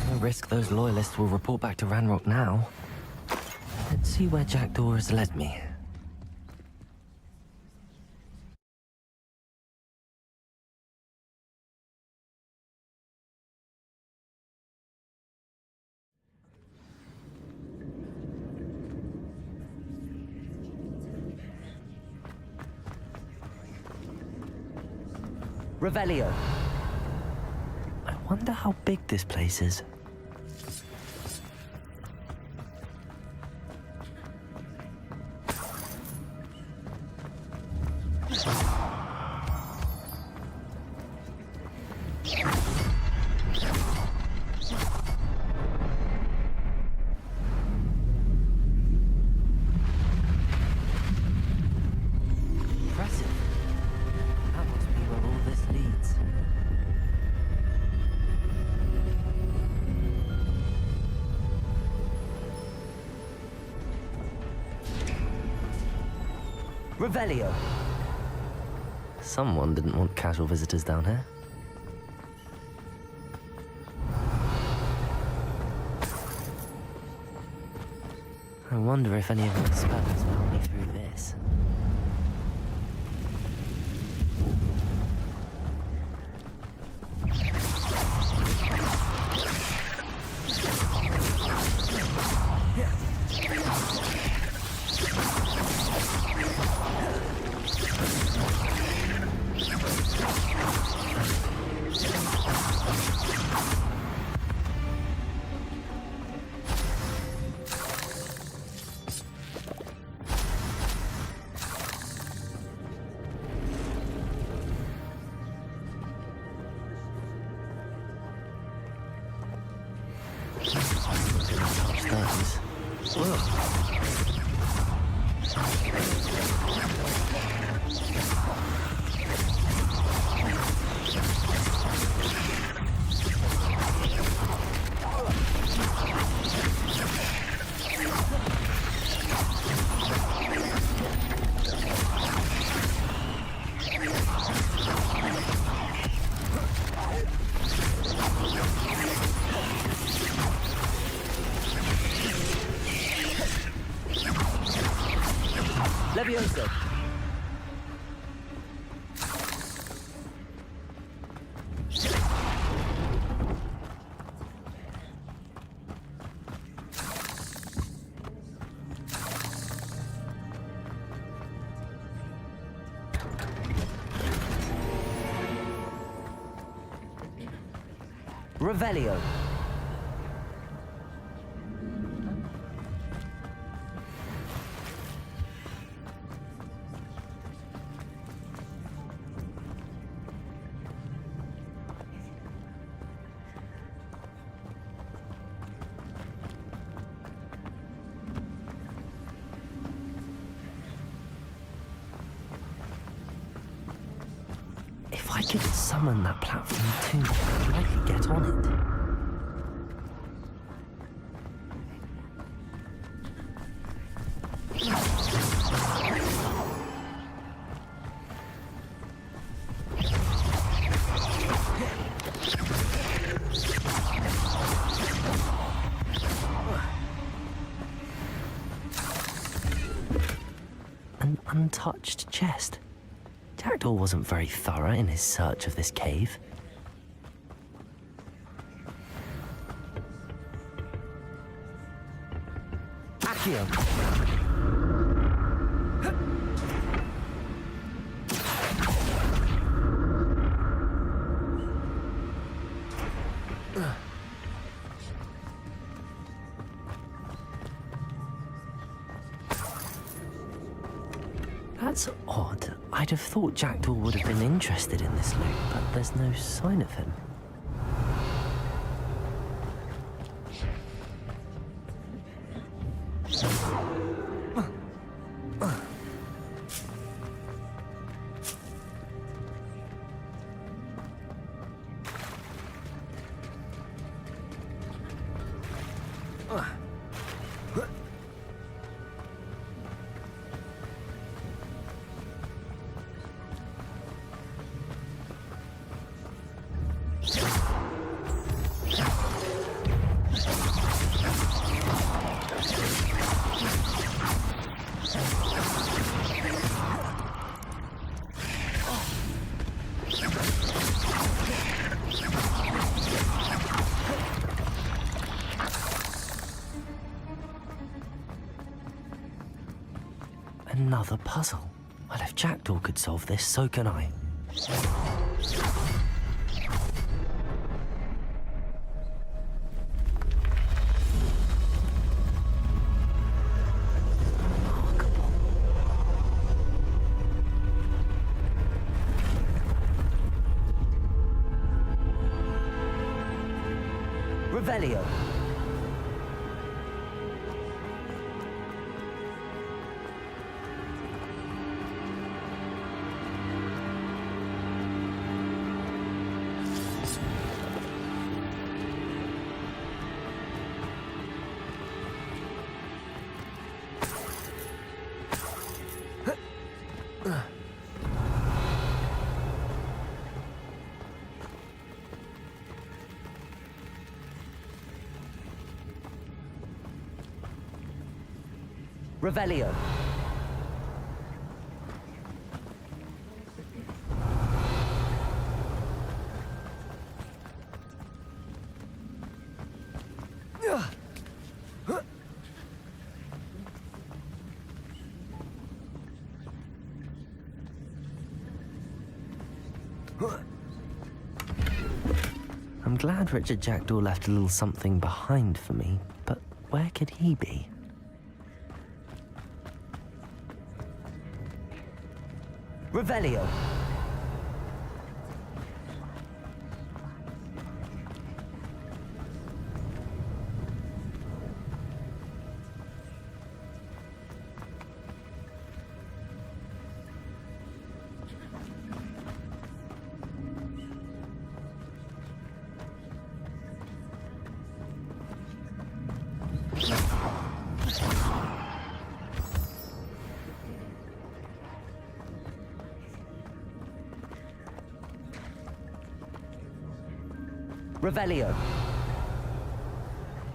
No risk those loyalists will report back to Ranrock now. Let's see where Jackdaw has led me. Revelio. I wonder how big this place is. Revelio. Someone didn't want casual visitors down here. I wonder if any of my spells will help me through this. Leviosa. Revelio. If I could summon that platform too, I could get on it. An untouched chest. Jackdaw wasn't very thorough in his search of this cave. Accio. That's odd. I'd have thought Jackdaw would have been interested in this loot, but there's no sign of him. Another puzzle. Well, if Jackdaw could solve this, so can I. Revelio. Revelio. I'm glad Richard Jackdaw left a little something behind for me, but where could he be? Revelio. Revelio.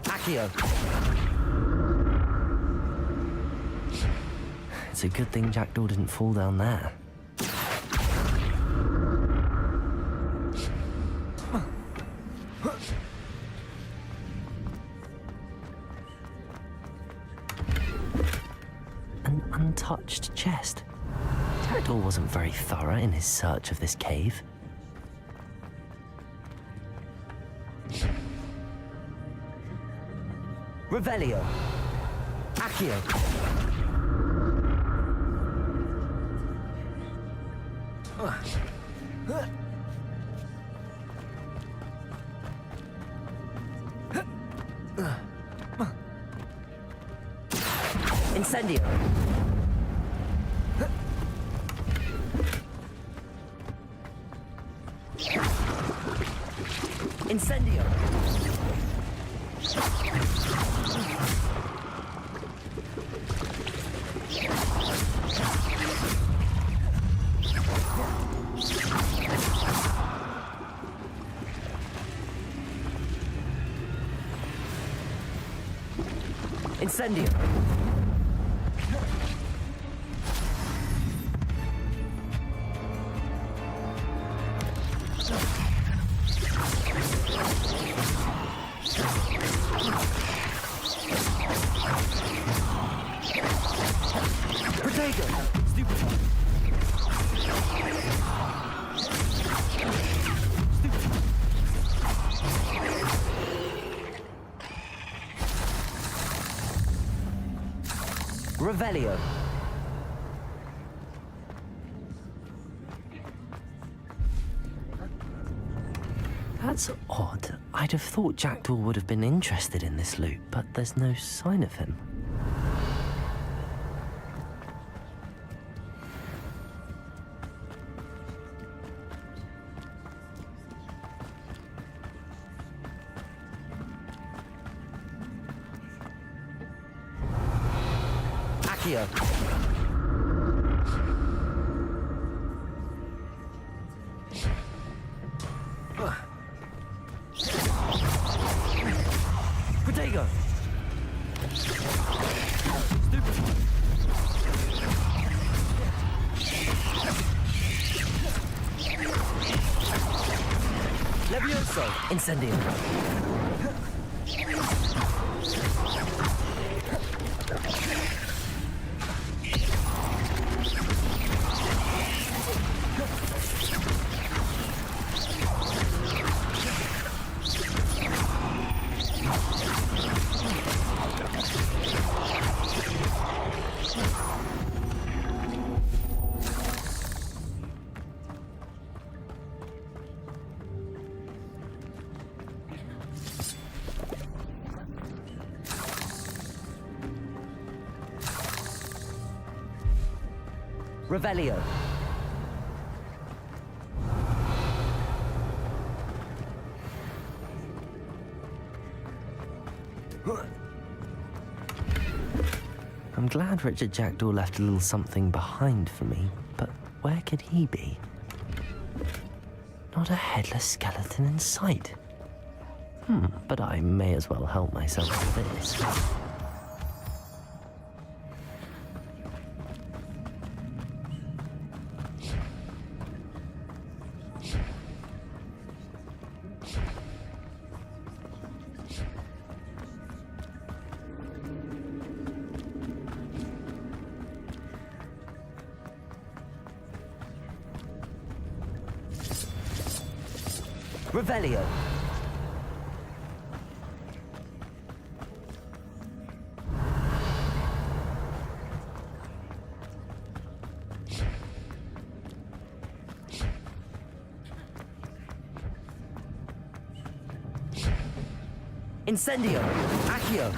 Accio. It's a good thing Jackdaw didn't fall down there. An untouched chest. Jackdaw wasn't very thorough in his search of this cave. Revelio. Accio. Incendio. Incendio. Incendio. Protego. Stupid. Revelio. That's odd. I'd have thought Jackdaw would have been interested in this loot, but there's no sign of him. Accio. Protego. Levioso. Incendio. Revelio. I'm glad Richard Jackdaw left a little something behind for me, but where could he be? Not a headless skeleton in sight. But I may as well help myself to this. Revelio. Incendio. Accio.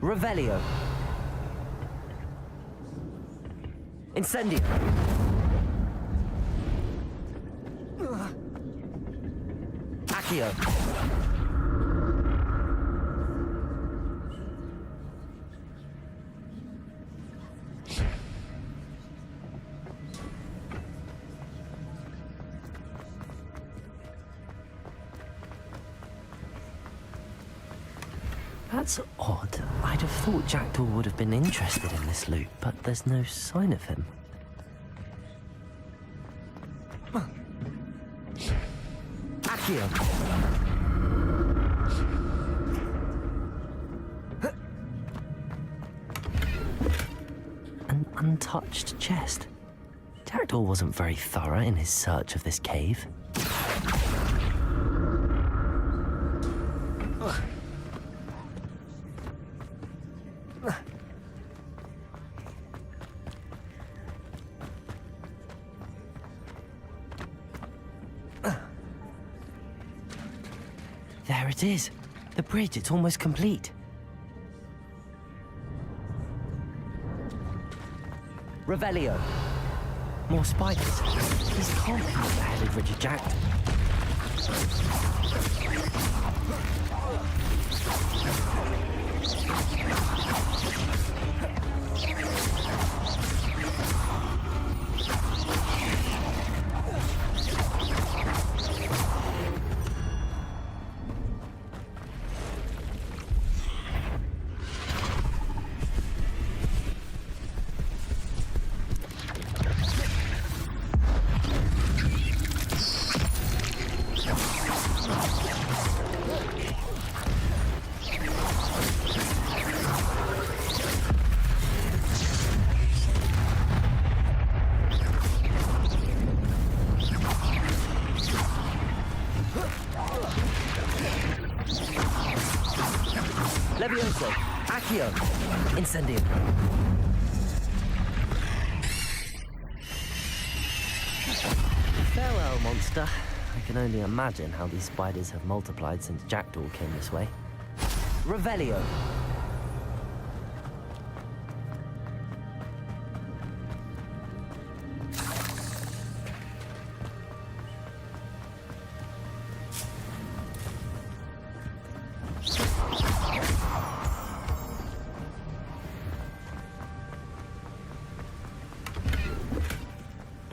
Revelio. Incendio. Accio. That's odd. I'd have thought Jackdaw would have been interested in this loot, but there's no sign of him. Accio. An untouched chest. Jackdaw wasn't very thorough in his search of this cave. There it is. The bridge, it's almost complete. Revelio. More spiders. These can't be what beheaded Richard Jackdaw. Levioso. Accio. Incendio. Farewell, monster. I can only imagine how these spiders have multiplied since Jackdaw came this way. Revelio.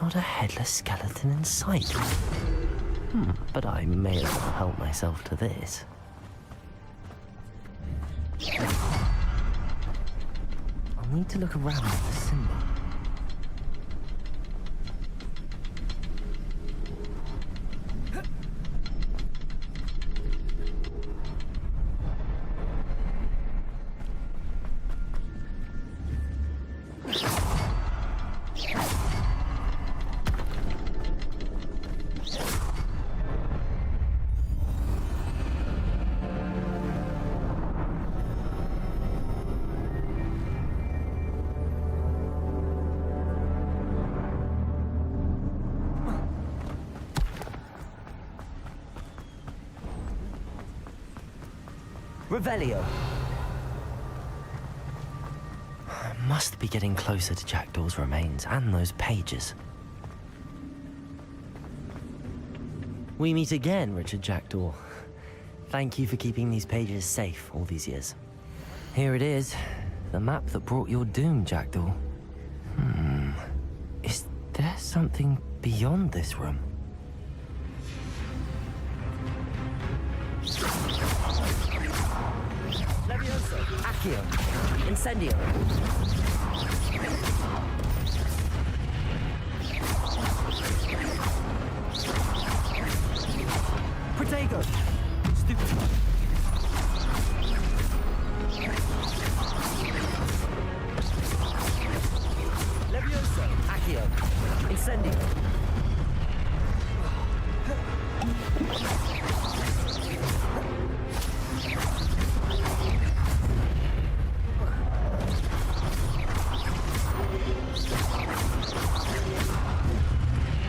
Not a headless skeleton in sight. But I may as well help myself to this. I'll need to look around for the symbol. Revelio. Must be getting closer to Jackdaw's remains and those pages. We meet again, Richard Jackdaw. Thank you for keeping these pages safe all these years. Here it is, the map that brought your doom, Jackdaw. Is there something beyond this room? Levioso. Accio. Incendio. Protego! Stupid. Levioso! Accio! Incendio!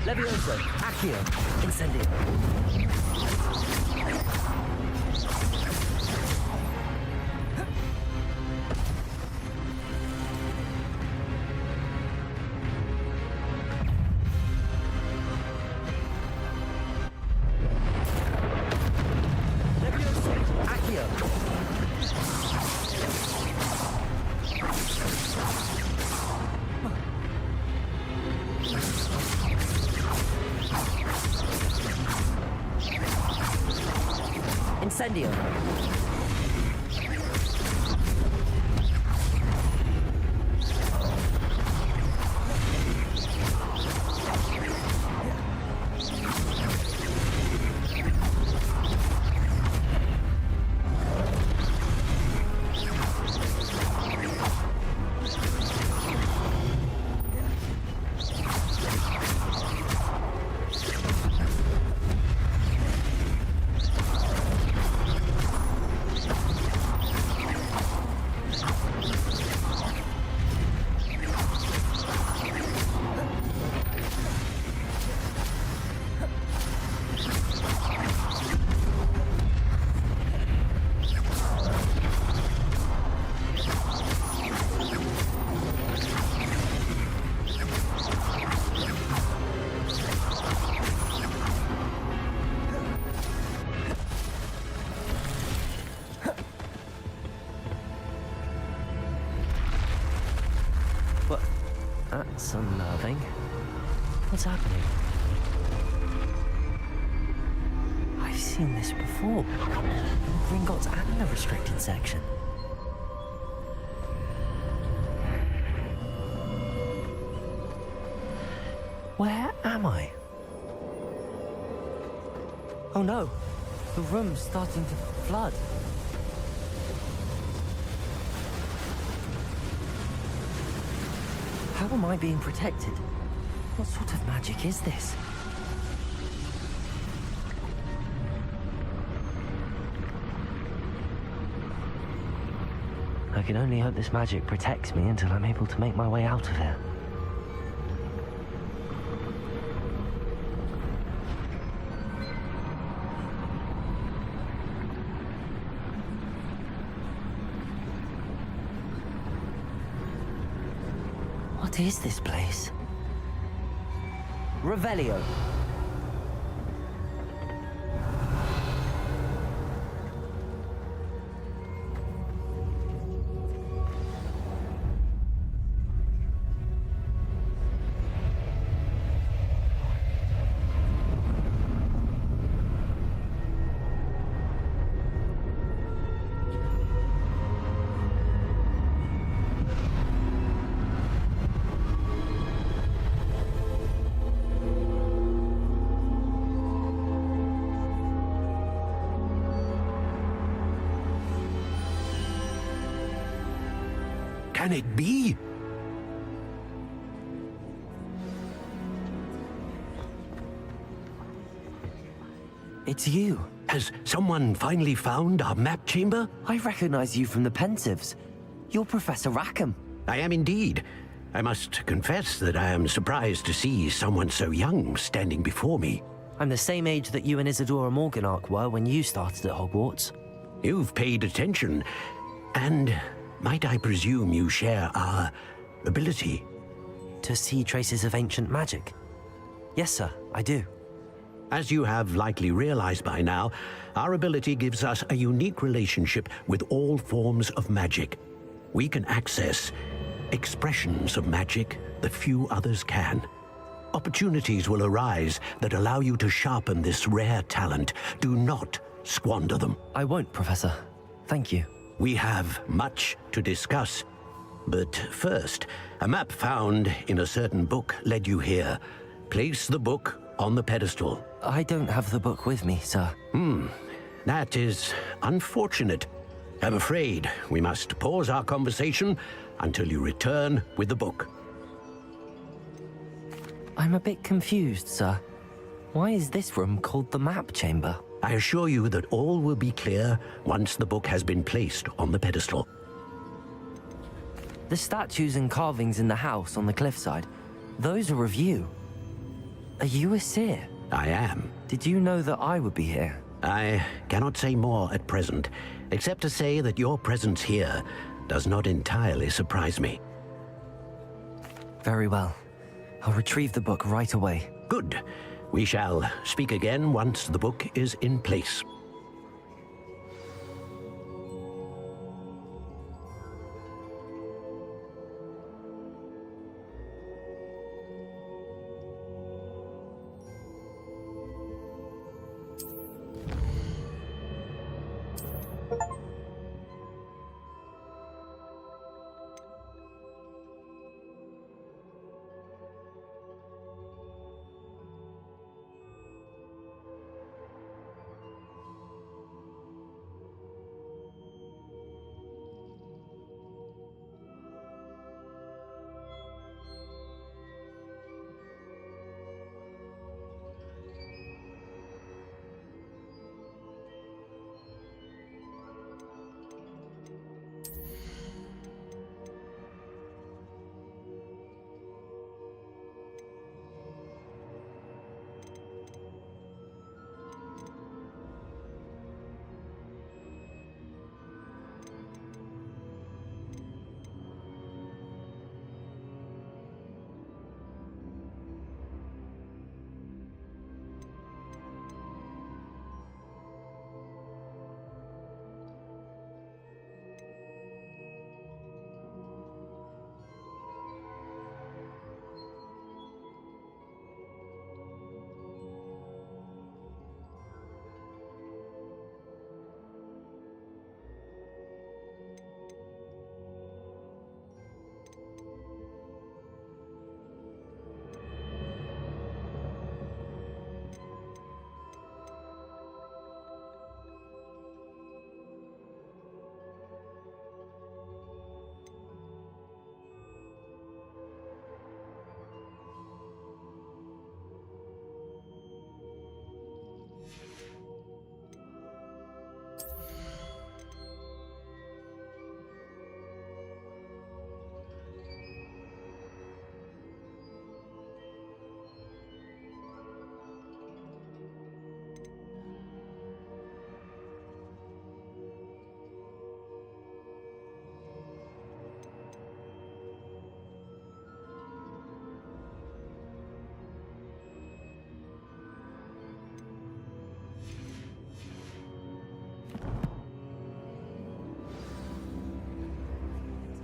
Levioso! Accio! Incendio! Incendio! That's unnerving. What's happening? I've seen this before. In Gringotts and the restricted section. Where am I? Oh no! The room's starting to flood. How am I being protected? What sort of magic is this? I can only hope this magic protects me until I'm able to make my way out of here. What is this place? Revelio. Can it be? It's you. Has someone finally found our map chamber? I recognize you from the Pensives. You're Professor Rackham. I am indeed. I must confess that I am surprised to see someone so young standing before me. I'm the same age that you and Isadora Morganach were when you started at Hogwarts. You've paid attention, and might I presume you share our ability? To see traces of ancient magic? Yes, sir, I do. As you have likely realized by now, our ability gives us a unique relationship with all forms of magic. We can access expressions of magic that few others can. Opportunities will arise that allow you to sharpen this rare talent. Do not squander them. I won't, Professor. Thank you. We have much to discuss. But first, a map found in a certain book led you here. Place the book on the pedestal. I don't have the book with me, sir. That is unfortunate. I'm afraid we must pause our conversation until you return with the book. I'm a bit confused, sir. Why is this room called the map chamber? I assure you that all will be clear once the book has been placed on the pedestal. The statues and carvings in the house on the cliffside, those are of you. Are you a seer? I am. Did you know that I would be here? I cannot say more at present, except to say that your presence here does not entirely surprise me. Very well. I'll retrieve the book right away. Good. We shall speak again once the book is in place.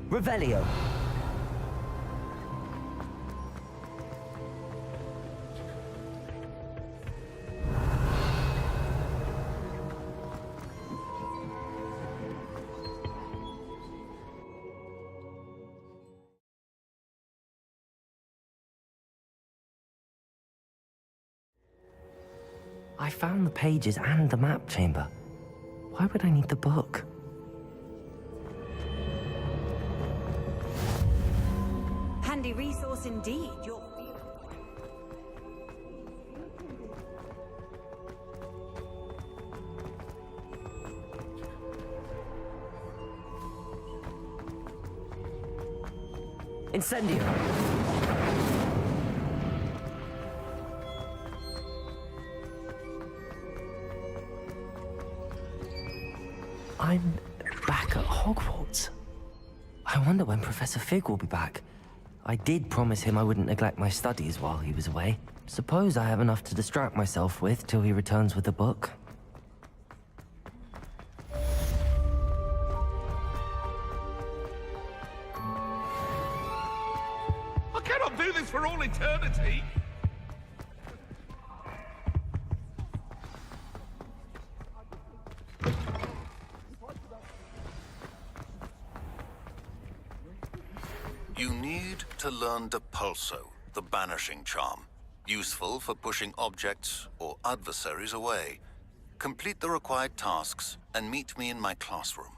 Revelio. I found the pages and the map chamber. Why would I need the book? Handy resource indeed. Incendio. I'm back at Hogwarts. I wonder when Professor Fig will be back. I did promise him I wouldn't neglect my studies while he was away. Suppose I have enough to distract myself with till he returns with the book. I cannot do this for all eternity! You need to learn the Pulso, the banishing charm. useful for pushing objects or adversaries away. Complete the required tasks and meet me in my classroom.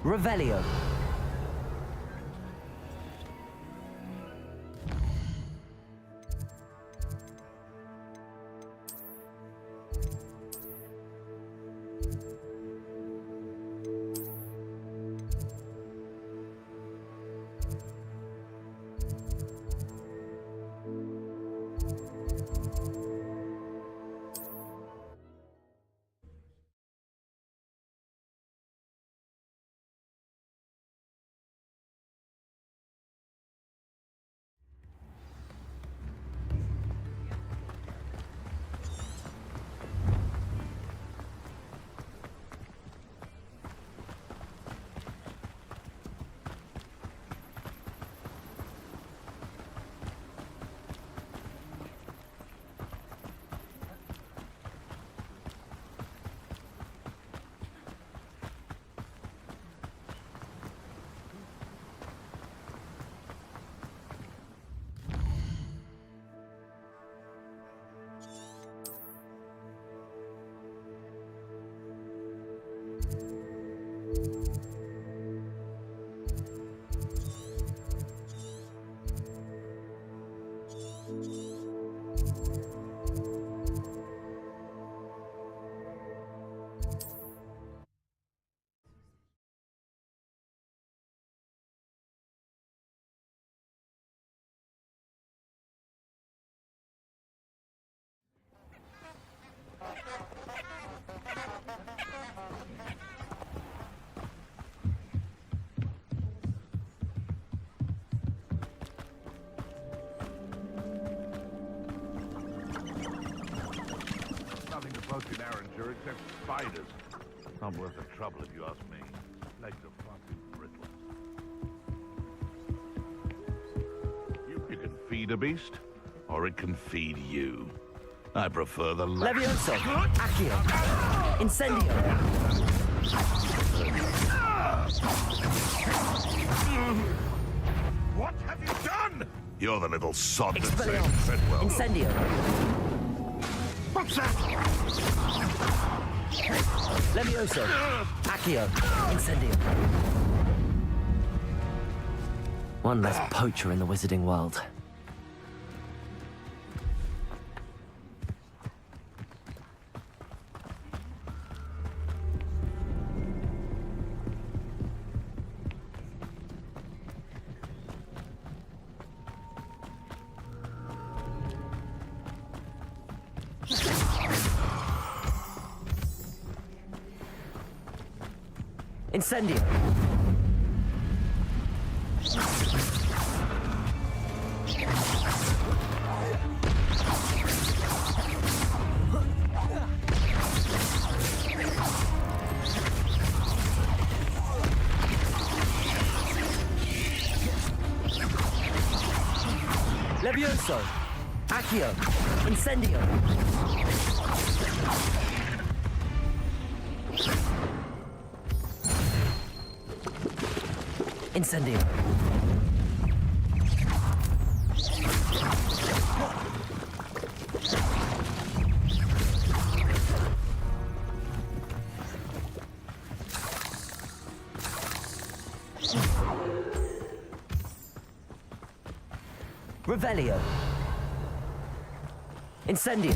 Revelio. furniture except spiders. Not worth the trouble if you ask me. Legs are far too brittle. You can feed a beast, or it can feed you. I prefer the latter. Levioso! Accio! Incendio! What have you done? You're the little sod that Expelliarmus! said well. Incendio! What's that? Levioso! Accio! Incendio! One less poacher in the wizarding world. Incendio! Levioso! Accio! Incendio! Incendio! Revelio! Incendio!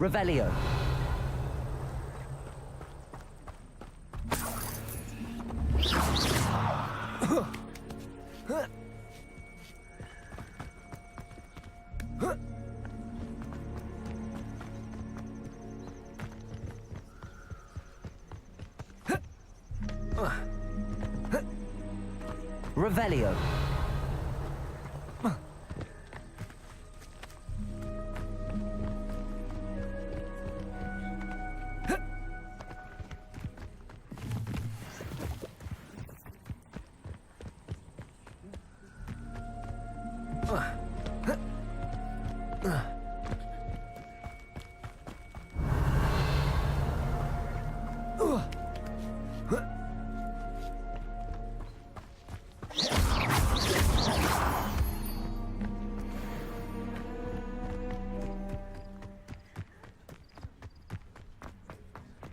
Revelio. Revelio.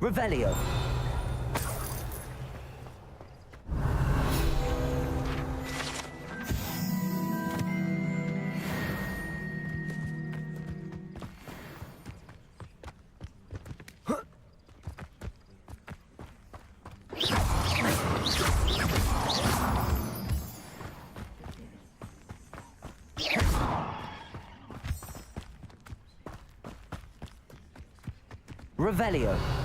Revelio. Revelio.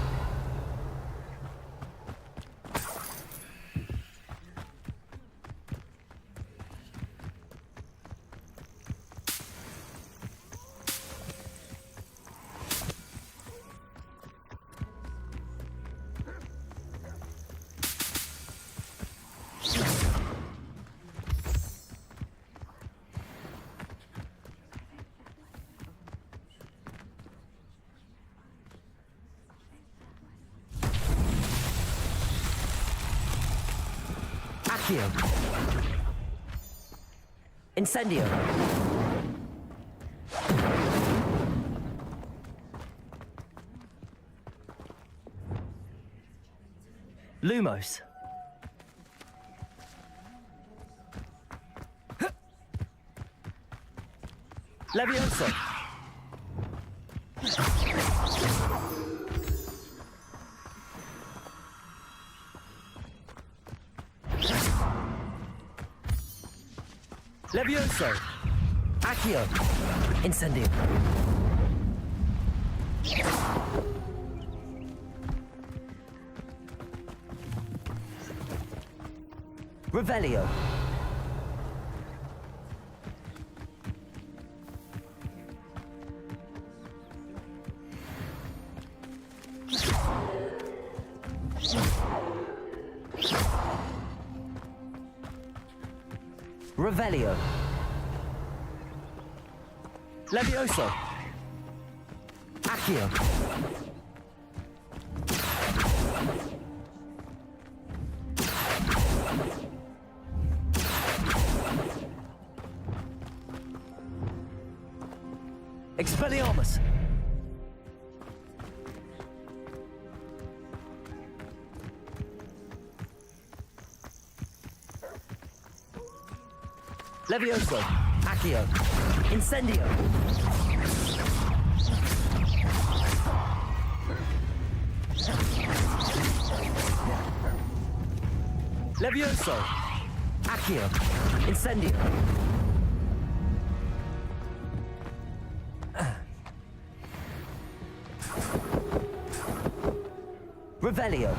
Incendio. Lumos. Levioso. Levioso! Accio! Incendio! Revelio. Revelio. Levioso. Accio. Expelliarmus. Levioso. Accio. Incendio. Levioso. Accio. Incendio. Revelio.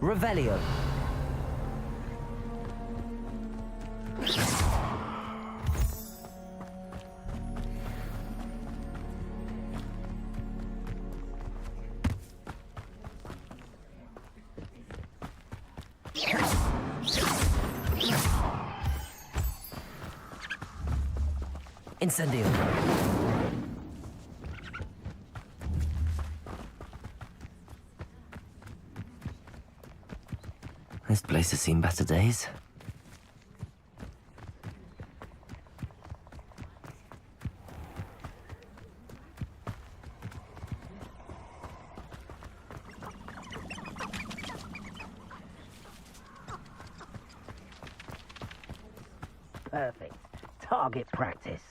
Revelio. Incendio. This place has seen better days. Perfect. Target practice.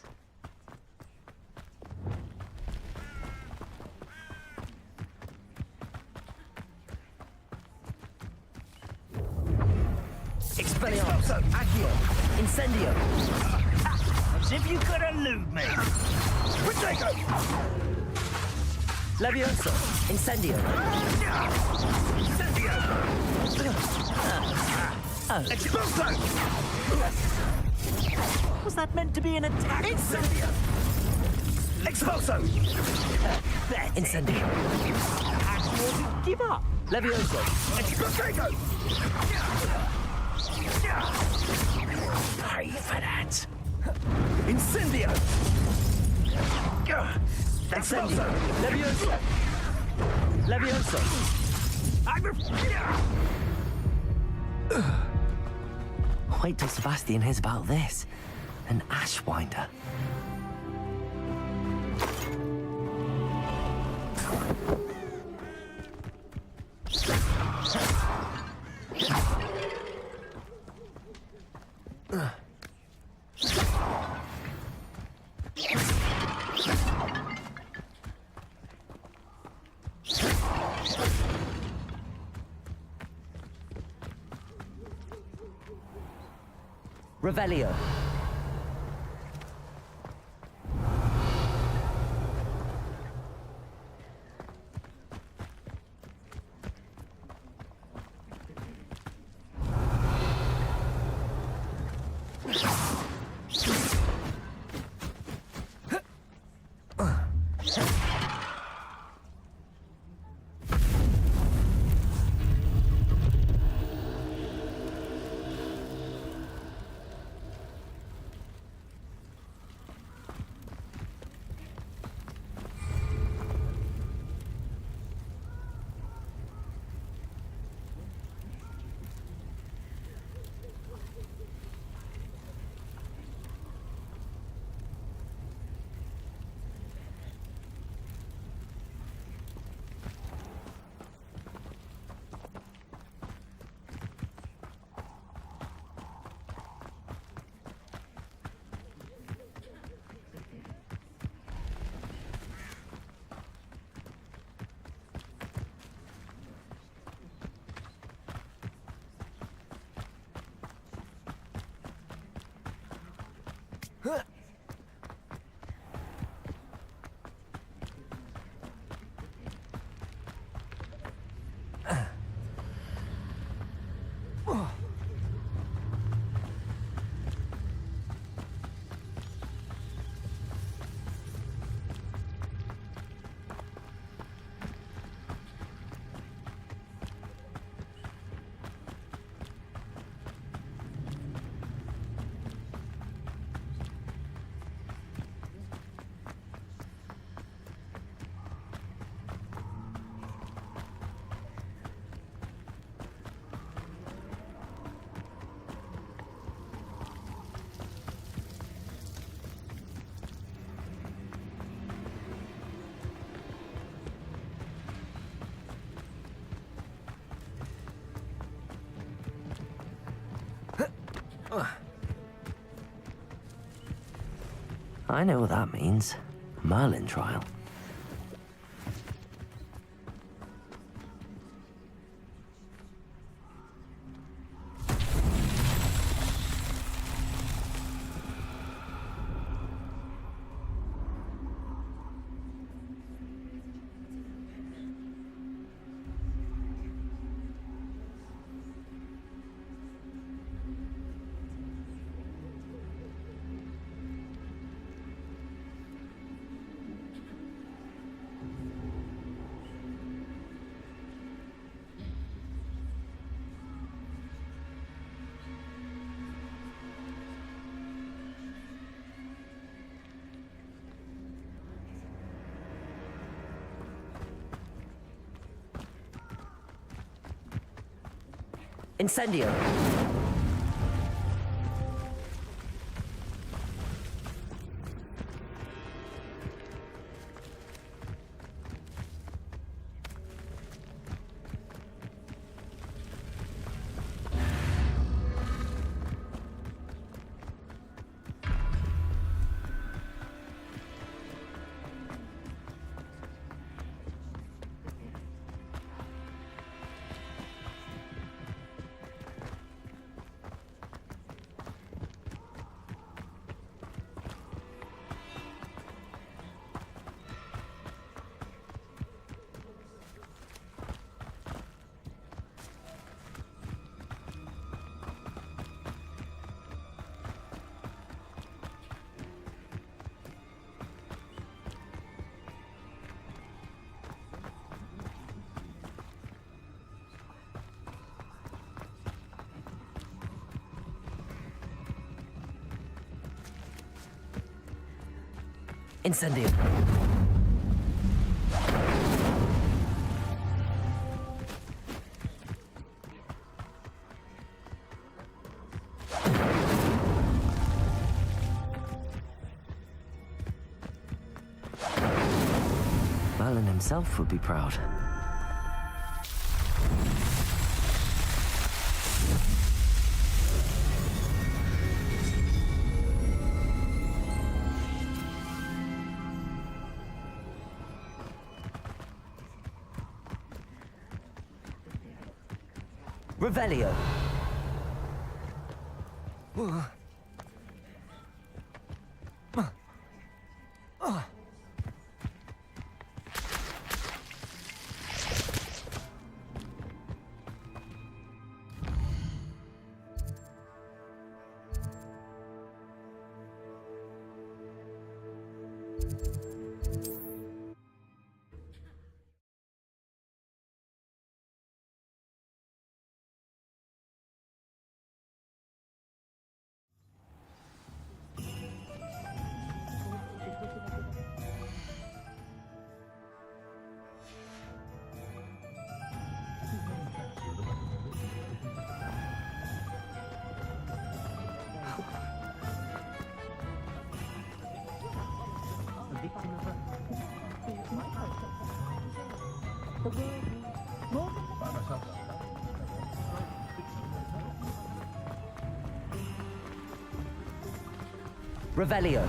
Expelliarmus. Accio. Incendio. As if you could elude me. Protego. Levioso. Incendio. Incendio. Expulso. Was that meant to be an attack? Incendio. Expulso. Incendio. Accio, give up. Levioso. Protego. Pay for that. Incendio. Incendio. Levioso. Levioso. Wait till Sebastian hears about this. An ashwinder. Revelio. I know what that means. Merlin trial. Incendio. Incendio. Merlin himself would be proud. Revelio. Revelio.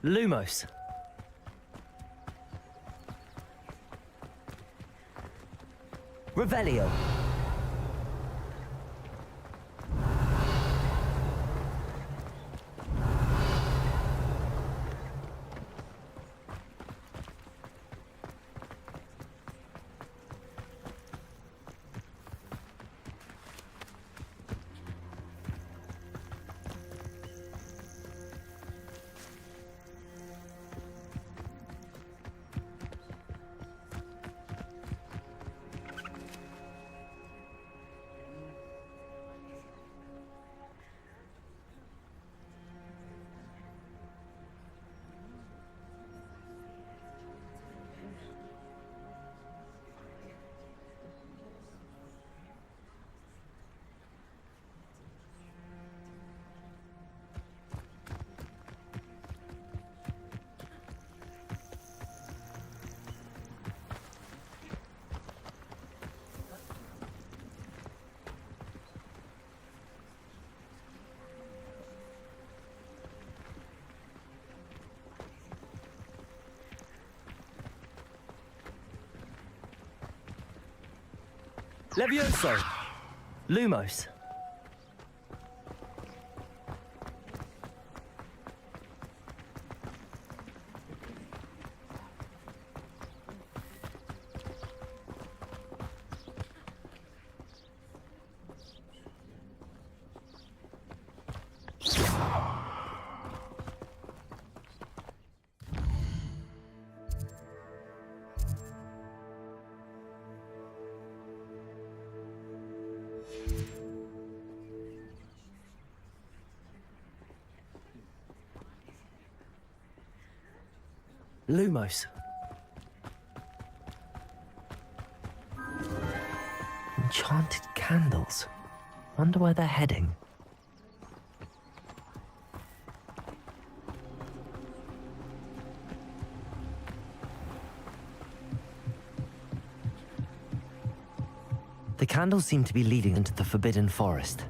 Lumos. Revelio. Levioso! Lumos. Lumos. Enchanted candles. Wonder where they're heading. The candles seem to be leading into the Forbidden Forest.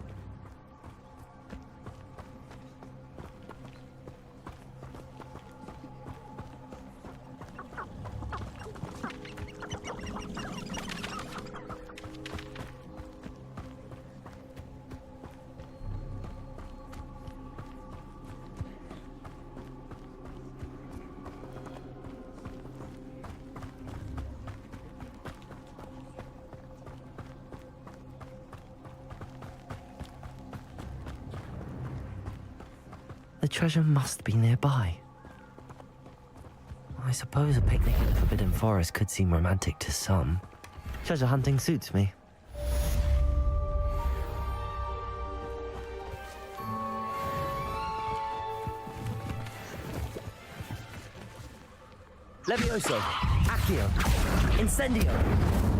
The treasure must be nearby. I suppose a picnic in the Forbidden Forest could seem romantic to some. Treasure hunting suits me. Levioso! Accio! Incendio!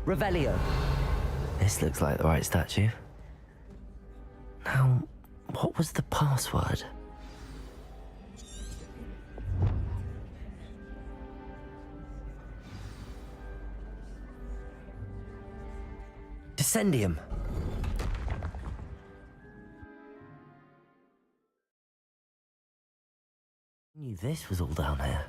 Revelio. This looks like the right statue. Now, what was the password? Descendium. I knew this was all down here.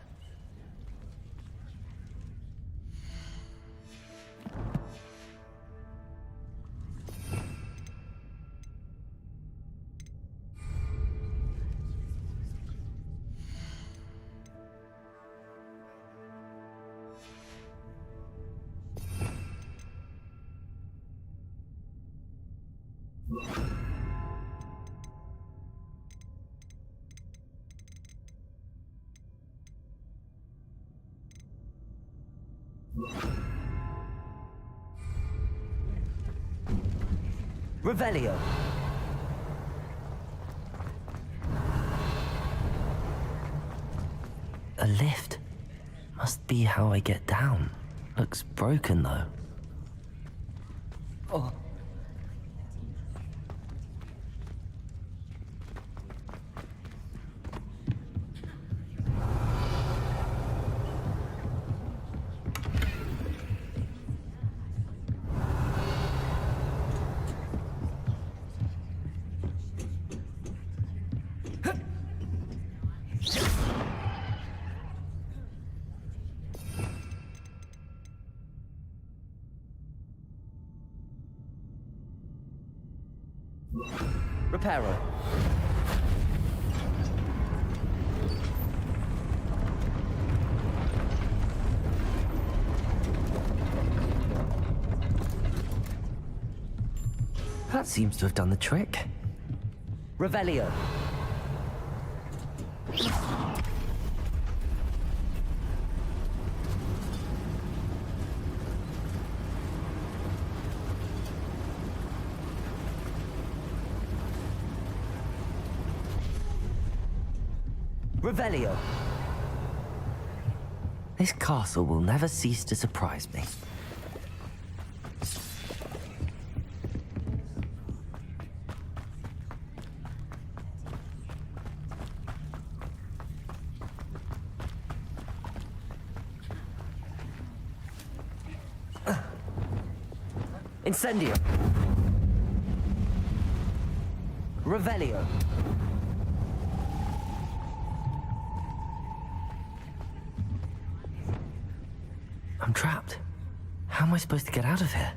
Revelio. A lift. Must be how I get down. Looks broken, though. Oh. Reparo. That seems to have done the trick. Revelio. Revelio. This castle will never cease to surprise me. Incendio. Revelio. I'm trapped. How am I supposed to get out of here?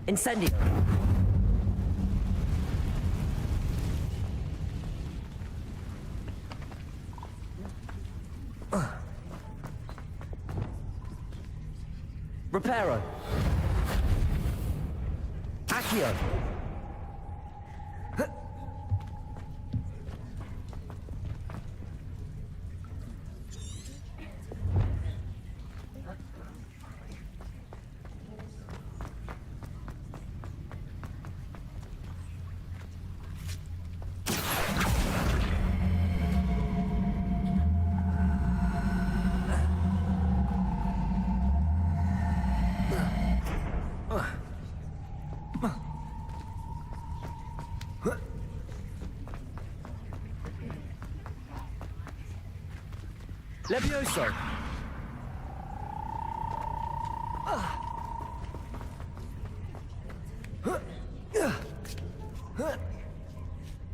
Incendio. Reparo. Accio. Levioso.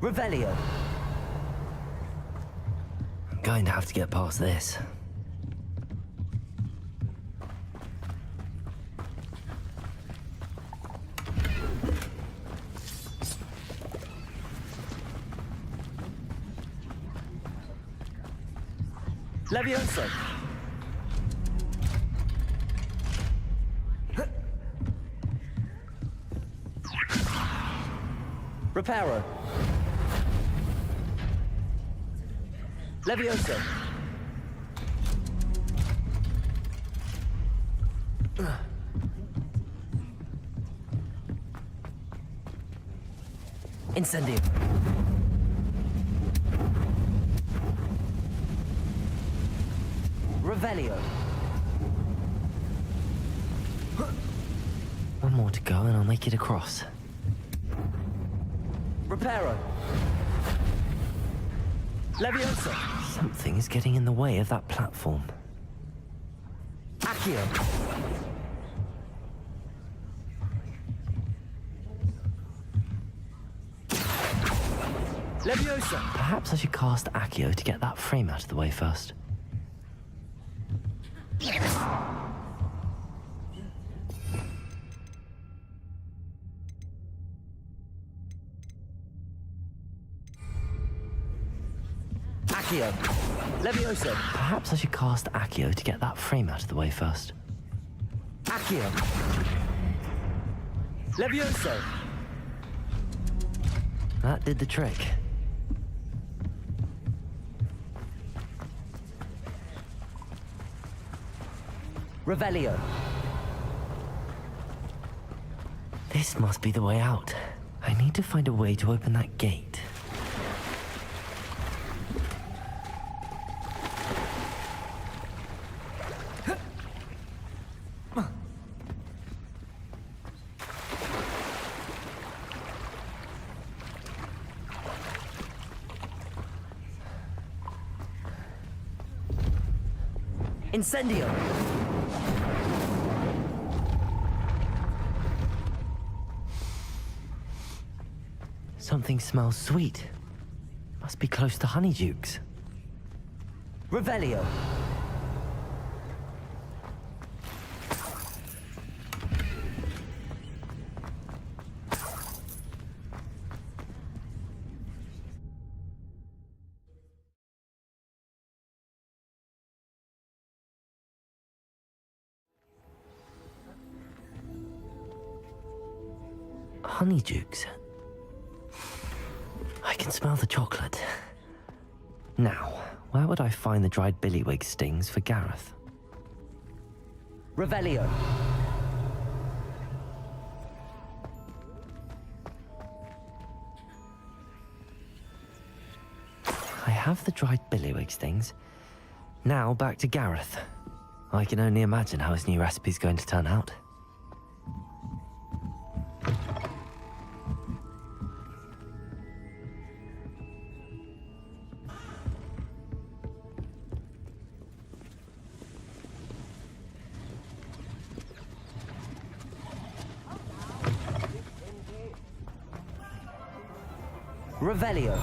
Revelio. I'm going to have to get past this. Levioso. Reparo. Levioso. Incendio. Revelio. One more to go and I'll make it across. Reparo. Leviosa. Something is getting in the way of that platform. Accio. Leviosa. Perhaps I should cast Accio to get that frame out of the way first. Accio. Leviosa. Perhaps I should cast Accio to get that frame out of the way first. Accio. Leviosa. That did the trick. Revelio. This must be the way out. I need to find a way to open that gate. Incendio! Something smells sweet. Must be close to Honeydukes. Revelio! Honeydukes. I can smell the chocolate. Now, where would I find the dried billywig stings for Gareth? Revelio. I have the dried billywig stings. Now back to Gareth. I can only imagine how his new recipe's going to turn out. Revelio.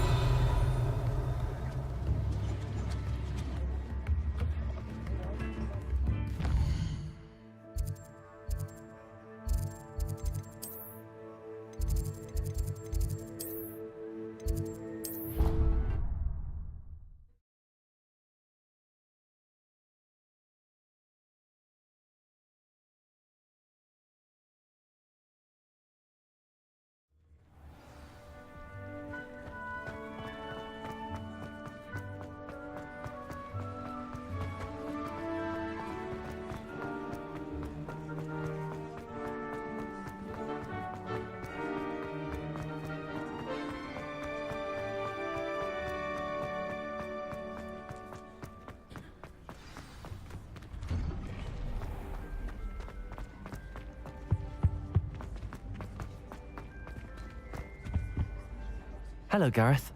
Hello, Gareth.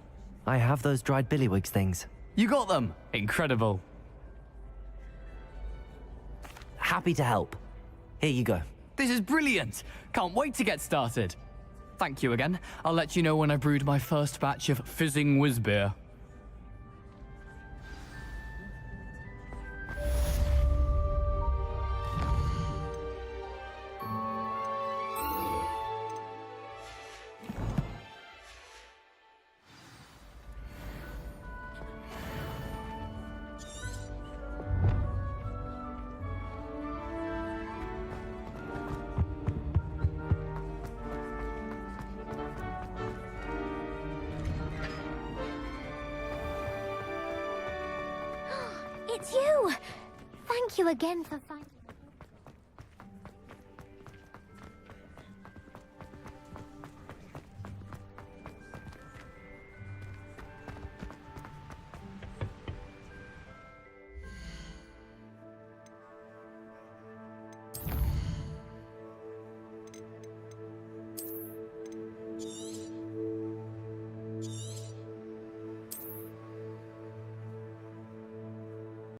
I have those dried billywig things. You got them! Incredible. Happy to help. Here you go. This is brilliant! Can't wait to get started. Thank you again. I'll let you know when I brewed my first batch of fizzing whiz beer. It's you! Thank you again for finding...